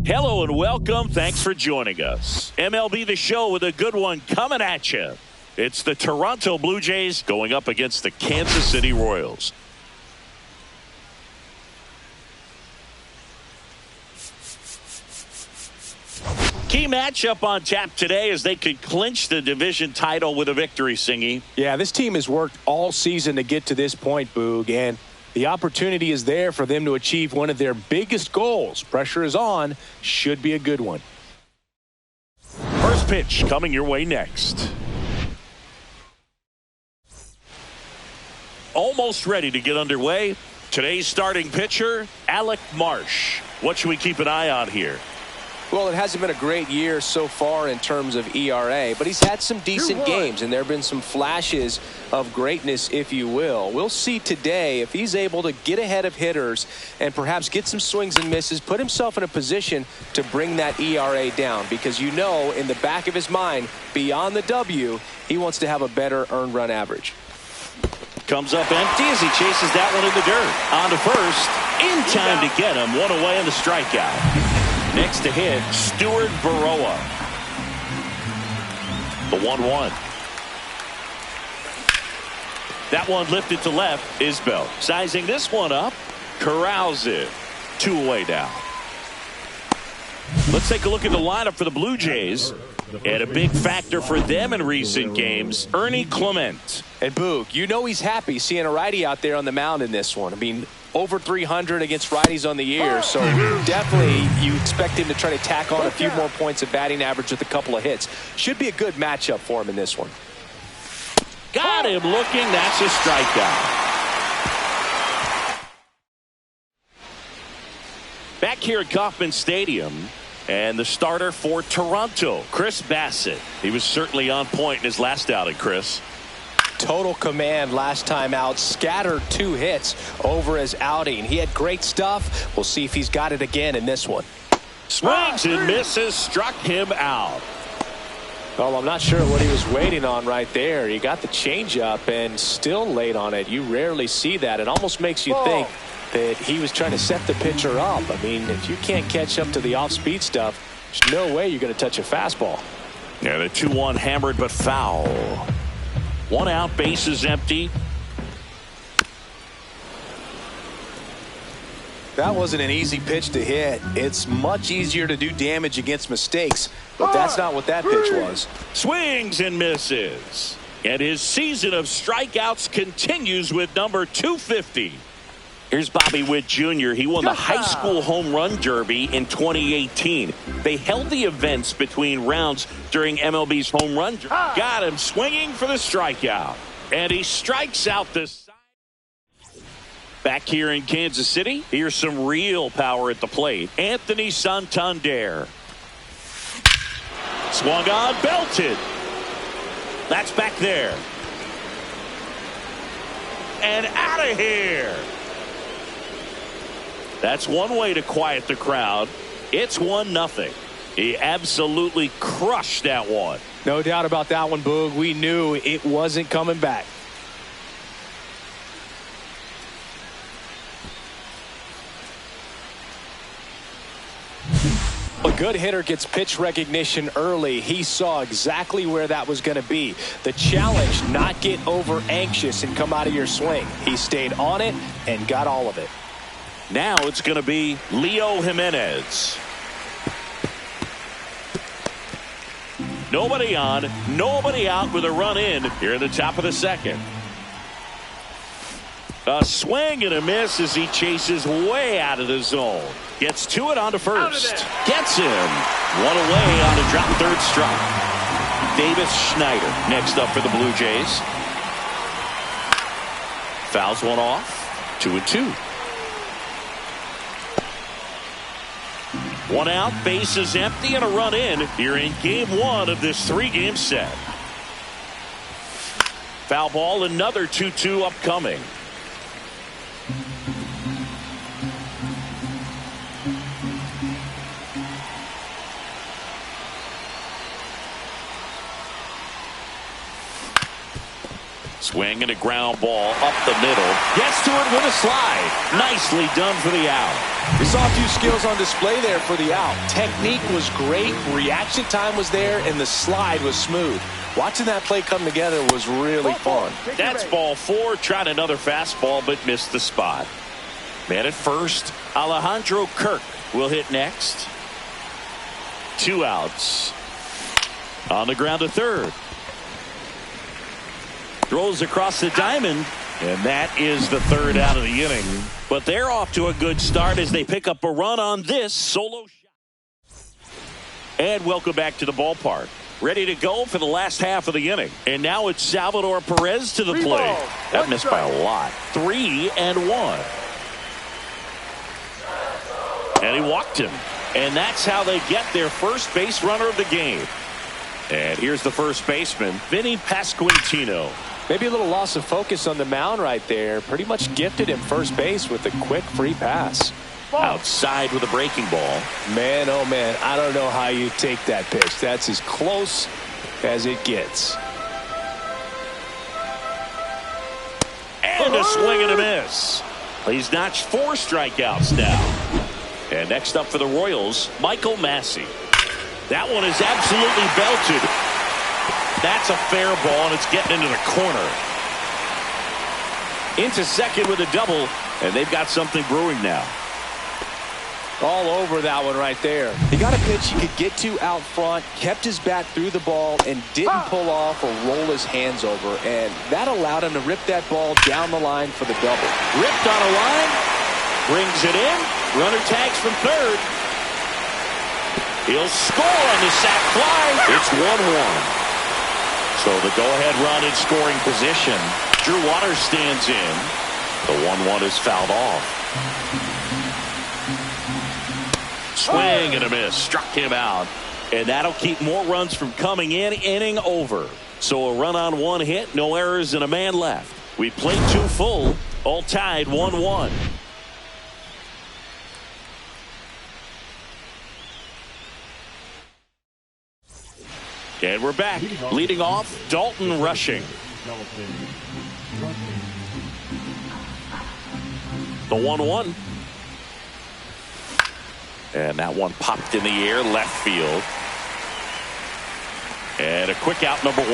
Hello and welcome. Thanks for joining us. MLB The Show with a good one coming at you. It's the Toronto Blue Jays going up against the Kansas City Royals. Key matchup on tap today as they could clinch the division title with a victory, Singy. Yeah, this team has worked all season to get to this point, Boog, and the opportunity is there for them to achieve one of their biggest goals. Pressure is on. Should be a good one. First pitch coming your way next. almost ready to get underway. Today's starting pitcher, Alec Marsh. What should we keep an eye on here? Well, it hasn't been a great year so far in terms of ERA, but he's had some decent games, and there have been some flashes of greatness, if you will. We'll see today if he's able to get ahead of hitters and perhaps get some swings and misses, put himself in a position to bring that ERA down, because you know in the back of his mind, beyond the W, he wants to have a better earned run average. Comes up empty as he chases that one in the dirt. On to first, in time to get him. One away on the strikeout. Next to hit, Stuart Baroa. The 1-1. That one lifted to left. Isbell sizing this one up. Corrals it. 2 away now. Let's take a look at the lineup for the Blue Jays. And a big factor for them in recent games, Ernie Clement. And Boog, you know he's happy seeing a righty out there on the mound in this one. I mean, over 300 against righties on the year, so definitely you expect him to try to tack on a few more points of batting average with a couple of hits. Should be a good matchup for him in this one. Got him looking. That's a strikeout. Back here at Kauffman Stadium, and the starter for Toronto, Chris Bassett. He was certainly on point in his last outing, Chris. Total command last time out, scattered 2 hits over his outing. He had great stuff. We'll see if he's got it again in this one. Swings and misses, struck him out. Well, I'm not sure what he was waiting on right there. He got the changeup and still late on it. You rarely see that. It almost makes you think that he was trying to set the pitcher up. I mean, if you can't catch up to the off-speed stuff, there's no way you're going to touch a fastball. Yeah, the 2-1 hammered but foul. 1 out, bases empty. That wasn't an easy pitch to hit. It's much easier to do damage against mistakes, but that's not what that pitch was. Swings and misses. And his season of strikeouts continues with number 250. Here's Bobby Witt Jr. He won the high school home run derby in 2018. They held the events between rounds during MLB's home run derby. Got him swinging for the strikeout. And he strikes out this side. Back here in Kansas City, here's some real power at the plate. Anthony Santander. Swung on, belted. That's back there. And out of here. That's one way to quiet the crowd. It's 1-0. He absolutely crushed that one. No doubt about that one, Boog. We knew it wasn't coming back. A good hitter gets pitch recognition early. He saw exactly where that was going to be. The challenge, not get over anxious and come out of your swing. He stayed on it and got all of it. Now it's going to be Leo Jimenez. Nobody on, nobody out with a run in here in the top of the second. A swing and a miss as he chases way out of the zone. Gets to it on to first. Gets him. 1 away on a drop third strike. Davis Schneider next up for the Blue Jays. Fouls one off. 2-2. 1 out, bases empty, and a run in here in game 1 of this 3-game set. Foul ball, another 2-2 upcoming. Swing and a ground ball up the middle. Gets to it with a slide. Nicely done for the out. We saw a few skills on display there for the out. Technique was great. Reaction time was there, and the slide was smooth. Watching that play come together was really fun. That's ball 4. Tried another fastball, but missed the spot. Man at first. Alejandro Kirk will hit next. 2 outs. On the ground to third. Throws across the diamond, and that is the 3rd out of the inning. But they're off to a good start as they pick up a run on this solo shot. And welcome back to the ballpark. ready to go for the last half of the inning. And now it's Salvador Perez to the plate. That missed by a lot. 3-1. And he walked him. And that's how they get their first base runner of the game. And here's the first baseman, Vinny Pasquantino. Maybe a little loss of focus on the mound right there. Pretty much gifted him first base with a quick free pass. Outside with a breaking ball. Man, oh man, I don't know how you take that pitch. That's as close as it gets. And a swing and a miss. He's notched 4 strikeouts now. And next up for the Royals, Michael Massey. That one is absolutely belted. That's a fair ball, and it's getting into the corner. Into second with a double, and they've got something brewing now. All over that one right there. He got a pitch he could get to out front, kept his bat through the ball, and didn't pull off or roll his hands over. And that allowed him to rip that ball down the line for the double. Ripped on a line, brings it in. Runner tags from third. He'll score on the sac fly. It's 1-1. So the go-ahead run in scoring position. Drew Waters stands in. The 1-1 is fouled off. Swing and a miss. Struck him out. And that'll keep more runs from coming in. Inning over. So a run on 1 hit. No errors and a man left. We played 2 full. All tied 1-1. And we're back. Leading off, Dalton Rushing. The 1-1. And that one popped in the air, left field. And a quick out, number 1.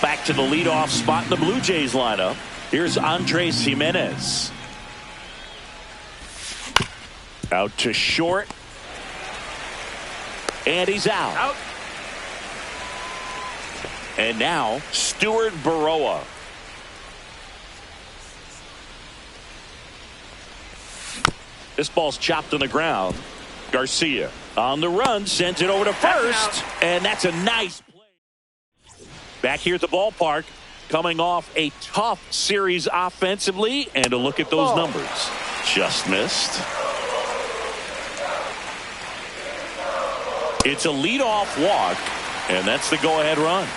Back to the leadoff spot in the Blue Jays lineup. Here's Andres Jimenez. Out to short. And he's out. And now, Stuart Baroa. This ball's chopped on the ground. Garcia on the run, sends it over to first. And that's a nice play. Back here at the ballpark, coming off a tough series offensively. And a look at those numbers. Just missed. It's a leadoff walk, and that's the go-ahead run.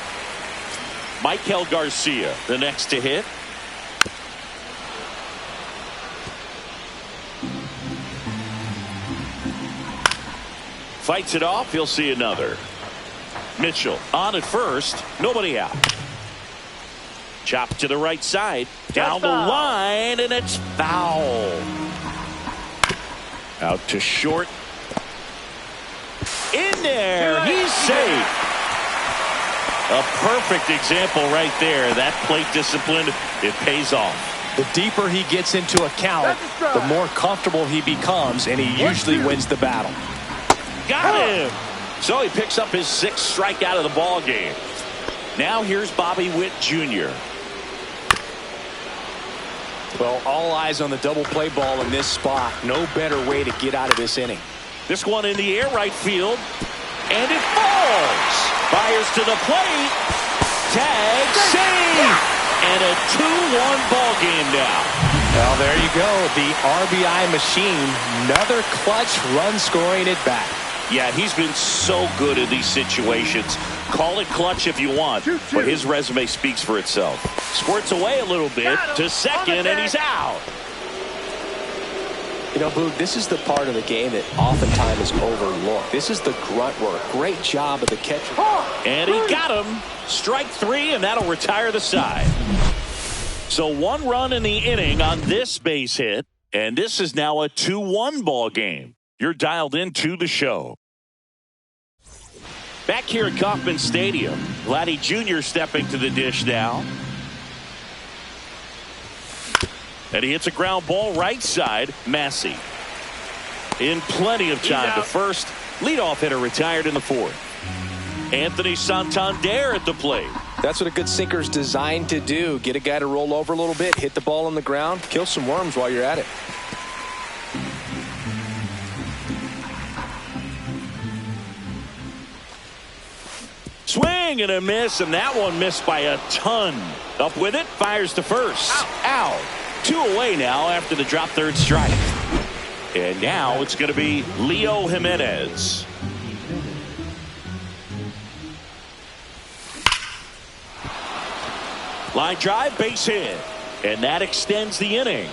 Michael Garcia, the next to hit. Fights it off. He'll see another. Mitchell on at first. Nobody out. Chop to the right side. Down the line, and it's foul. Out to short. In there. He's safe. A perfect example right there. That plate discipline, it pays off. The deeper he gets into a count, the more comfortable he becomes, and he usually wins the battle. Got him. So he picks up his 6th strikeout of the ball game. Now here's Bobby Witt Jr. Well, all eyes on the double play ball in this spot. No better way to get out of this inning. This one in the air, right field. And it falls. Fires to the plate. Tag, save. And a 2-1 ball game now. Well, there you go. The RBI machine. Another clutch run scoring at bat. Yeah, he's been so good in these situations. Call it clutch if you want, but his resume speaks for itself. Squirts away a little bit to second, and he's out. You know, Boog, this is the part of the game that oftentimes is overlooked. This is the grunt work. Great job of the catcher. And he got him. Strike 3, and that'll retire the side. So 1 run in the inning on this base hit, and this is now a 2-1 ball game. You're dialed into the show. Back here at Kauffman Stadium, Vladdy Jr. stepping to the dish now. And he hits a ground ball right side. Massey in plenty of time to first. Leadoff hitter retired in the 4th. Anthony Santander at the plate. That's what a good sinker's designed to do. Get a guy to roll over a little bit, hit the ball on the ground, kill some worms while you're at it. swing and a miss, and that one missed by a ton. Up with it, fires to first. Out. 2 away now after the drop third strike. And now it's going to be Leo Jimenez. Line drive, base hit. And that extends the inning.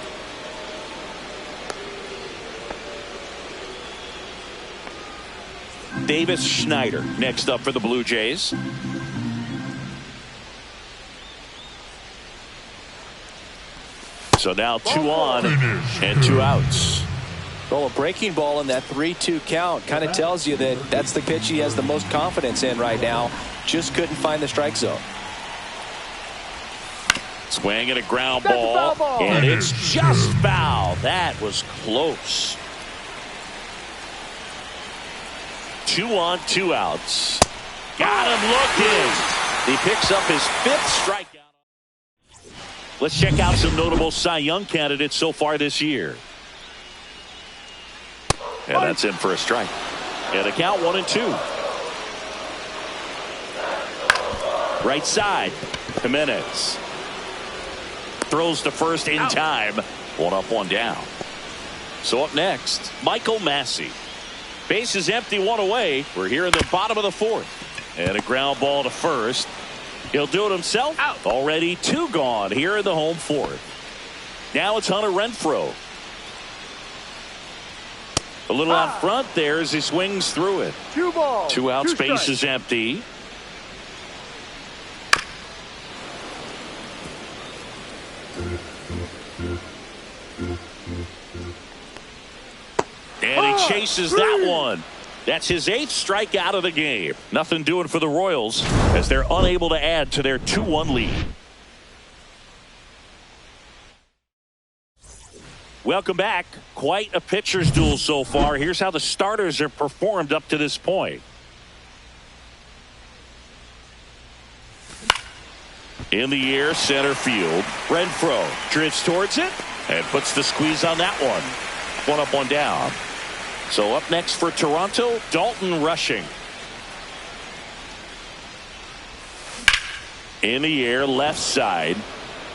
Davis Schneider next up for the Blue Jays. So now 2 on and 2 outs. Well, a breaking ball in that 3-2 count kind of tells you that that's the pitch he has the most confidence in right now. Just couldn't find the strike zone. Swing and a ground ball, and it's just foul. That was close. 2 on, 2 outs. Got him looking. He picks up his 5th strikeout. Let's check out some notable Cy Young candidates so far this year. And that's in for a strike. And a count 1-2. Right side, Jimenez. Throws to first in time. 1 up, 1 down. So up next, Michael Massey. Base is empty, 1 away. We're here in the bottom of the 4th. And a ground ball to first. He'll do it himself. Already 2 gone here in the home 4th. Now it's Hunter Renfroe. A little out front there as he swings through it. 2 balls. 2 outs, 2 base strikes. is empty. And he chases that one. That's his 8th strikeout of the game. Nothing doing for the Royals as they're unable to add to their 2-1 lead. Welcome back. Quite a pitcher's duel so far. Here's how the starters have performed up to this point. In the air, center field. Renfroe drifts towards it and puts the squeeze on that one. 1 up, 1 down. So up next for Toronto, Dalton Rushing. In the air, left side.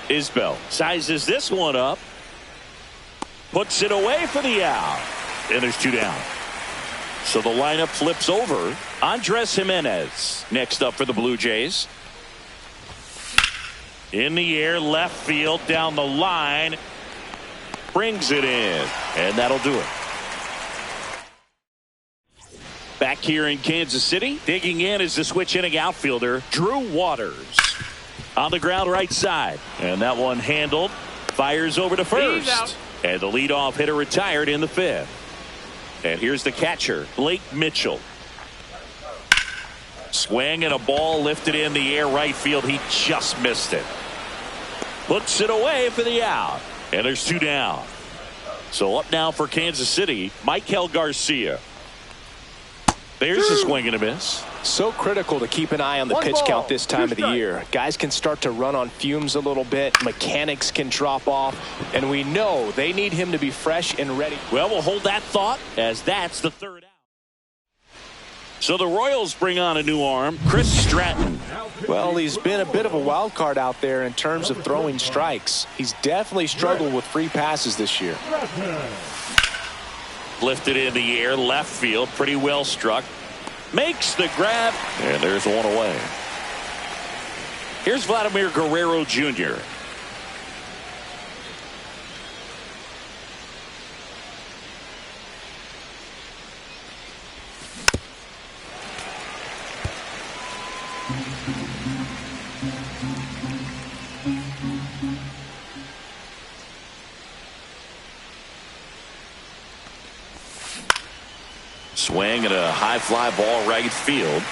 Isbell sizes this one up. Puts it away for the out. And there's 2 down. So the lineup flips over. Andres Jimenez next up for the Blue Jays. In the air, left field, down the line. Brings it in. And that'll do it. Back here in Kansas City, digging in is the switch inning outfielder, Drew Waters. On the ground right side. And that one handled. Fires over to first. And the leadoff hitter retired in the 5th. And here's the catcher, Blake Mitchell. Swing and a ball lifted in the air right field. He just missed it. Puts it away for the out. And there's 2 down. So up now for Kansas City, Michael Garcia. There's a swing and a miss. So critical to keep an eye on the pitch count this time of the year. Guys can start to run on fumes a little bit. Mechanics can drop off. And we know they need him to be fresh and ready. Well, we'll hold that thought as that's the 3rd out. So the Royals bring on a new arm, Chris Stratton. Well, he's been a bit of a wild card out there in terms of throwing strikes. He's definitely struggled with free passes this year. Lifted in the air, left field, pretty well struck. Makes the grab, and there's 1 away. Here's Vladimir Guerrero Jr. Swing and a high fly ball right field.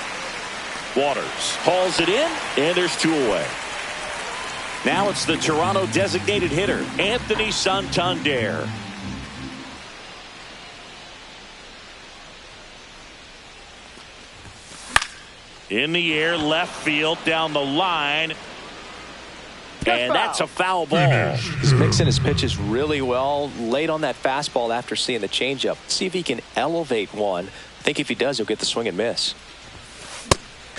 Waters hauls it in, and there's 2 away. Now it's the Toronto designated hitter, Anthony Santander. In the air, left field, down the line. And that's a foul ball. He's mixing his pitches really well. Late on that fastball after seeing the changeup. See if he can elevate one. I think if he does, he'll get the swing and miss.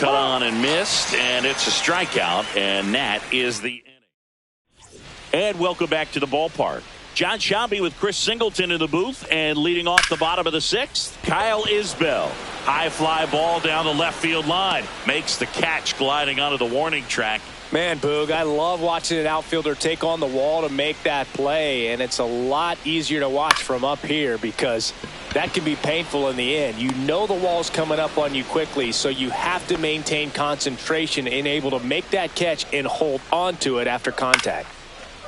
cut on and missed, and it's a strikeout, and that is the inning. And welcome back to the ballpark. John Shambi with Chris Singleton in the booth, and leading off the bottom of the sixth, Kyle Isbell. High fly ball down the left field line. Makes the catch gliding onto the warning track. Man, Boog, I love watching an outfielder take on the wall to make that play, and it's a lot easier to watch from up here because that can be painful in the end. You know the wall's coming up on you quickly, so you have to maintain concentration and able to make that catch and hold on to it after contact.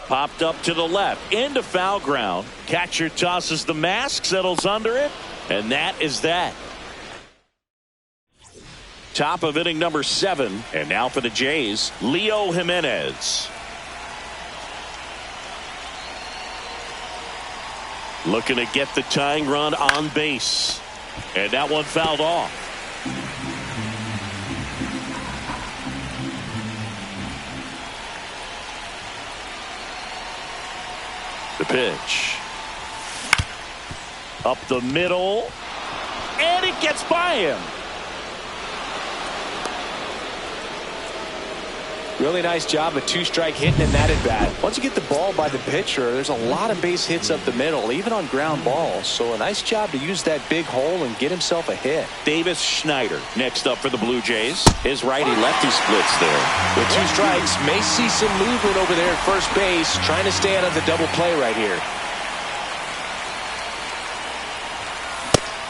Popped up to the left, into foul ground. Catcher tosses the mask, settles under it, and that is that. Top of inning number 7, and now for the Jays, Leo Jimenez. Looking to get the tying run on base, and that one fouled off. The pitch. Up the middle. And it gets by him. Really nice job of two-strike hitting in that at bat. Once you get the ball by the pitcher, there's a lot of base hits up the middle, even on ground balls. So a nice job to use that big hole and get himself a hit. Davis Schneider next up for the Blue Jays. His righty-lefty splits there. With 2 strikes, may see some movement over there at first base, trying to stay out of the double play right here.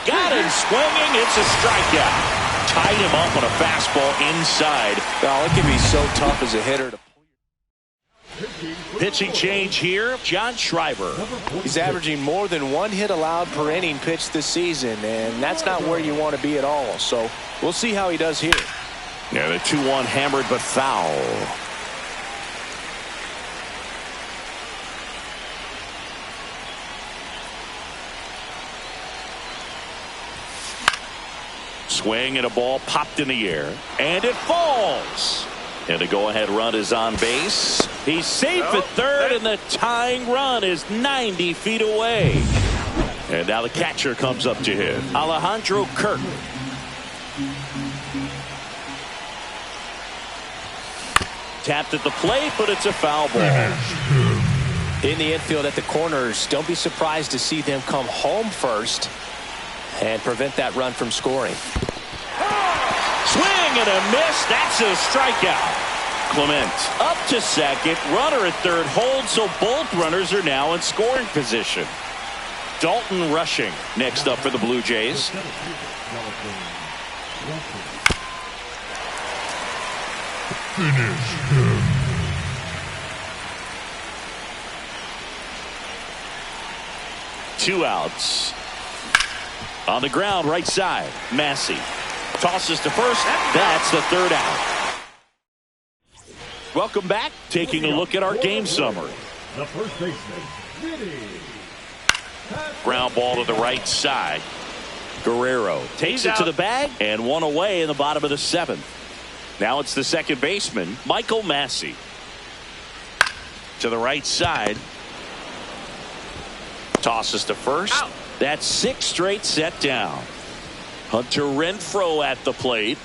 Got him swinging. It's a strikeout. Tied him up on a fastball inside. Oh, it can be so tough as a hitter to pitching change here. John Schreiber. He's averaging more than 1 hit allowed per inning pitched this season, and that's not where you want to be at all. So we'll see how he does here. Yeah, the 2-1 hammered but foul. Swing and a ball popped in the air, and it falls. And the go-ahead run is on base. He's safe at third, and the tying run is 90 feet away. And now the catcher comes up to him, Alejandro Kirk. Tapped at the plate, but it's a foul ball. In the infield at the corners, don't be surprised to see them come home first and prevent that run from scoring. Swing and a miss. That's a strikeout. Clement up to second. Runner at third holds, so both runners are now in scoring position. Dalton Rushing next up for the Blue Jays. Two outs. On the ground, right side. Massey tosses to first. That's the third out. Welcome back. Taking a look at our game summary. The first baseman, Vinny. Ground ball to the right side. Guerrero takes it to the bag, and one away in the bottom of the 7th. Now it's the second baseman, Michael Massey. To the right side. Tosses to first. Out. That's 6 straight set down. Hunter Renfroe at the plate.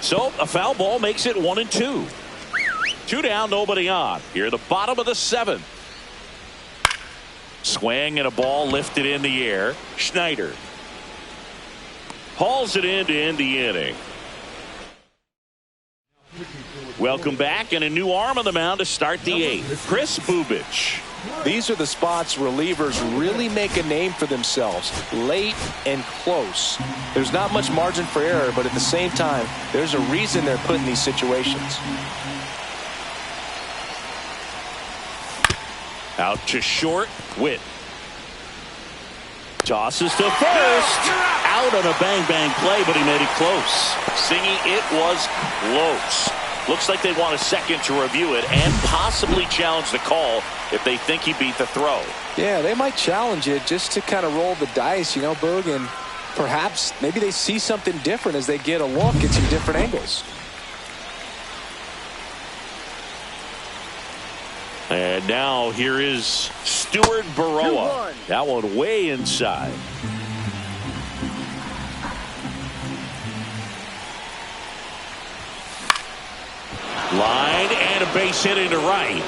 So a foul ball makes it 1-2. 2 down, nobody on. Here the bottom of the 7th. Swing and a ball lifted in the air. Schneider hauls it in to end the inning. Welcome back, and a new arm on the mound to start the 8th. Chris Bubich. These are the spots relievers really make a name for themselves, late and close. There's not much margin for error, but at the same time, there's a reason they're put in these situations. Out to short. Witt tosses to first. Out on a bang-bang play, but he made it close. Singy, it was close. Looks like they want a second to review it and possibly challenge the call if they think he beat the throw. Yeah, they might challenge it just to kind of roll the dice, you know, Boog, and perhaps maybe they see something different as they get a look at some different angles. And now here is Stuart Baroa. That one way inside. Line and a base hit into right.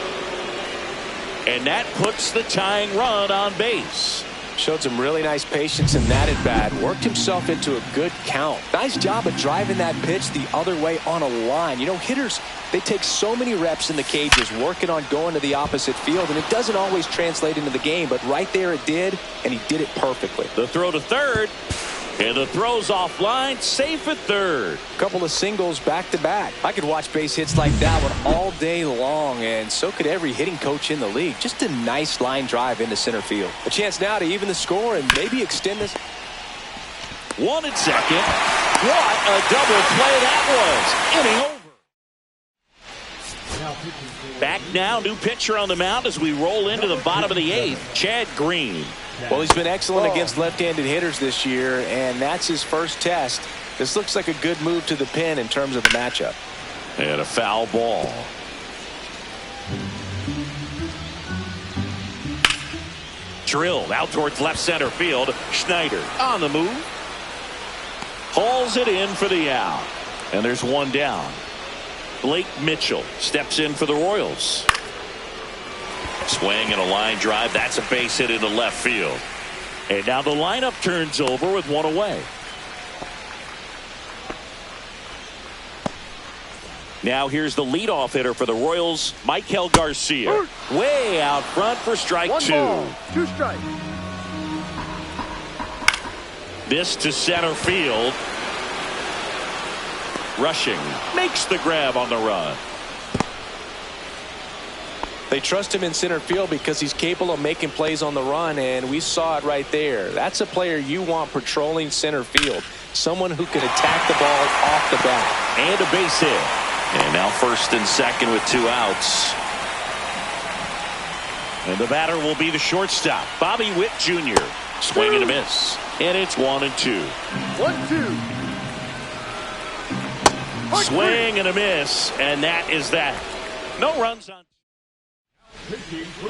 And that puts the tying run on base. Showed some really nice patience in that at bat. Worked himself into a good count. Nice job of driving that pitch the other way on a line. You know, hitters, they take so many reps in the cages working on going to the opposite field, and it doesn't always translate into the game, but right there it did, and he did it perfectly. The throw to third, and the throw's offline, safe at third. A couple of singles back to back. I could watch base hits like that one all day long, and so could every hitting coach in the league. Just a nice line drive into center field. A chance now to even the score and maybe extend this. 1 and 2nd. What a double play that was. Inning over. Back now, new pitcher on the mound as we roll into the bottom of the 8th, Chad Green. Well, he's been excellent against left-handed hitters this year, and that's his first test. This looks like a good move to the pin in terms of the matchup. And a foul ball. Drilled out towards left center field. Schneider on the move. Hauls it in for the out. And there's one down. Blake Mitchell steps in for the Royals. Swing and a line drive. That's a base hit into left field. And now the lineup turns over with one away. Now here's the leadoff hitter for the Royals, Michael Garcia. Way out front for strike 2. 2 strikes. This to center field. Rushing makes the grab on the run. They trust him in center field because he's capable of making plays on the run, and we saw it right there. That's a player you want patrolling center field. Someone who can attack the ball off the bat. And a base hit. And now 1st and 2nd with 2 outs. And the batter will be the shortstop, Bobby Witt Jr. Swing and a miss. And it's 1 and 2. 1-2. Swing and a miss. And that is that. No runs on.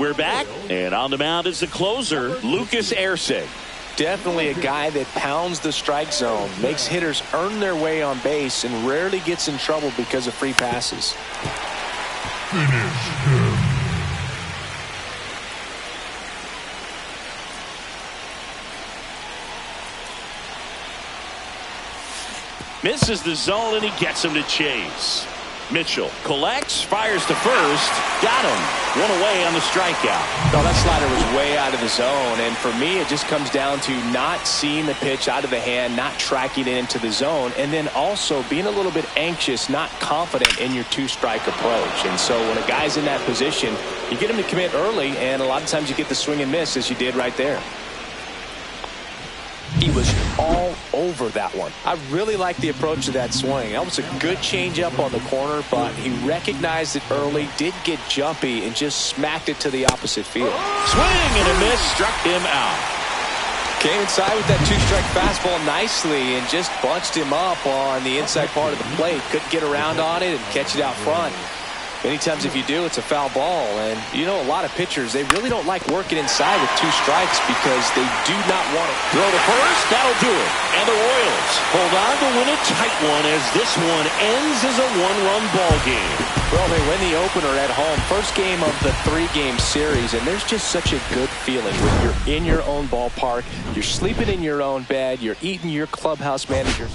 We're back, and on the mound is the closer, Lucas Erceg. Definitely a guy that pounds the strike zone, makes hitters earn their way on base, and rarely gets in trouble because of free passes. Misses the zone, and he gets him to chase. Mitchell collects, fires to first, got him. 1 away on the strikeout. No, that slider was way out of the zone, and for me it just comes down to not seeing the pitch out of the hand, not tracking it into the zone, and then also being a little bit anxious, not confident in your 2-strike approach. And so when a guy's in that position, you get him to commit early, and a lot of times you get the swing and miss as you did right there. He was all over that one. I really like the approach to that swing. That was a good changeup on the corner, but he recognized it early, did get jumpy, and just smacked it to the opposite field. Swing and a miss, struck him out. Came inside with that 2-strike fastball nicely and just bunched him up on the inside part of the plate. Couldn't get around on it and catch it out front. Many times if you do, it's a foul ball. And, you know, a lot of pitchers, they really don't like working inside with 2 strikes because they do not want to. Throw to first, that'll do it. And the Royals hold on to win a tight one as this one ends as a 1-run ball game. Well, they win the opener at home. First game of the 3-game series, and there's just such a good feeling when you're in your own ballpark, you're sleeping in your own bed, you're eating your clubhouse manager.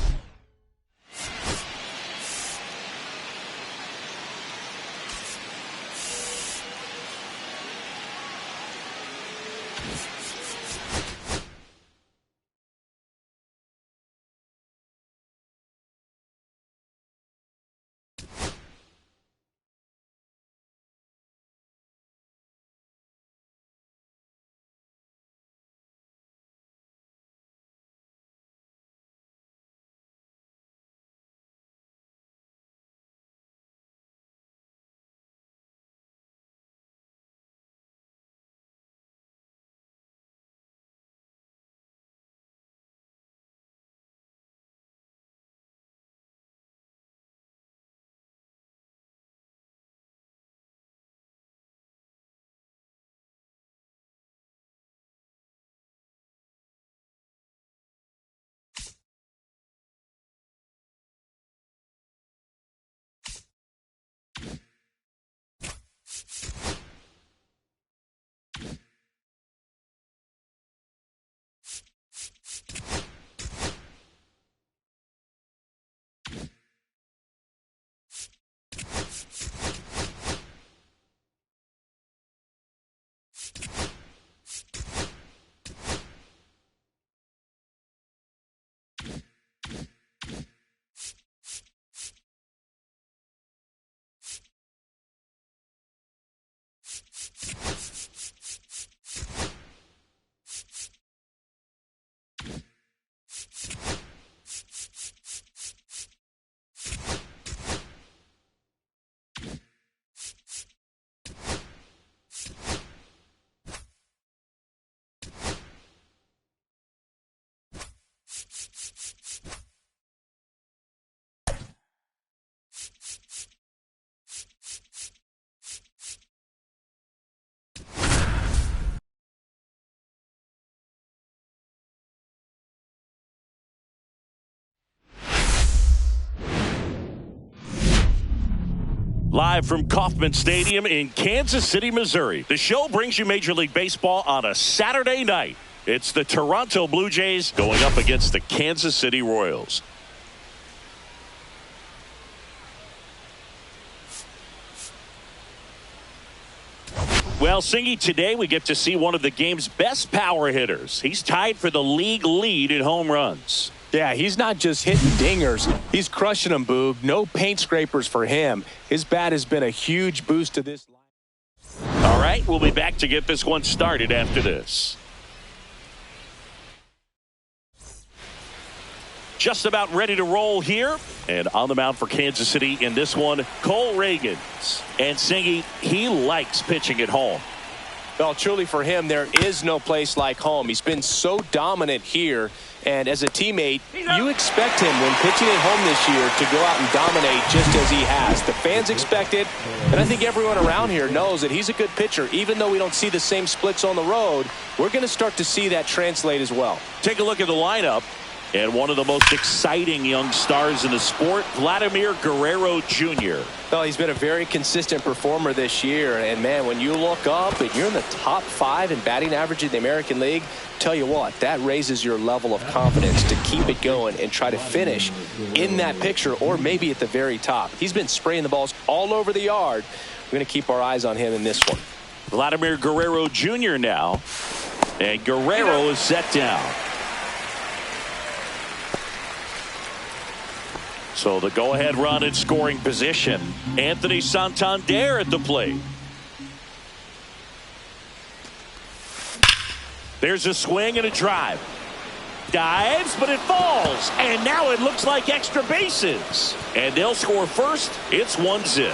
Live from Kauffman Stadium in Kansas City, Missouri. The show brings you Major League Baseball on a Saturday night. It's the Toronto Blue Jays going up against the Kansas City Royals. Well, Singy, today we get to see one of the game's best power hitters. He's tied for the league lead in home runs. Yeah, he's not just hitting dingers. He's crushing them, Boog. No paint scrapers for him. His bat has been a huge boost to this line. All right, we'll be back to get this one started after this. Just about ready to roll here. And on the mound for Kansas City in this one, Cole Reagans. And Singy, he likes pitching at home. Well, truly for him, there is no place like home. He's been so dominant here. And as a teammate, you expect him when pitching at home this year to go out and dominate just as he has. The fans expect it, and I think everyone around here knows that he's a good pitcher. Even though we don't see the same splits on the road, we're going to start to see that translate as well. Take a look at the lineup. And one of the most exciting young stars in the sport, Vladimir Guerrero Jr. Well, he's been a very consistent performer this year. And, man, when you look up and you're in the top 5 in batting average in the American League, tell you what, that raises your level of confidence to keep it going and try to finish in that picture or maybe at the very top. He's been spraying the balls all over the yard. We're going to keep our eyes on him in this one. Vladimir Guerrero Jr. now. And Guerrero is set down. So the go-ahead run in scoring position. Anthony Santander at the plate. There's a swing and a drive. Dives, but it falls. And now it looks like extra bases. And they'll score first. It's 1-0.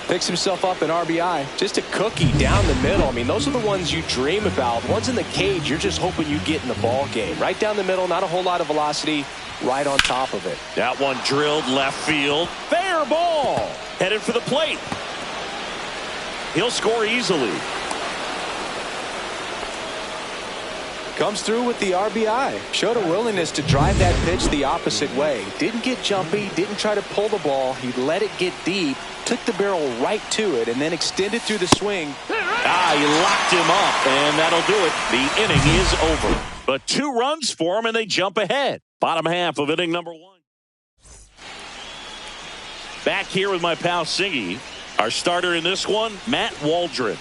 Picks himself up an RBI. Just a cookie down the middle. I mean, those are the ones you dream about. Ones in the cage, you're just hoping you get in the ball game. Right down the middle, not a whole lot of velocity, right on top of it. That one drilled left field. Fair ball. Headed for the plate. He'll score easily. Comes through with the RBI. Showed a willingness to drive that pitch the opposite way. Didn't get jumpy, didn't try to pull the ball. He let it get deep, took the barrel right to it, and then extended through the swing. He locked him up, and that'll do it. The inning is over. But 2 runs for him, and they jump ahead. Bottom half of inning number 1. Back here with my pal Singy. Our starter in this one, Matt Waldron.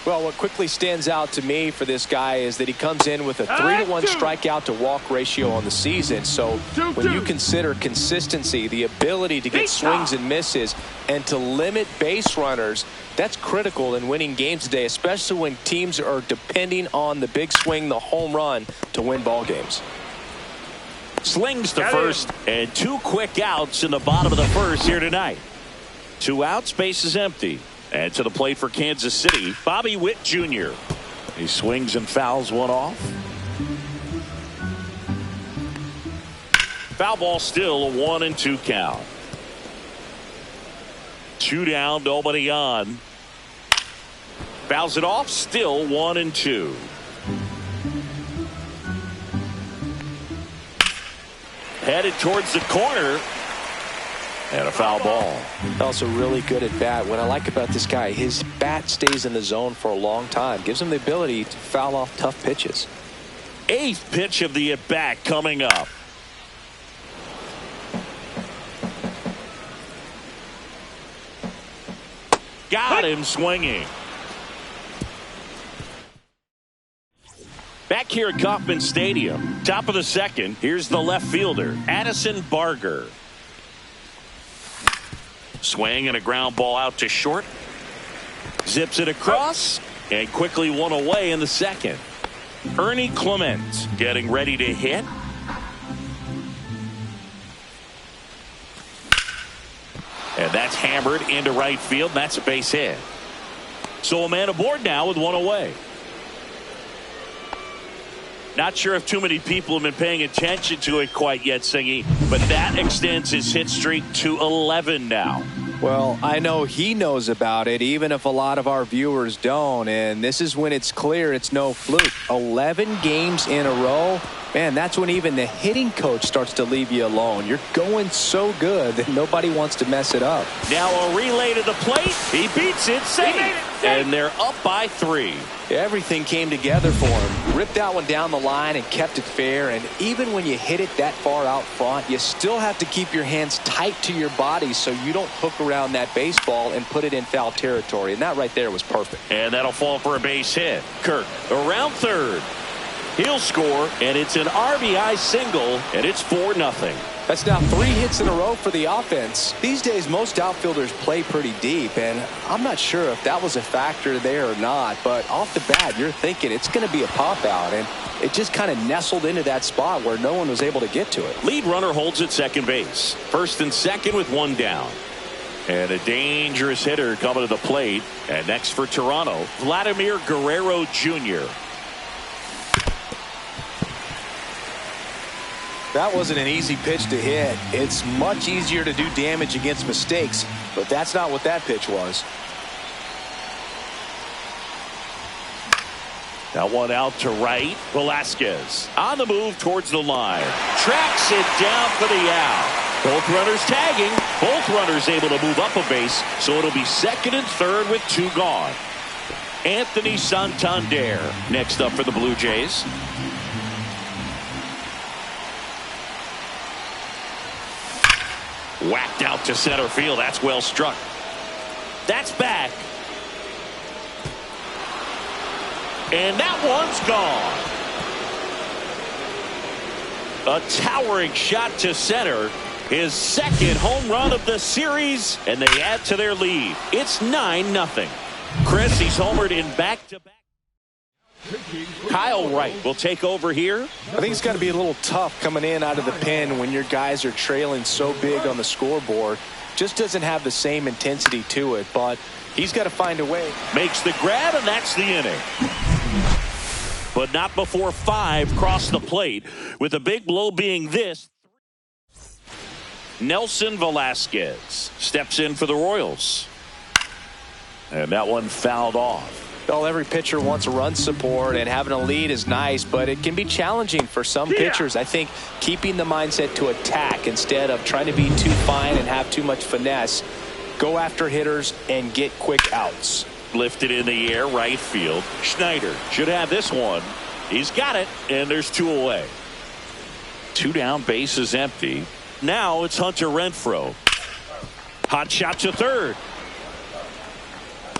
Well, what quickly stands out to me for this guy is that he comes in with a 3-to-1 strikeout to walk ratio on the season. So when you consider consistency, the ability to get swings and misses, and to limit base runners, that's critical in winning games today, especially when teams are depending on the big swing, the home run, to win ball games. Slings to first, and 2 quick outs in the bottom of the first here tonight. 2 outs, base is empty. And to the plate for Kansas City, Bobby Witt Jr. He swings and fouls one off. Foul ball still a 1-2 count. 2 down, nobody on. Fouls it off, still 1-2. Headed towards the corner. And a foul ball. Also really good at bat. What I like about this guy, his bat stays in the zone for a long time. Gives him the ability to foul off tough pitches. 8th pitch of the at-bat coming up. Got him swinging. Back here at Kauffman Stadium, top of the second, here's the left fielder, Addison Barger. Swing and a ground ball out to short. Zips it across and quickly one away in the second. Ernie Clement getting ready to hit. And that's hammered into right field. That's a base hit. So a man aboard now with 1 away. Not sure if too many people have been paying attention to it quite yet, Singy, but that extends his hit streak to 11 now. Well, I know he knows about it, even if a lot of our viewers don't. And this is when it's clear it's no fluke. 11 games in a row. Man, that's when even the hitting coach starts to leave you alone. You're going so good that nobody wants to mess it up. Now a relay to the plate. He beats it safe. And they're up by 3. Everything came together for him. Ripped that one down the line and kept it fair. And even when you hit it that far out front, you still have to keep your hands tight to your body so you don't hook around that baseball and put it in foul territory. And that right there was perfect. And that'll fall for a base hit. Kirk around third. He'll score, and it's an RBI single, and it's 4-0. That's now 3 hits in a row for the offense. These days, most outfielders play pretty deep, and I'm not sure if that was a factor there or not, but off the bat, you're thinking it's going to be a pop-out, and it just kind of nestled into that spot where no one was able to get to it. Lead runner holds at second base. First and second with 1 down. And a dangerous hitter coming to the plate. And next for Toronto, Vladimir Guerrero Jr. That wasn't an easy pitch to hit. It's much easier to do damage against mistakes, but that's not what that pitch was. That one out to right. Velasquez on the move towards the line. Tracks it down for the out. Both runners tagging. Both runners able to move up a base, so it'll be second and third with 2 gone. Anthony Santander next up for the Blue Jays. Whacked out to center field. That's well struck. That's back. And that one's gone. A towering shot to center. His second home run of the series, and they add to their lead. It's 9-0. Chris, he's homered in back-to-back. Kyle Wright will take over here. I think it's got to be a little tough coming in out of the pen when your guys are trailing so big on the scoreboard. Just doesn't have the same intensity to it, but he's got to find a way. Makes the grab, and that's the inning. But not before 5 cross the plate, with a big blow being this. Nelson Velasquez steps in for the Royals. And that one fouled off. Well, every pitcher wants run support, and having a lead is nice, but it can be challenging for some pitchers. I think keeping the mindset to attack instead of trying to be too fine and have too much finesse. Go after hitters and get quick outs. Lifted in the air, right field. Schneider should have this one. He's got it, and there's 2 away. 2 down, base is empty. Now it's Hunter Renfroe. Hot shot to third.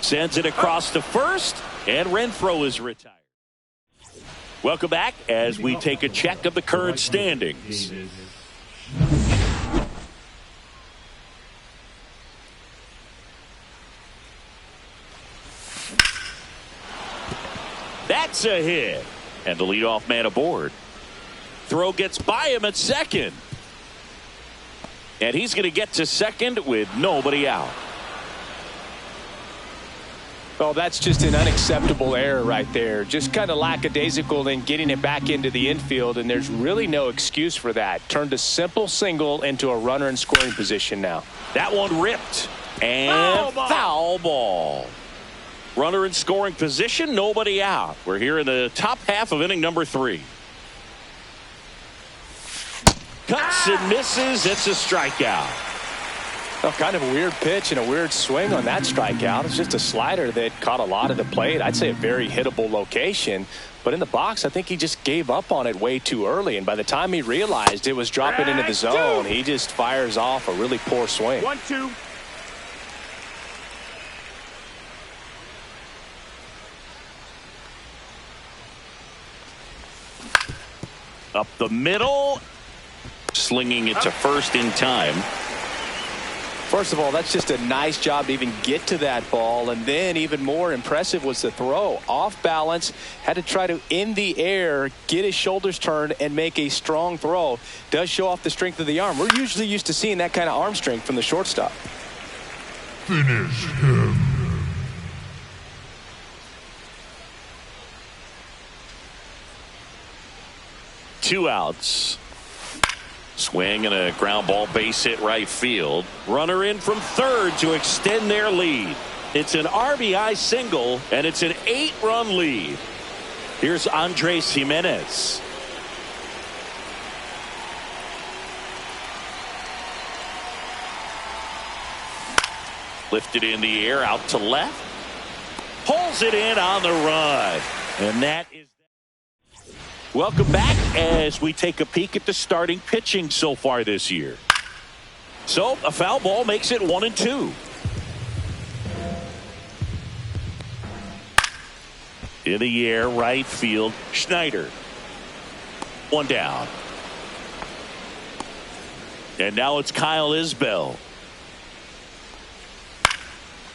Sends it across to first, and Renfroe is retired. Welcome back as we take a check of the current standings. That's a hit. And the leadoff man aboard. Throw gets by him at second. And he's going to get to second with nobody out. Well, that's just an unacceptable error right there. Just kind of lackadaisical in getting it back into the infield, and there's really no excuse for that. Turned a simple single into a runner in scoring position now. That one ripped. And foul ball. Runner in scoring position, nobody out. We're here in the top half of inning number 3. Cuts and misses. It's a strikeout. Well, kind of a weird pitch and a weird swing on that strikeout. It's just a slider that caught a lot of the plate. I'd say a very hittable location. But in the box, I think he just gave up on it way too early. And by the time he realized it was dropping into the zone, he just fires off a really poor swing. 1-2. Up the middle. Slinging it to first in time. First of all, that's just a nice job to even get to that ball. And then even more impressive was the throw. Off balance, had to try to in the air, get his shoulders turned and make a strong throw. Does show off the strength of the arm. We're usually used to seeing that kind of arm strength from the shortstop. Finish him. Two outs. Swing and a ground ball base hit right field. Runner in from third to extend their lead. It's an RBI single, and it's an 8-run lead. Here's Andres Gimenez. Lifted in the air, out to left. Pulls it in on the run. And that is... Welcome back as we take a peek at the starting pitching so far this year. So, a foul ball makes it 1-2. In the air, right field, Schneider. One down. And now it's Kyle Isbell.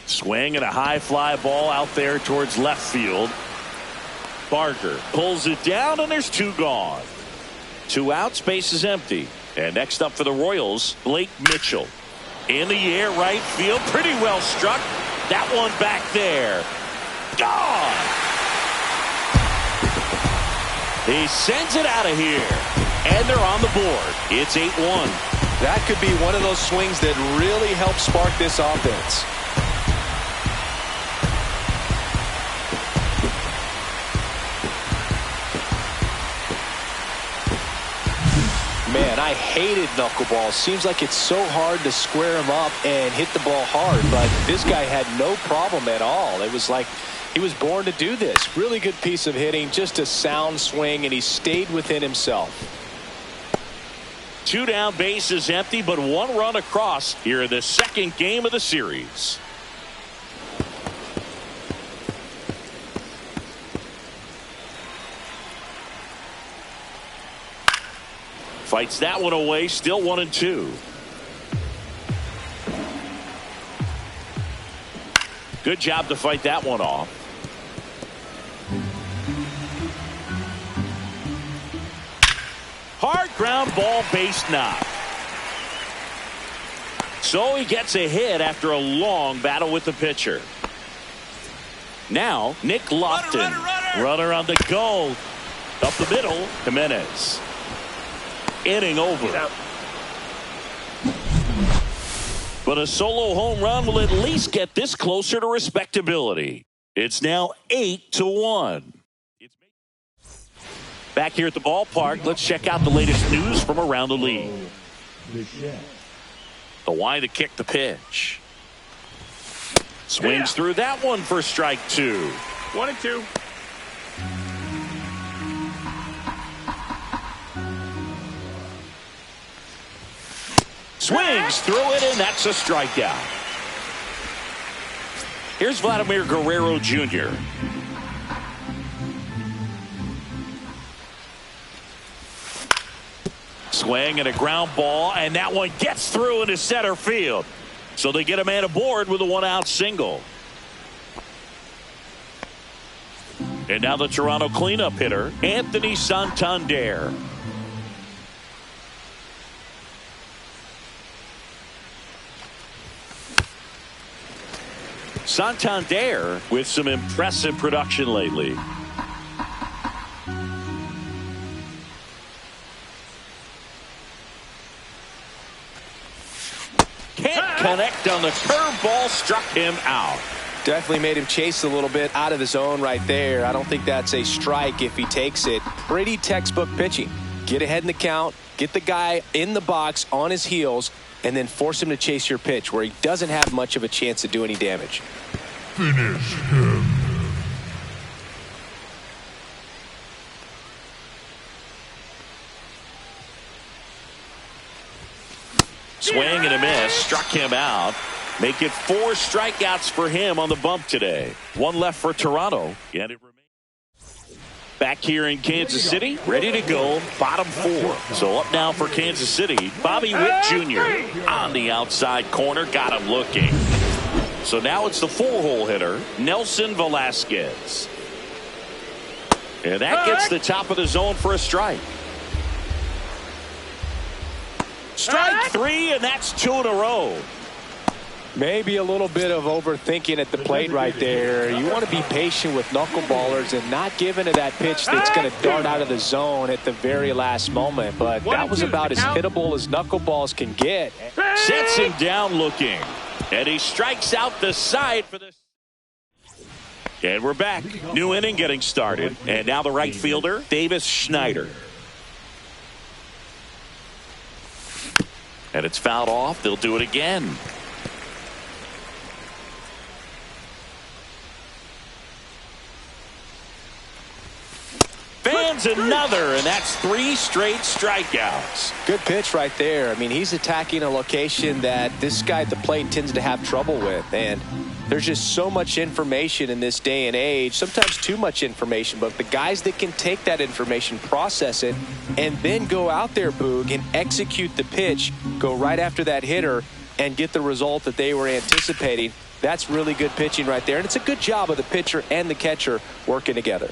Swing and a high fly ball out there towards left field. Barker pulls it down, and there's 2 gone. 2 outs, base is empty. And next up for the Royals, Blake Mitchell. In the air, right field, pretty well struck. That one back there. Gone! He sends it out of here. And they're on the board. It's 8-1. That could be one of those swings that really help spark this offense. Man, I hated knuckleball. Seems like it's so hard to square him up and hit the ball hard, but this guy had no problem at all. It was like he was born to do this. Really good piece of hitting, just a sound swing, and he stayed within himself. 2 down, base is empty, but 1 run across here in the second game of the series. Fights that one away, still 1-2. Good job to fight that one off. Hard ground ball, base knock. So he gets a hit after a long battle with the pitcher. Now Nick Lofton. Runner on the go. Up the middle, Jimenez. Inning over. But a solo home run will at least get this closer to respectability. It's now 8-1. Back here at the ballpark, let's check out the latest news from around the league. The wind to kick the pitch. Swings through that one for strike 2. 1-2. Swings through it, and that's a strikeout. Here's Vladimir Guerrero Jr. Swing and a ground ball, and that one gets through into center field. So they get a man aboard with a 1-out single. And now the Toronto cleanup hitter, Anthony Santander. Santander with some impressive production lately. Can't connect on the curveball, struck him out. Definitely made him chase a little bit out of the zone right there. I don't think that's a strike if he takes it. Pretty textbook pitching. Get ahead in the count, get the guy in the box on his heels, and then force him to chase your pitch where he doesn't have much of a chance to do any damage. Finish him. Swing and a miss, struck him out. Make it 4 strikeouts for him on the bump today. 1 left for Toronto. And it remains. Back here in Kansas City, ready to go, bottom 4. So up now for Kansas City, Bobby Witt Jr. on the outside corner, got him looking. So now it's the 4-hole hitter, Nelson Velasquez. And that gets the top of the zone for a strike. Strike 3, and that's 2 in a row. Maybe a little bit of overthinking at the plate right there. You want to be patient with knuckleballers and not give into that pitch that's going to dart out of the zone at the very last moment. But that was about as hittable as knuckleballs can get. Sets him down looking. And he strikes out the side for this. And we're back. New inning getting started. And now the right fielder, Davis Schneider. And it's fouled off. They'll do it again. Fans another, and that's 3 straight strikeouts. Good pitch right there. I mean, he's attacking a location that this guy at the plate tends to have trouble with. And there's just so much information in this day and age, sometimes too much information. But the guys that can take that information, process it, and then go out there, Boog, and execute the pitch, go right after that hitter, and get the result that they were anticipating, that's really good pitching right there. And it's a good job of the pitcher and the catcher working together.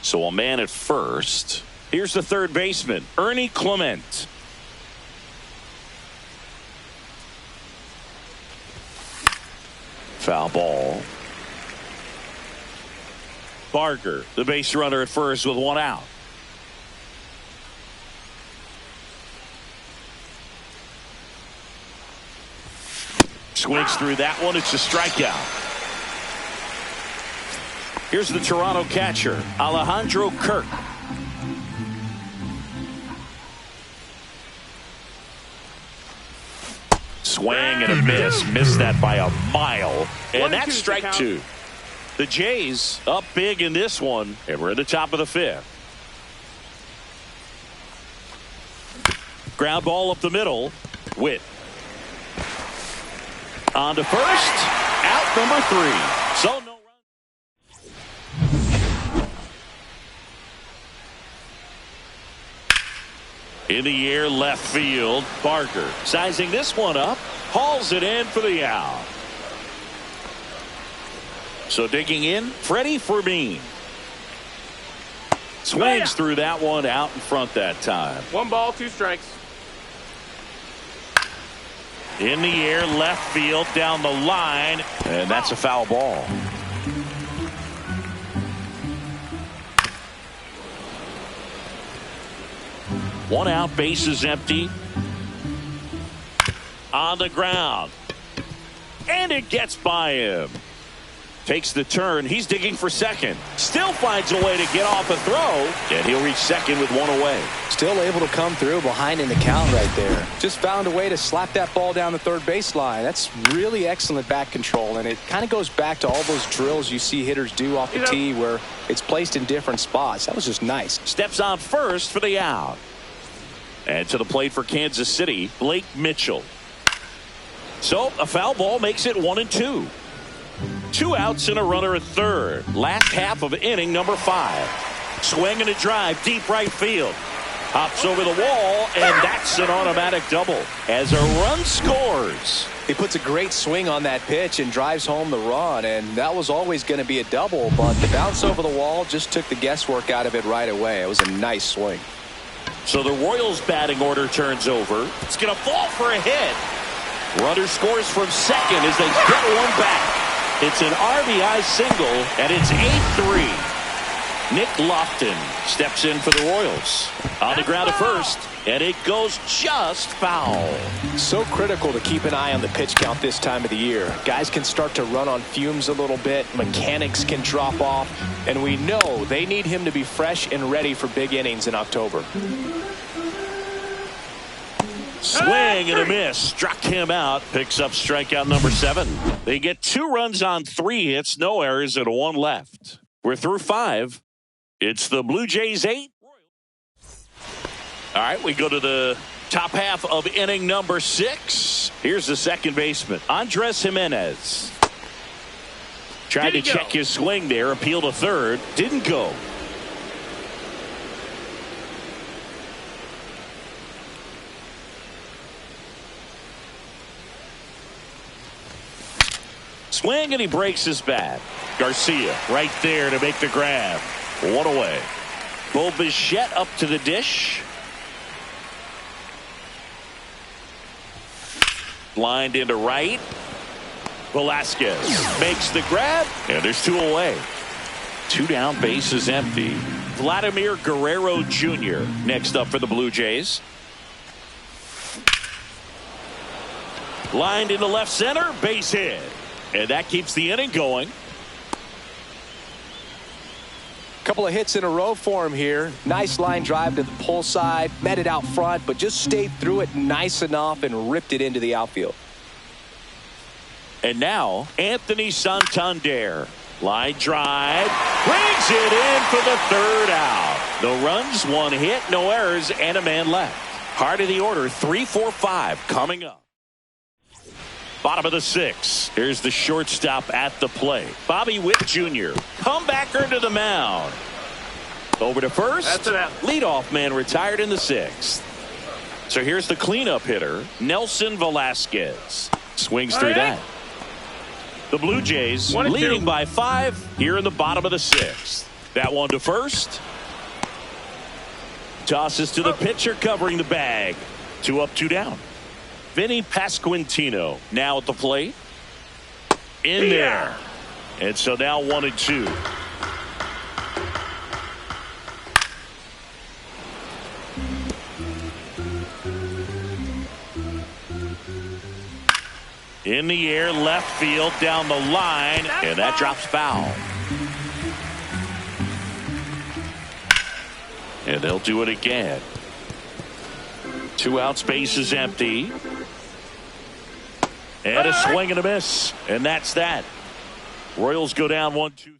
So a man at first. Here's the third baseman, Ernie Clement. Foul ball. Barker, the base runner at first with 1 out. Swings through that one. It's a strikeout. Here's the Toronto catcher, Alejandro Kirk. Swing and a miss. Missed that by a mile. And that's strike 2. The Jays up big in this one. And we're at the top of the 5th. Ground ball up the middle. Witt. On to first. Out number 3. So no. In the air, left field. Barker sizing this one up. Hauls it in for the out. So digging in, Freddie Fermin. Swings through that one out in front that time. 1 ball, 2 strikes. In the air, left field, down the line. And that's a foul ball. One out, base is empty. On the ground. And it gets by him. Takes the turn. He's digging for second. Still finds a way to get off a throw. And he'll reach second with 1 away. Still able to come through behind in the count right there. Just found a way to slap that ball down the third baseline. That's really excellent bat control. And it kind of goes back to all those drills you see hitters do off the tee where it's placed in different spots. That was just nice. Steps on first for the out. And to the plate for Kansas City, Blake Mitchell. So a foul ball makes it 1-2. 2 outs and a runner at third. Last half of inning number 5. Swing and a drive, deep right field. Hops over the wall, and that's an automatic double as a run scores. He puts a great swing on that pitch and drives home the run, and that was always going to be a double, but the bounce over the wall just took the guesswork out of it right away. It was a nice swing. So the Royals batting order turns over. It's going to fall for a hit. Runner scores from second as they get one back. It's an RBI single, and it's 8-3. Nick Lofton steps in for the Royals. On the ground at first, and it goes just foul. So critical to keep an eye on the pitch count this time of the year. Guys can start to run on fumes a little bit. Mechanics can drop off. And we know they need him to be fresh and ready for big innings in October. Swing and a miss. Struck him out. Picks up strikeout number 7. They get 2 runs on 3 hits, no errors, and 1 left. We're through 5. It's the Blue Jays 8. All right, we go to the top half of inning number 6. Here's the second baseman, Andres Jimenez. Tried to check his swing there, appeal to third. Didn't go. Swing and he breaks his bat. Garcia right there to make the grab. 1 away. Bo Bichette up to the dish. lined into right. Velasquez makes the grab, and there's 2 away. 2 down, bases empty. Vladimir Guerrero Jr. next up for the Blue Jays. Lined into left center, base hit. And that keeps the inning going. Couple of hits in a row for him here. Nice line drive to the pull side, met it out front, but just stayed through it nice enough and ripped it into the outfield. And now, Anthony Santander. Line drive, brings it in for the 3rd out. No runs, 1 hit, no errors, and a man left. Heart of the order, 3, 4, 5 coming up. Bottom of the 6th. Here's the shortstop at the plate. Bobby Witt Jr. Comebacker to the mound. Over to first. That's it. Leadoff man retired in the 6th. So here's the cleanup hitter, Nelson Velasquez. Swings through that. The Blue Jays leading by 5 here in the bottom of the 6th. That one to first. Tosses to the pitcher covering the bag. 2 up, 2 down. Vinny Pasquantino now at the plate. In there. And so now 1 and 2. In the air, left field, down the line, and that drops foul. And they'll do it again. 2 outs, base is empty. And a swing and a miss. And that's that. Royals go down 1-2-3.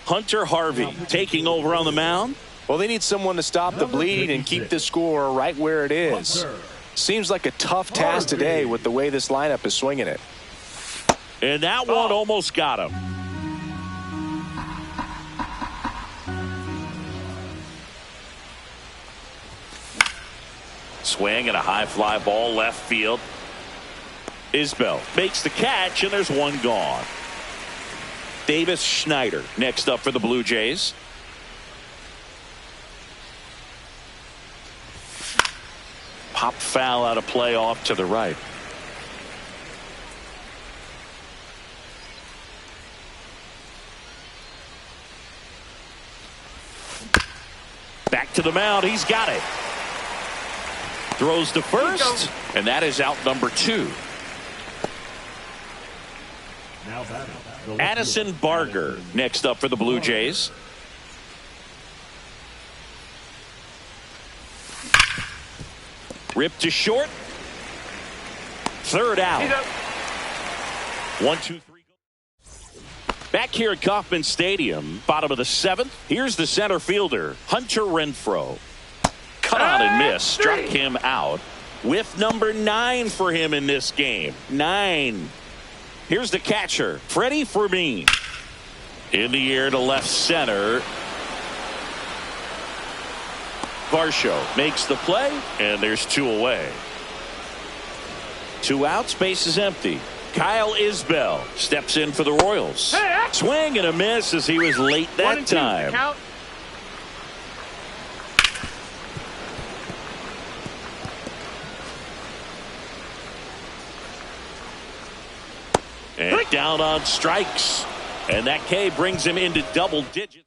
Hunter Harvey taking over on the mound. Well, they need someone to stop the bleed and keep the score right where it is. Seems like a tough task today with the way this lineup is swinging it. And that one almost got him. Swing and a high fly ball left field. Isbell makes the catch, and there's 1 gone. Davis Schneider next up for the Blue Jays. Pop foul out of play off to the right. Back to the mound. He's got it. Throws to first, and that is out number 2. Addison Barger next up for the Blue Jays. Ripped to short. 3rd out. 1, 2, 3. Back here at Kauffman Stadium, bottom of the 7th. Here's the center fielder, Hunter Renfroe. Cut on and miss, struck him out. Whiff number 9 for him in this game. 9. Here's the catcher, Freddie Fermin. In the air to left center. Varsho makes the play, and there's 2 away. 2 outs, base is empty. Kyle Isbell steps in for the Royals. Swing and a miss as he was late that time. And down on strikes. And that K brings him into double digits.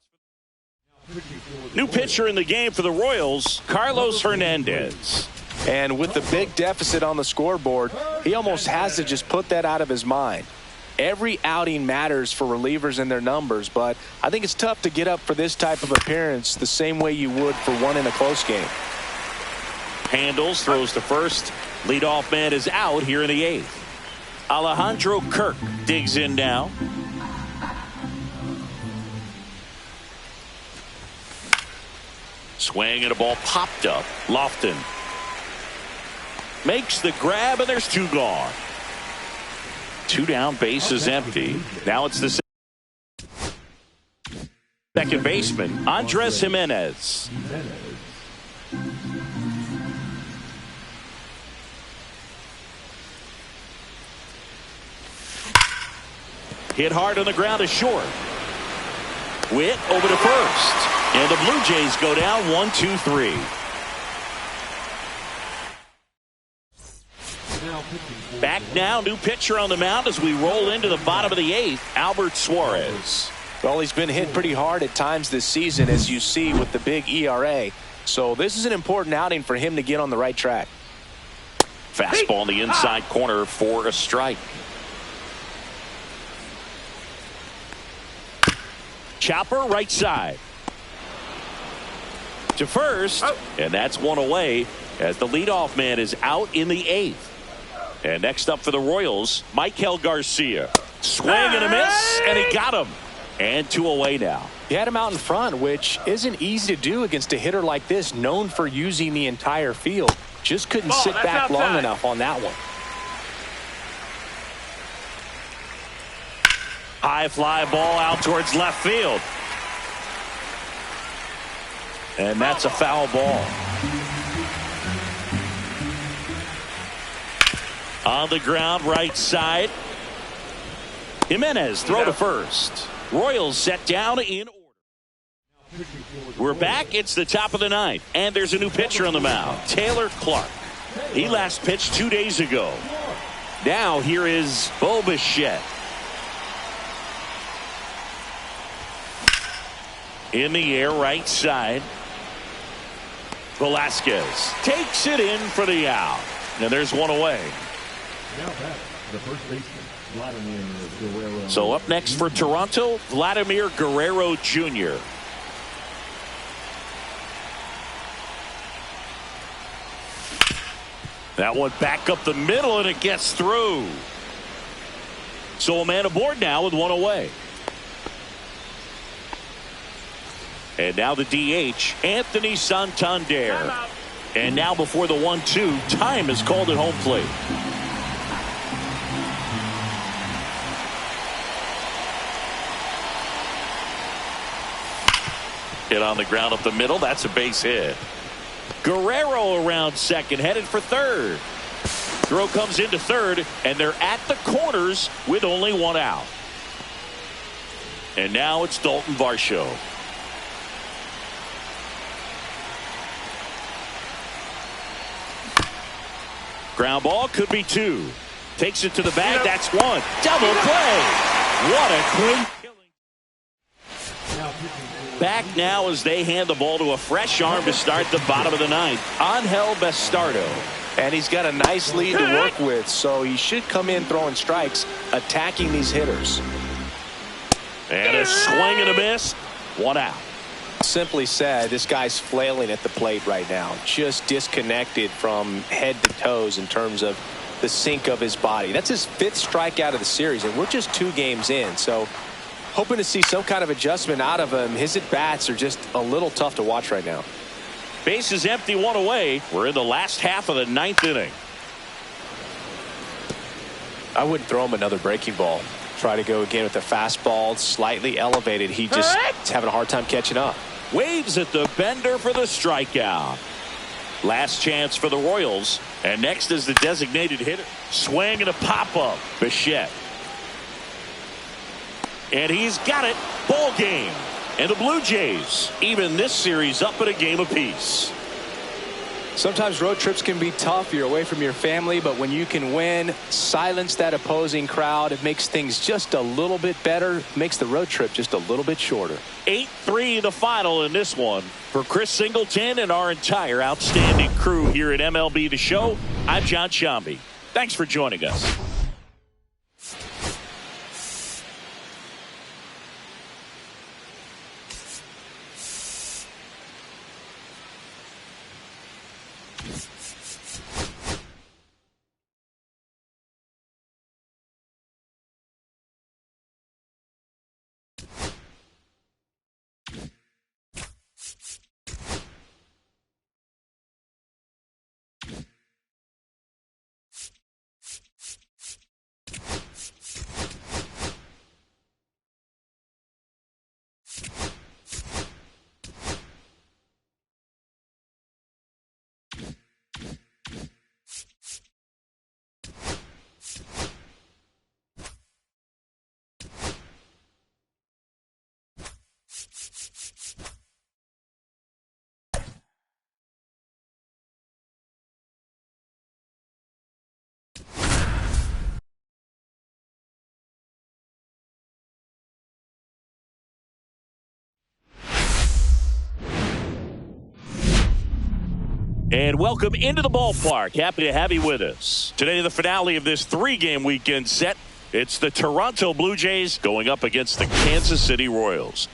New pitcher in the game for the Royals, Carlos Hernandez. And with the big deficit on the scoreboard, he almost has to just put that out of his mind. Every outing matters for relievers and their numbers, but I think it's tough to get up for this type of appearance the same way you would for one in a close game. Handles, throws to first. Leadoff man is out here in the 8th. Alejandro Kirk digs in now. Swing and a ball popped up. Lofton makes the grab, and there's 2 gone. 2 down, base is empty. Now it's the second baseman, Andres Jimenez. Hit hard on the ground to short. Witt over to first. And the Blue Jays go down 1-2-3. Back now, new pitcher on the mound as we roll into the bottom of the 8th, Albert Suarez. Well, he's been hit pretty hard at times this season, as you see with the big ERA. So this is an important outing for him to get on the right track. Fastball in the inside corner for a strike. Chopper right side. To first, and that's one away as the leadoff man is out in the 8th. And next up for the Royals, Michael Garcia. Swing and a miss, and he got him. And 2 away now. He had him out in front, which isn't easy to do against a hitter like this, known for using the entire field. Just couldn't sit back long enough on that one. High fly ball out towards left field. And that's a foul ball. On the ground, right side. Jimenez throw to first. Royals set down in order. We're back. It's the top of the 9th. And there's a new pitcher on the mound, Taylor Clark. He last pitched 2 days ago. Now here is Bo Bichette. In the air, right side. Velasquez takes it in for the out. And there's one away. Now back, the first baseman, Vladimir Guerrero. So up next for Toronto, Vladimir Guerrero Jr. That one back up the middle, and it gets through. So a man aboard now with one away. And now the DH, Anthony Santander. And now before the 1-2, time is called at home plate. Hit on the ground up the middle. That's a base hit. Guerrero around second, headed for third. Throw comes into third, and they're at the corners with only one out. And now it's Dalton Varsho. Ground ball could be 2. Takes it to the bag. That's 1. Double play. What a clean killing. Back now as they hand the ball to a fresh arm to start the bottom of the 9th. Angel Bastardo. And he's got a nice lead to work with, so he should come in throwing strikes, attacking these hitters. And a swing and a miss. 1 out. Simply said, this guy's flailing at the plate right now. Just disconnected from head to toes in terms of the sink of his body. That's his 5th strikeout of the series, and we're just 2 games in. So hoping to see some kind of adjustment out of him. His at-bats are just a little tough to watch right now. Base is empty, 1 away. We're in the last half of the 9th inning. I wouldn't throw him another breaking ball. Try to go again with the fastball, slightly elevated. He just is having a hard time catching up. Waves at the bender for the strikeout. Last chance for the Royals. And next is the designated hitter. Swing and a pop-up. Bichette. And he's got it. Ball game. And the Blue Jays, even this series, up at a game apiece. Sometimes road trips can be tough. You're away from your family, but when you can win, silence that opposing crowd, it makes things just a little bit better, makes the road trip just a little bit shorter. 8-3 the final in this one. For Chris Singleton and our entire outstanding crew here at MLB The Show, I'm John Shambi. Thanks for joining us. And welcome into the ballpark. Happy to have you with us. Today, the finale of this 3-game weekend set. It's the Toronto Blue Jays going up against the Kansas City Royals.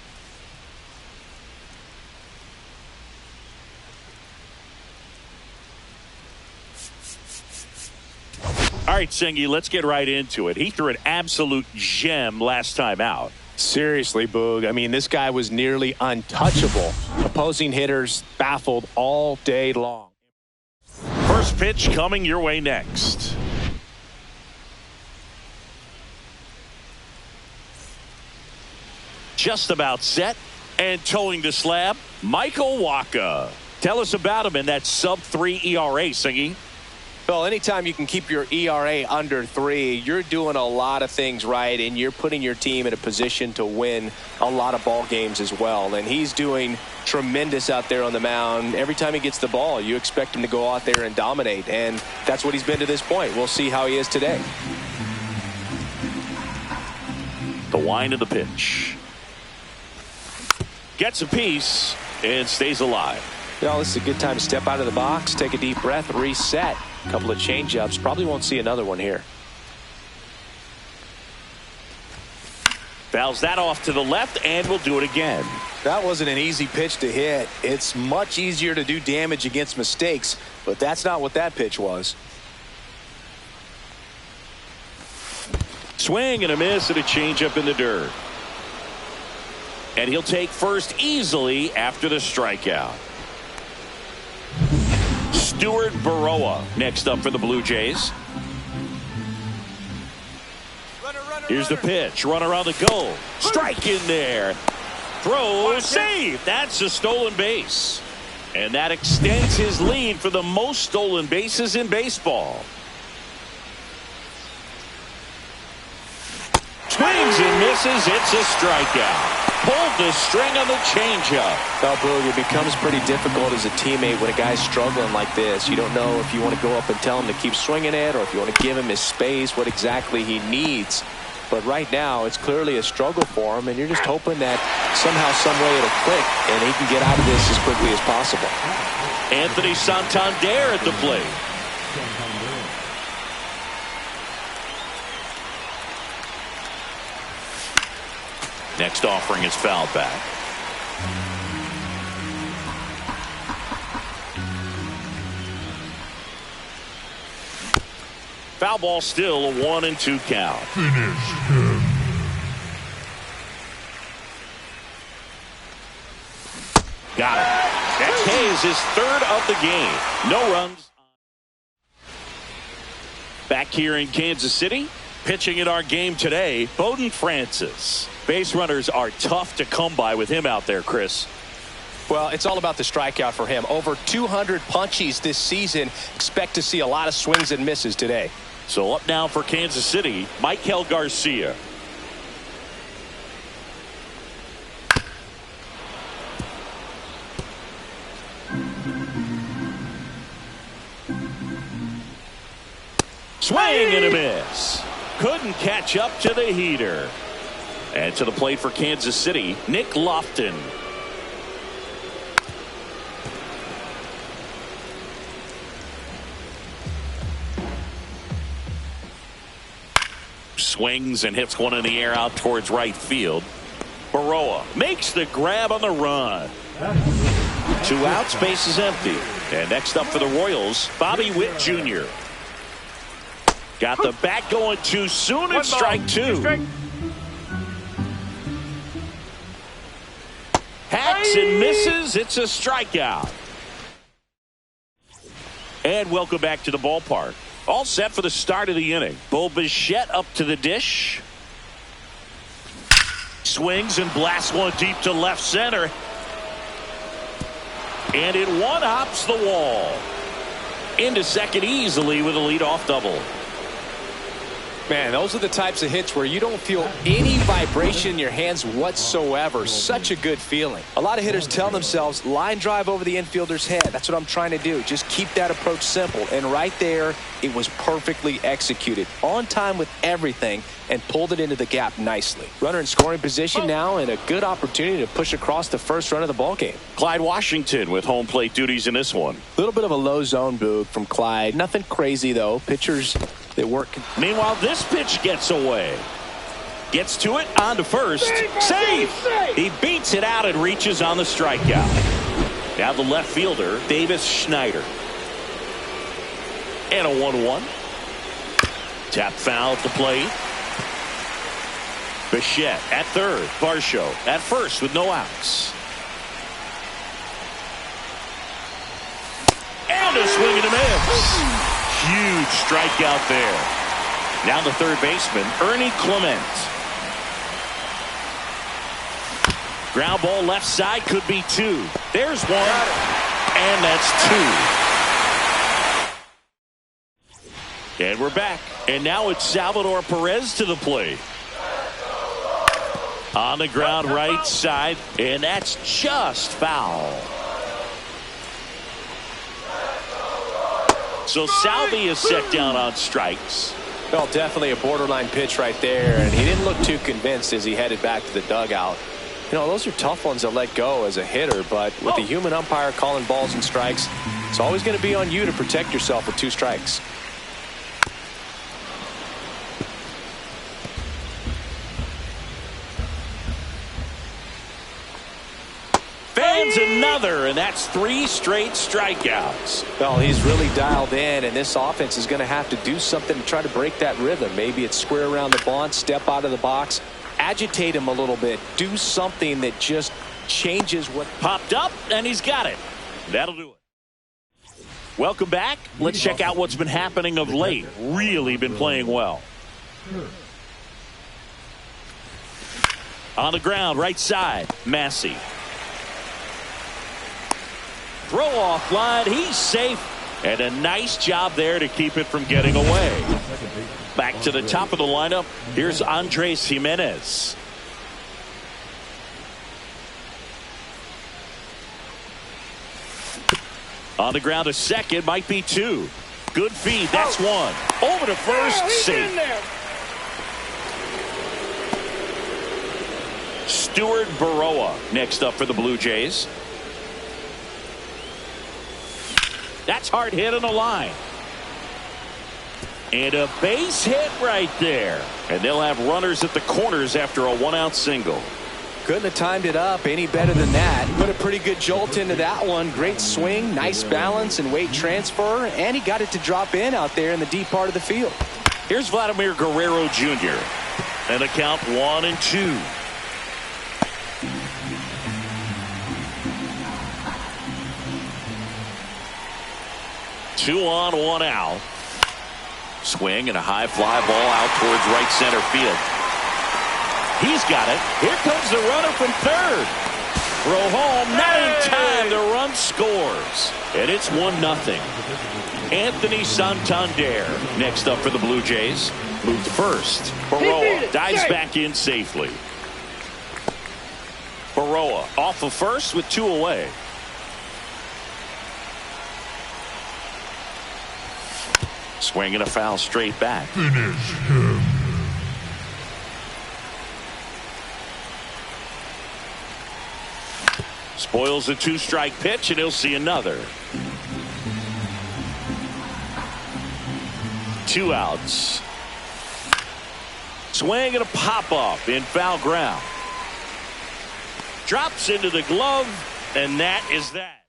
All right, Singy, let's get right into it. He threw an absolute gem last time out. Seriously, Boog. I mean, this guy was nearly untouchable. Opposing hitters baffled all day long. First pitch coming your way next. Just about set and towing the slab, Michael Wacha. Tell us about him in that sub-3 ERA, Singy. Well, anytime you can keep your ERA under 3, you're doing a lot of things right, and you're putting your team in a position to win a lot of ball games as well. And he's doing tremendous out there on the mound. Every time he gets the ball, you expect him to go out there and dominate, and that's what he's been to this point. We'll see how he is today. The wind of the pitch. Gets a piece and stays alive. Well, this is a good time to step out of the box, take a deep breath, reset. A couple of change-ups. Probably won't see another one here. Fouls that off to the left, and we'll do it again. That wasn't an easy pitch to hit. It's much easier to do damage against mistakes, but that's not what that pitch was. Swing and a miss and a changeup in the dirt. And he'll take first easily after the strikeout. Stuart Baroa next up for the Blue Jays. Here's the pitch. Runner on the go. Strike in there. Throw, save. That's a stolen base. And that extends his lead for the most stolen bases in baseball. Swings and misses. It's a strikeout. Pulled the string on the changeup. Well, Boog, it becomes pretty difficult as a teammate when a guy's struggling like this. You don't know if you want to go up and tell him to keep swinging it, or if you want to give him his space, what exactly he needs. But right now, it's clearly a struggle for him, and you're just hoping that somehow, some way it'll click, and he can get out of this as quickly as possible. Anthony Santander at the plate. Next offering is fouled back. Foul ball, still a 1-2 count. Got it. That K is his third of the game. No runs. Back here in Kansas City, pitching in our game today, Bowden Francis. Base runners are tough to come by with him out there, Chris. Well, it's all about the strikeout for him. Over 200 punchies this season. Expect to see a lot of swings and misses today. So up now for Kansas City, Michael Garcia. Swing and a miss. Couldn't catch up to the heater. And to the plate for Kansas City, Nick Lofton. Swings and hits one in the air out towards right field. Baroa makes the grab on the run. 2 outs, base is empty. And next up for the Royals, Bobby Witt Jr. Got the bat going too soon and strike 2. Hacks and misses. It's a strikeout. And welcome back to the ballpark. All set for the start of the inning. Bo Bichette up to the dish. Swings and blasts one deep to left center. And it one-hops the wall. Into second easily with a leadoff double. Man, those are the types of hits where you don't feel any vibration in your hands whatsoever. Such a good feeling. A lot of hitters tell themselves, line drive over the infielder's head. That's what I'm trying to do. Just keep that approach simple. And right there, it was perfectly executed. On time with everything and pulled it into the gap nicely. Runner in scoring position now and a good opportunity to push across the first run of the ball game. Clyde Washington with home plate duties in this one. A little bit of a low zone boog from Clyde. Nothing crazy, though. Pitchers that work. Meanwhile, this pitch gets away. Gets to it, on to first. Safe! He beats it out and reaches on the strikeout. Now the left fielder, Davis Schneider. And a 1-1. Tap foul at the plate. Bichette at third. Varsho at first with no outs. And a swing and a miss. Huge strikeout there. Now the third baseman, Ernie Clement. Ground ball left side, could be two. There's one. And that's two. And we're back. And now it's Salvador Perez to the plate. On the ground right side. And that's just foul. So Salvi is set down on strikes. Well, definitely a borderline pitch right there, and he didn't look too convinced as he headed back to the dugout. You know, those are tough ones to let go as a hitter, but with the human umpire calling balls and strikes, it's always going to be on you to protect yourself with 2 strikes. Another, and that's 3 straight strikeouts. Well, he's really dialed in, and this offense is going to have to do something to try to break that rhythm. Maybe it's square around the bunt, step out of the box, agitate him a little bit, do something that just changes what popped up, and he's got it. That'll do it. Welcome back. Let's check out what's been happening of late. Really been playing well. On the ground, right side, Massey. Throw off line, he's safe, and a nice job there to keep it from getting away. Back to the top of the lineup, here's Andres Jimenez. On the ground to second, might be 2. Good feed, that's 1. Over to first, safe. Stuart Baroa next up for the Blue Jays. That's hard hit on the line. And a base hit right there. And they'll have runners at the corners after a 1-out single. Couldn't have timed it up any better than that. Put a pretty good jolt into that one. Great swing, nice balance and weight transfer. And he got it to drop in out there in the deep part of the field. Here's Vladimir Guerrero Jr. And the count 1-2. Two on, 1 out. Swing and a high fly ball out towards right center field. He's got it. Here comes the runner from third. Throw home, not in time. The run scores. And it's 1-0. Anthony Santander next up for the Blue Jays. Moved first. Baroa dives back in safely. Baroa off of first with 2 away. Swing and a foul straight back. Finish him. Spoils a 2-strike pitch, and he'll see another. 2 outs. Swing and a pop-up in foul ground. Drops into the glove, and that is that.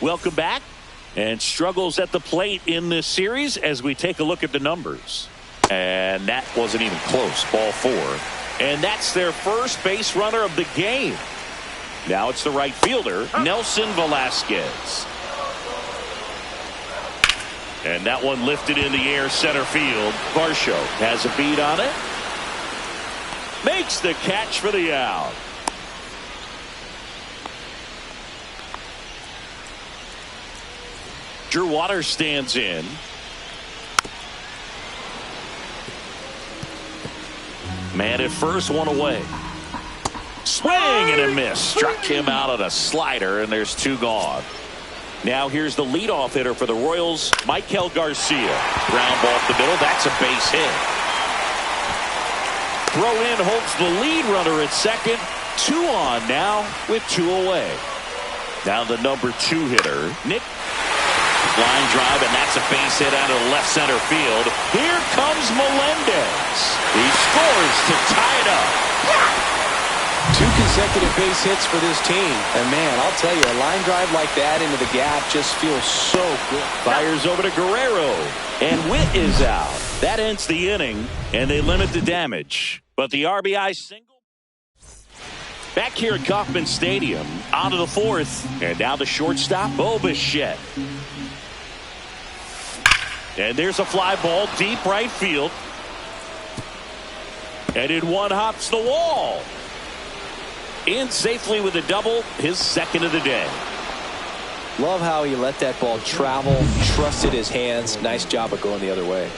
Welcome back. And struggles at the plate in this series as we take a look at the numbers. And that wasn't even close. Ball 4. And that's their first base runner of the game. Now it's the right fielder, Nelson Velasquez. And that one lifted in the air center field. Varsho has a beat on it. Makes the catch for the out. Drew Waters stands in. Man at first, one away. Swing and a miss. Struck him out on a slider, and there's two gone. Now here's the leadoff hitter for the Royals, Michael Garcia. Ground ball up the middle. That's a base hit. Throw in holds the lead runner at second. 2 on now with 2 away. Now the number 2 hitter, Nick. Line drive, and that's a base hit out of left center field. Here comes Melendez. He scores to tie it up. 2 consecutive base hits for this team. And, man, I'll tell you, a line drive like that into the gap just feels so good. Fires over to Guerrero, and Witt is out. That ends the inning, and they limit the damage. But the RBI single. Back here at Kauffman Stadium, on to the 4th. And now the shortstop, Bichette. And there's a fly ball deep right field. And in one hops the wall. In safely with a double, his second of the day. Love how he let that ball travel, trusted his hands. Nice job of going the other way.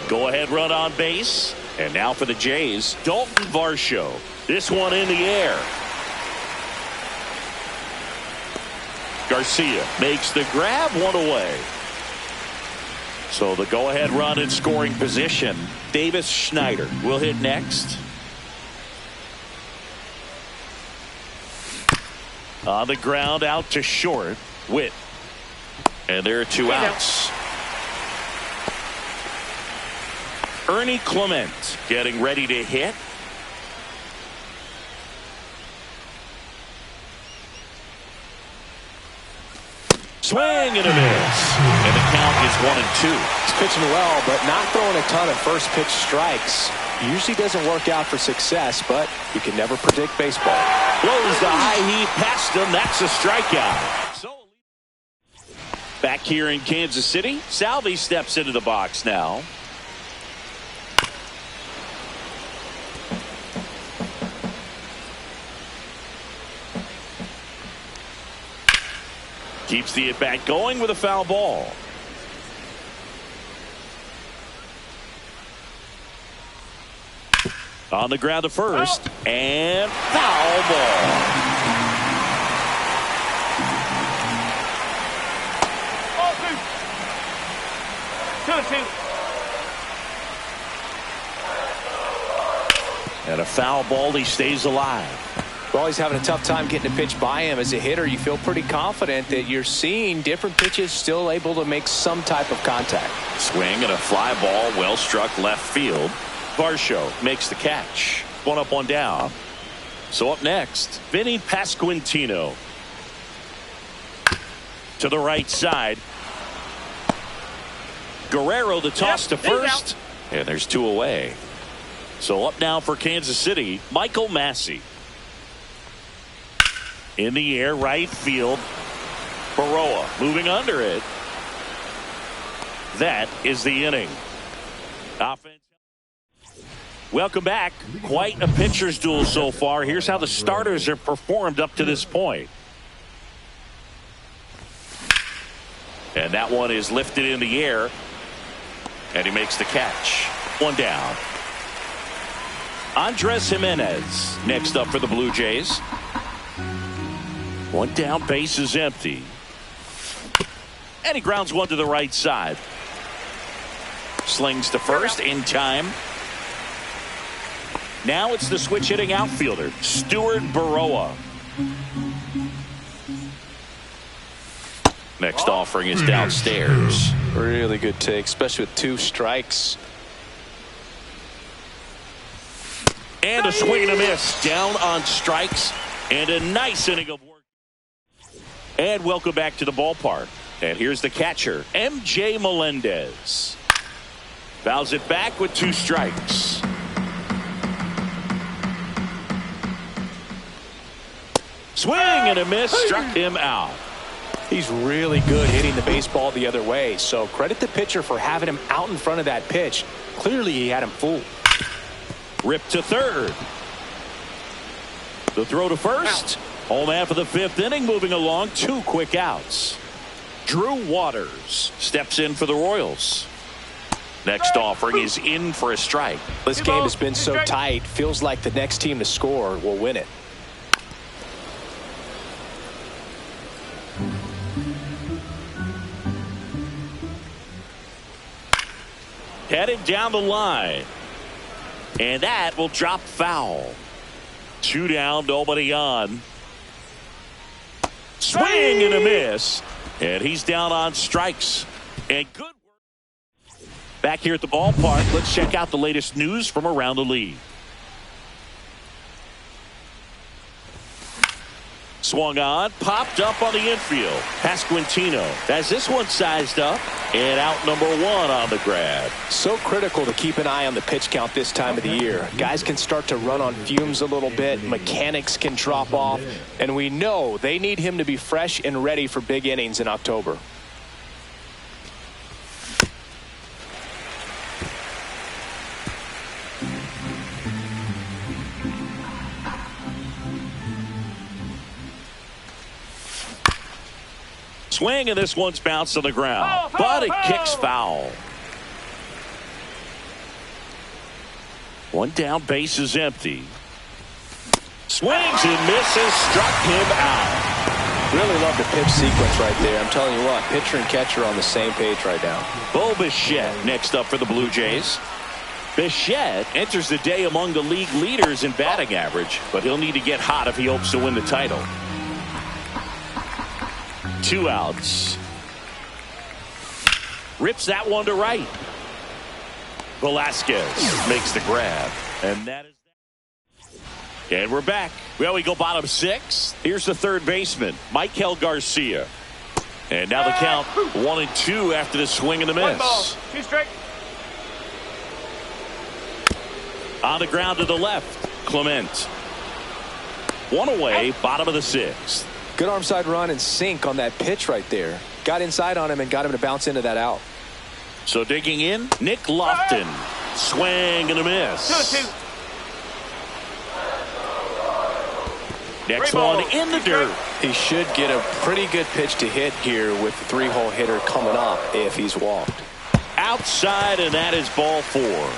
Go ahead run on base. And now for the Jays, Dalton Varsho. This one in the air. Garcia makes the grab, 1 away. So the go-ahead run in scoring position. Davis Schneider will hit next. On the ground out to short. Witt. And there are 2 outs. Ernie Clement getting ready to hit. Swing and a miss. And the count is 1-2. He's pitching well, but not throwing a ton of first pitch strikes. Usually doesn't work out for success, but you can never predict baseball. Blows the high heat past him. That's a strikeout. So back here in Kansas City, Salvi steps into the box now. Keeps the at-bat going with a foul ball. On the ground to first, and foul ball. And a foul ball, he stays alive. Well, he's having a tough time getting a pitch by him. As a hitter, you feel pretty confident that you're seeing different pitches still able to make some type of contact. Swing and a fly ball, well struck left field. Varsho makes the catch. 1 up, 1 down. So up next, Vinny Pasquantino. To the right side. Guerrero the toss to first. And there's 2 away. So up now for Kansas City, Michael Massey. In the air, right field. Baroa moving under it. That is the inning. Offense. Welcome back. Quite a pitcher's duel so far. Here's how the starters have performed up to this point. And that one is lifted in the air. And he makes the catch. 1 down. Andres Jimenez next up for the Blue Jays. 1 down, base is empty. And he grounds one to the right side. Slings to first in time. Now it's the switch hitting outfielder, Stuart Baroa. Next offering is downstairs. Really good take, especially with 2 strikes. And a swing and a miss. Down on strikes. And a nice inning of work. And welcome back to the ballpark. And here's the catcher, MJ Melendez. Fouls it back with 2 strikes. Swing and a miss. Struck him out. He's really good hitting the baseball the other way. So credit the pitcher for having him out in front of that pitch. Clearly he had him fooled. Ripped to third. The throw to first. Home half of the 5th inning, moving along, 2 quick outs. Drew Waters steps in for the Royals. Next offering is in for a strike. This game has been so tight. Feels like the next team to score will win it. Headed down the line. And that will drop foul. 2 down, nobody on. Swing and a miss. And he's down on strikes. And good work. Back here at the ballpark, let's check out the latest news from around the league. Swung on, popped up on the infield. Pasquantino has this one sized up, and out number 1 on the grab. So critical to keep an eye on the pitch count this time of the year. Guys can start to run on fumes a little bit. Mechanics can drop off, and we know they need him to be fresh and ready for big innings in October. Swing, and this one's bounced on the ground, but it kicks foul. 1 down, base is empty. Swings and misses, struck him out. Really love the pitch sequence right there. I'm telling you what, pitcher and catcher on the same page right now. Bo Bichette next up for the Blue Jays. Bichette enters the day among the league leaders in batting average, but he'll need to get hot if he hopes to win the title. 2 outs. Rips that one to right. Velasquez makes the grab. And that is that. And we're back. Well, we go bottom 6. Here's the third baseman, Michael Garcia. And now the count 1-2 after the swing and the miss. 1 ball, 2 strike. On the ground to the left, Clement. 1 away, bottom of the 6th. Good arm side run and sink on that pitch right there. Got inside on him and got him to bounce into that out. So digging in, Nick Lofton. Swing and a miss. 2-2. Next one in the dirt. He should get a pretty good pitch to hit here with the 3-hole hitter coming up if he's walked. Outside, and that is ball 4.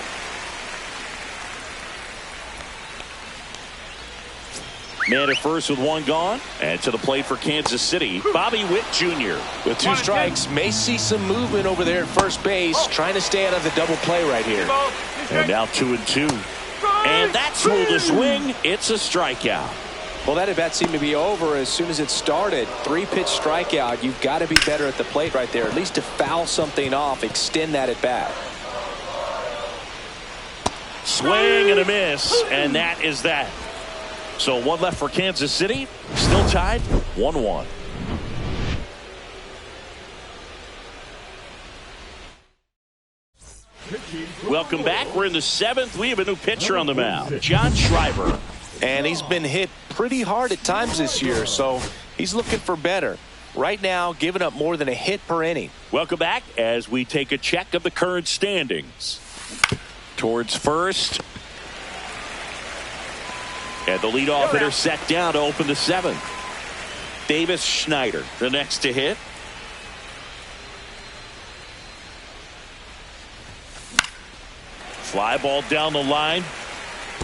Man at first with 1 gone. And to the plate for Kansas City, Bobby Witt Jr. With 2 strikes, may see some movement over there at first base, trying to stay out of the double play right here. And now 2-2. And that's ruled a swing. It's a strikeout. Well, that at bat seemed to be over as soon as it started. 3-pitch strikeout. You've got to be better at the plate right there, at least to foul something off, extend that at bat. Swing and a miss, and that is that. So 1 left for Kansas City. Still tied 1-1. Welcome back. We're in the 7th. We have a new pitcher on the mound, John Schreiber. And he's been hit pretty hard at times this year, so he's looking for better. Right now, giving up more than a hit per inning. Welcome back as we take a check of the current standings. Towards first. And the leadoff hitter set down to open the 7th. Davis Schneider, the next to hit. Fly ball down the line.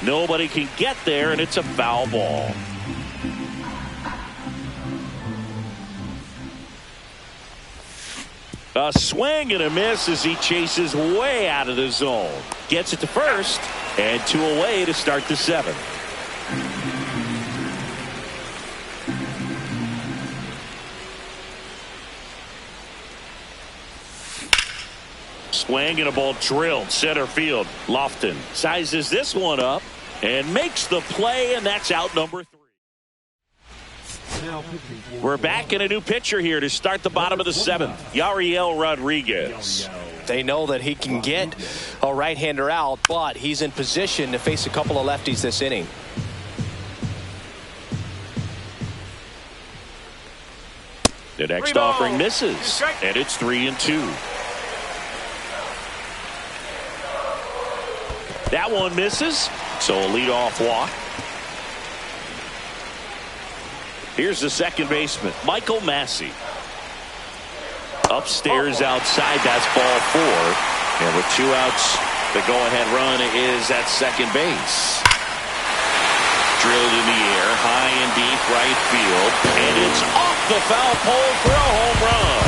Nobody can get there, and it's a foul ball. A swing and a miss as he chases way out of the zone. Gets it to first, and 2 away to start the 7th. Swing and a ball drilled center field. Lofton sizes this one up and makes the play, and that's out number 3. We're back in a new pitcher here to start the bottom of the 7th. Yariel Rodriguez. They know that he can get a right-hander out, but he's in position to face a couple of lefties this inning. The next offering misses, and it's 3-2. That one misses, so a leadoff walk. Here's the second baseman, Michael Massey. Upstairs outside, that's ball 4. And with 2 outs, the go-ahead run is at second base. Drilled in the air, high and deep right field, and it's off the foul pole for a home run.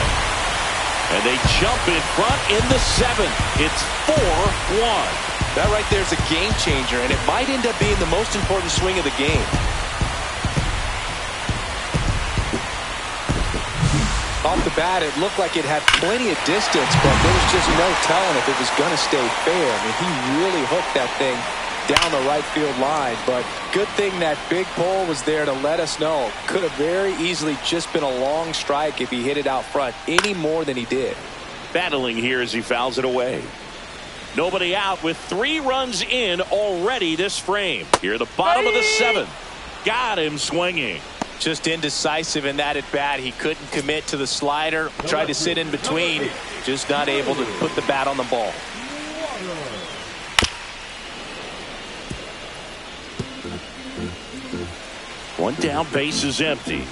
And they jump in front in the 7th. It's 4-1. That right there is a game changer, and it might end up being the most important swing of the game. Off the bat, it looked like it had plenty of distance, but there was just no telling if it was going to stay fair. I mean, he really hooked that thing down the right field line, but good thing that big pole was there to let us know. Could have very easily just been a long strike if he hit it out front any more than he did. Battling here as he fouls it away. Nobody out with 3 runs in already this frame. Here at the bottom of the 7th. Got him swinging. Just indecisive in that at bat. He couldn't commit to the slider. Tried to sit in between. Just not able to put the bat on the ball. One down, base is empty.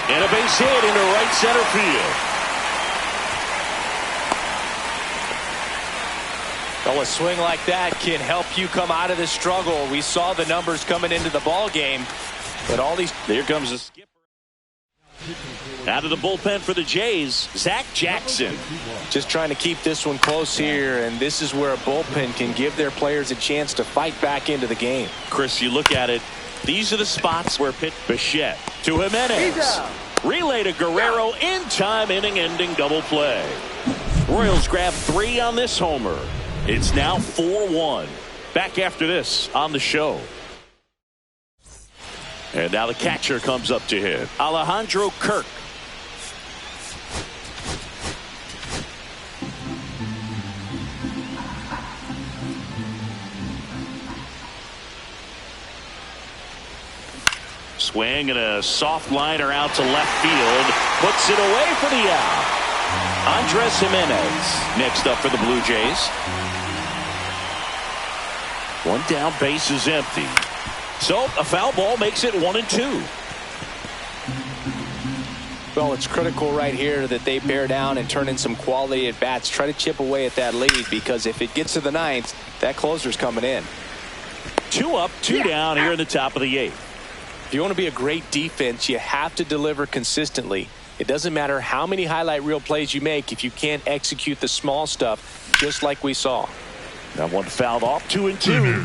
And a base hit into right center field. Well, a swing like that can help you come out of the struggle. We saw the numbers coming into the ball game, but all these. Here comes the skipper. Out of the bullpen for the Jays, Zach Jackson. Just trying to keep this one close here, and this is where a bullpen can give their players a chance to fight back into the game. Chris, you look at it, these are the spots where Bichette to Jimenez. Relay to Guerrero in time, inning-ending double play. Royals grab 3 on this homer. It's now 4-1. Back after this on the show. And now the catcher comes up to hit. Alejandro Kirk. Swing and a soft liner out to left field. Puts it away for the out. Andres Jimenez next up for the Blue Jays. One down, base is empty. So a foul ball makes it 1-2. Well, it's critical right here that they bear down and turn in some quality at bats. Try to chip away at that lead, because if it gets to the 9th, that closer's coming in. 2 up, 2 down here in the top of the 8th. If you want to be a great defense, you have to deliver consistently. It doesn't matter how many highlight reel plays you make if you can't execute the small stuff, just like we saw. That one fouled off. 2-2.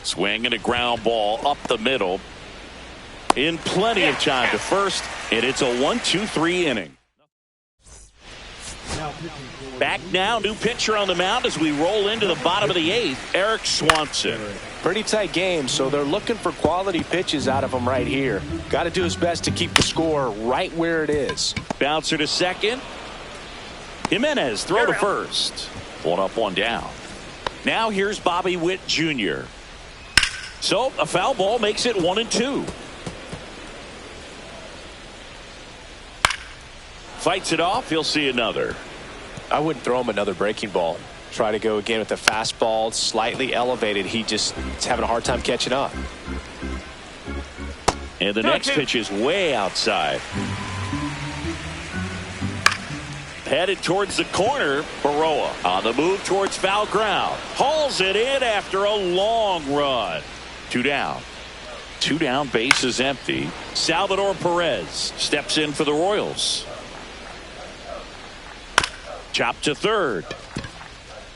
Swing and a ground ball up the middle. In plenty of time to first, and it's a 1-2-3 inning. Back now, new pitcher on the mound as we roll into the bottom of the 8th, Eric Swanson. Pretty tight game, so they're looking for quality pitches out of him right here. Got to do his best to keep the score right where it is. Bouncer to second. Jimenez throw to first. 1 up, 1 down. Now here's Bobby Witt Jr. So a foul ball makes it 1-2. Fights it off. He'll see another. I wouldn't throw him another breaking ball. Try to go again with the fastball, slightly elevated. He's having a hard time catching up. And the next pitch is way outside. Headed towards the corner. Baroa on the move towards foul ground. Hauls it in after a long run. 2 down. 2 down, base is empty. Salvador Perez steps in for the Royals. Chop to third.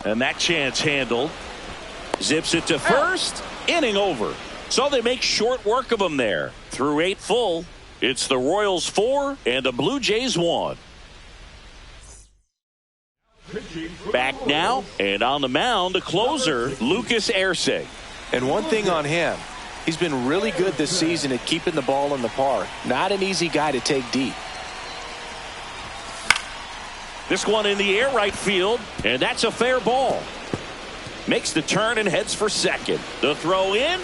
And that chance handled. Zips it to first. Inning over. So they make short work of him there. Through 8 full. It's the Royals 4 and the Blue Jays 1. Back now, and on the mound, the closer, Lucas Erceg. And one thing on him, he's been really good this season at keeping the ball in the park. Not an easy guy to take deep. This one in the air right field, and that's a fair ball. Makes the turn and heads for second. The throw in.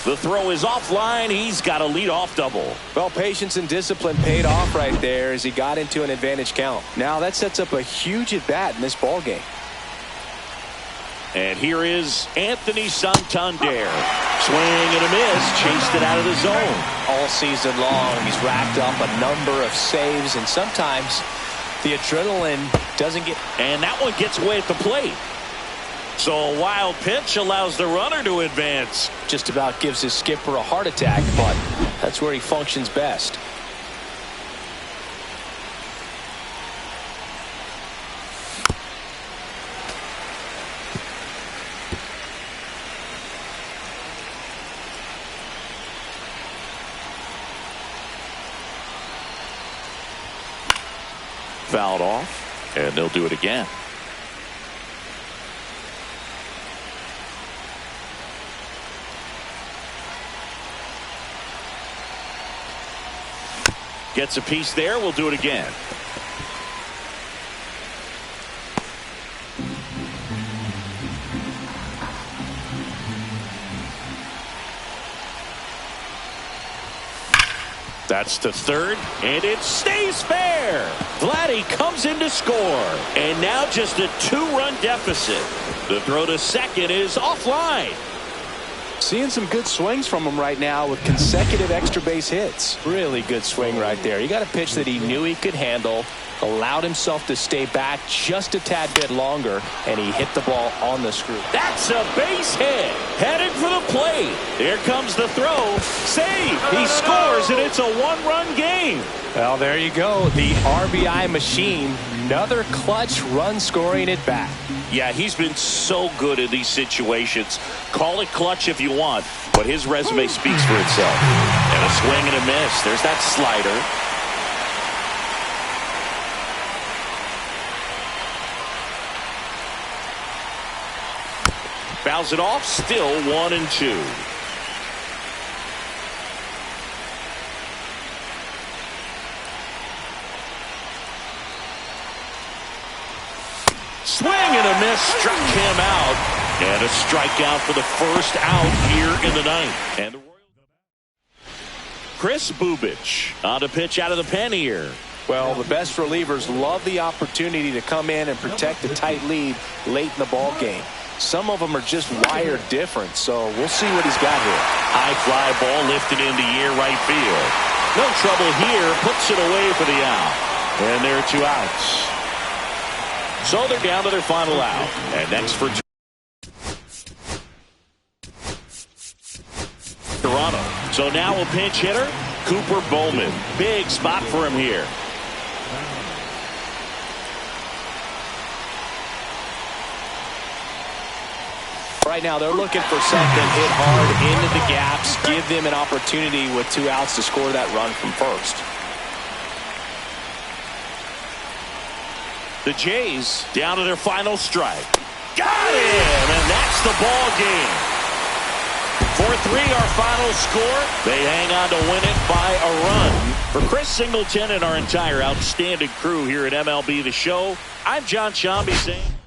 The throw is offline. He's got a leadoff double. Well, patience and discipline paid off right there as he got into an advantage count. Now that sets up a huge at bat in this ball game. And here is Anthony Santander. Swing and a miss. Chased it out of the zone. All season long, he's racked up a number of saves, and sometimes the adrenaline doesn't get... And that one gets away at the plate. So a wild pitch allows the runner to advance. Just about gives his skipper a heart attack, but that's where he functions best. Fouled off, and they'll do it again. Gets a piece there. We'll do it again. That's to third, and it stays fair. Vladdy comes in to score, and now just a 2-run deficit. The throw to second is offline. Seeing some good swings from him right now with consecutive extra base hits. Really good swing right there. He got a pitch that he knew he could handle, allowed himself to stay back just a tad bit longer, and he hit the ball on the screw. That's a base hit. Headed for the plate. Here comes the throw. Save. He scores, and it's a 1-run game. Well, there you go. The RBI machine. Another clutch run scoring at bat. Yeah, he's been so good in these situations. Call it clutch if you want, but his resume speaks for itself. And a swing and a miss. There's that slider. Fouls it off. Still 1-2. Swing and a miss, struck him out, and a strikeout for the first out here in the ninth. And the Chris Bubich on the pitch out of the pen here. Well, the best relievers love the opportunity to come in and protect the tight lead late in the ball game. Some of them are just wired different, so we'll see what he's got here. High fly ball lifted into near right field. No trouble here, puts it away for the out. And there are 2 outs. So they're down to their final out. And next for Toronto. So now a pinch hitter, Cooper Bowman. Big spot for him here. Right now they're looking for something hit hard into the gaps, give them an opportunity with 2 outs to score that run from first. The Jays down to their final strike. Got him, and that's the ball game. 4-3 our final score. They hang on to win it by a run. For Chris Singleton and our entire outstanding crew here at MLB The Show, I'm John Shambi saying...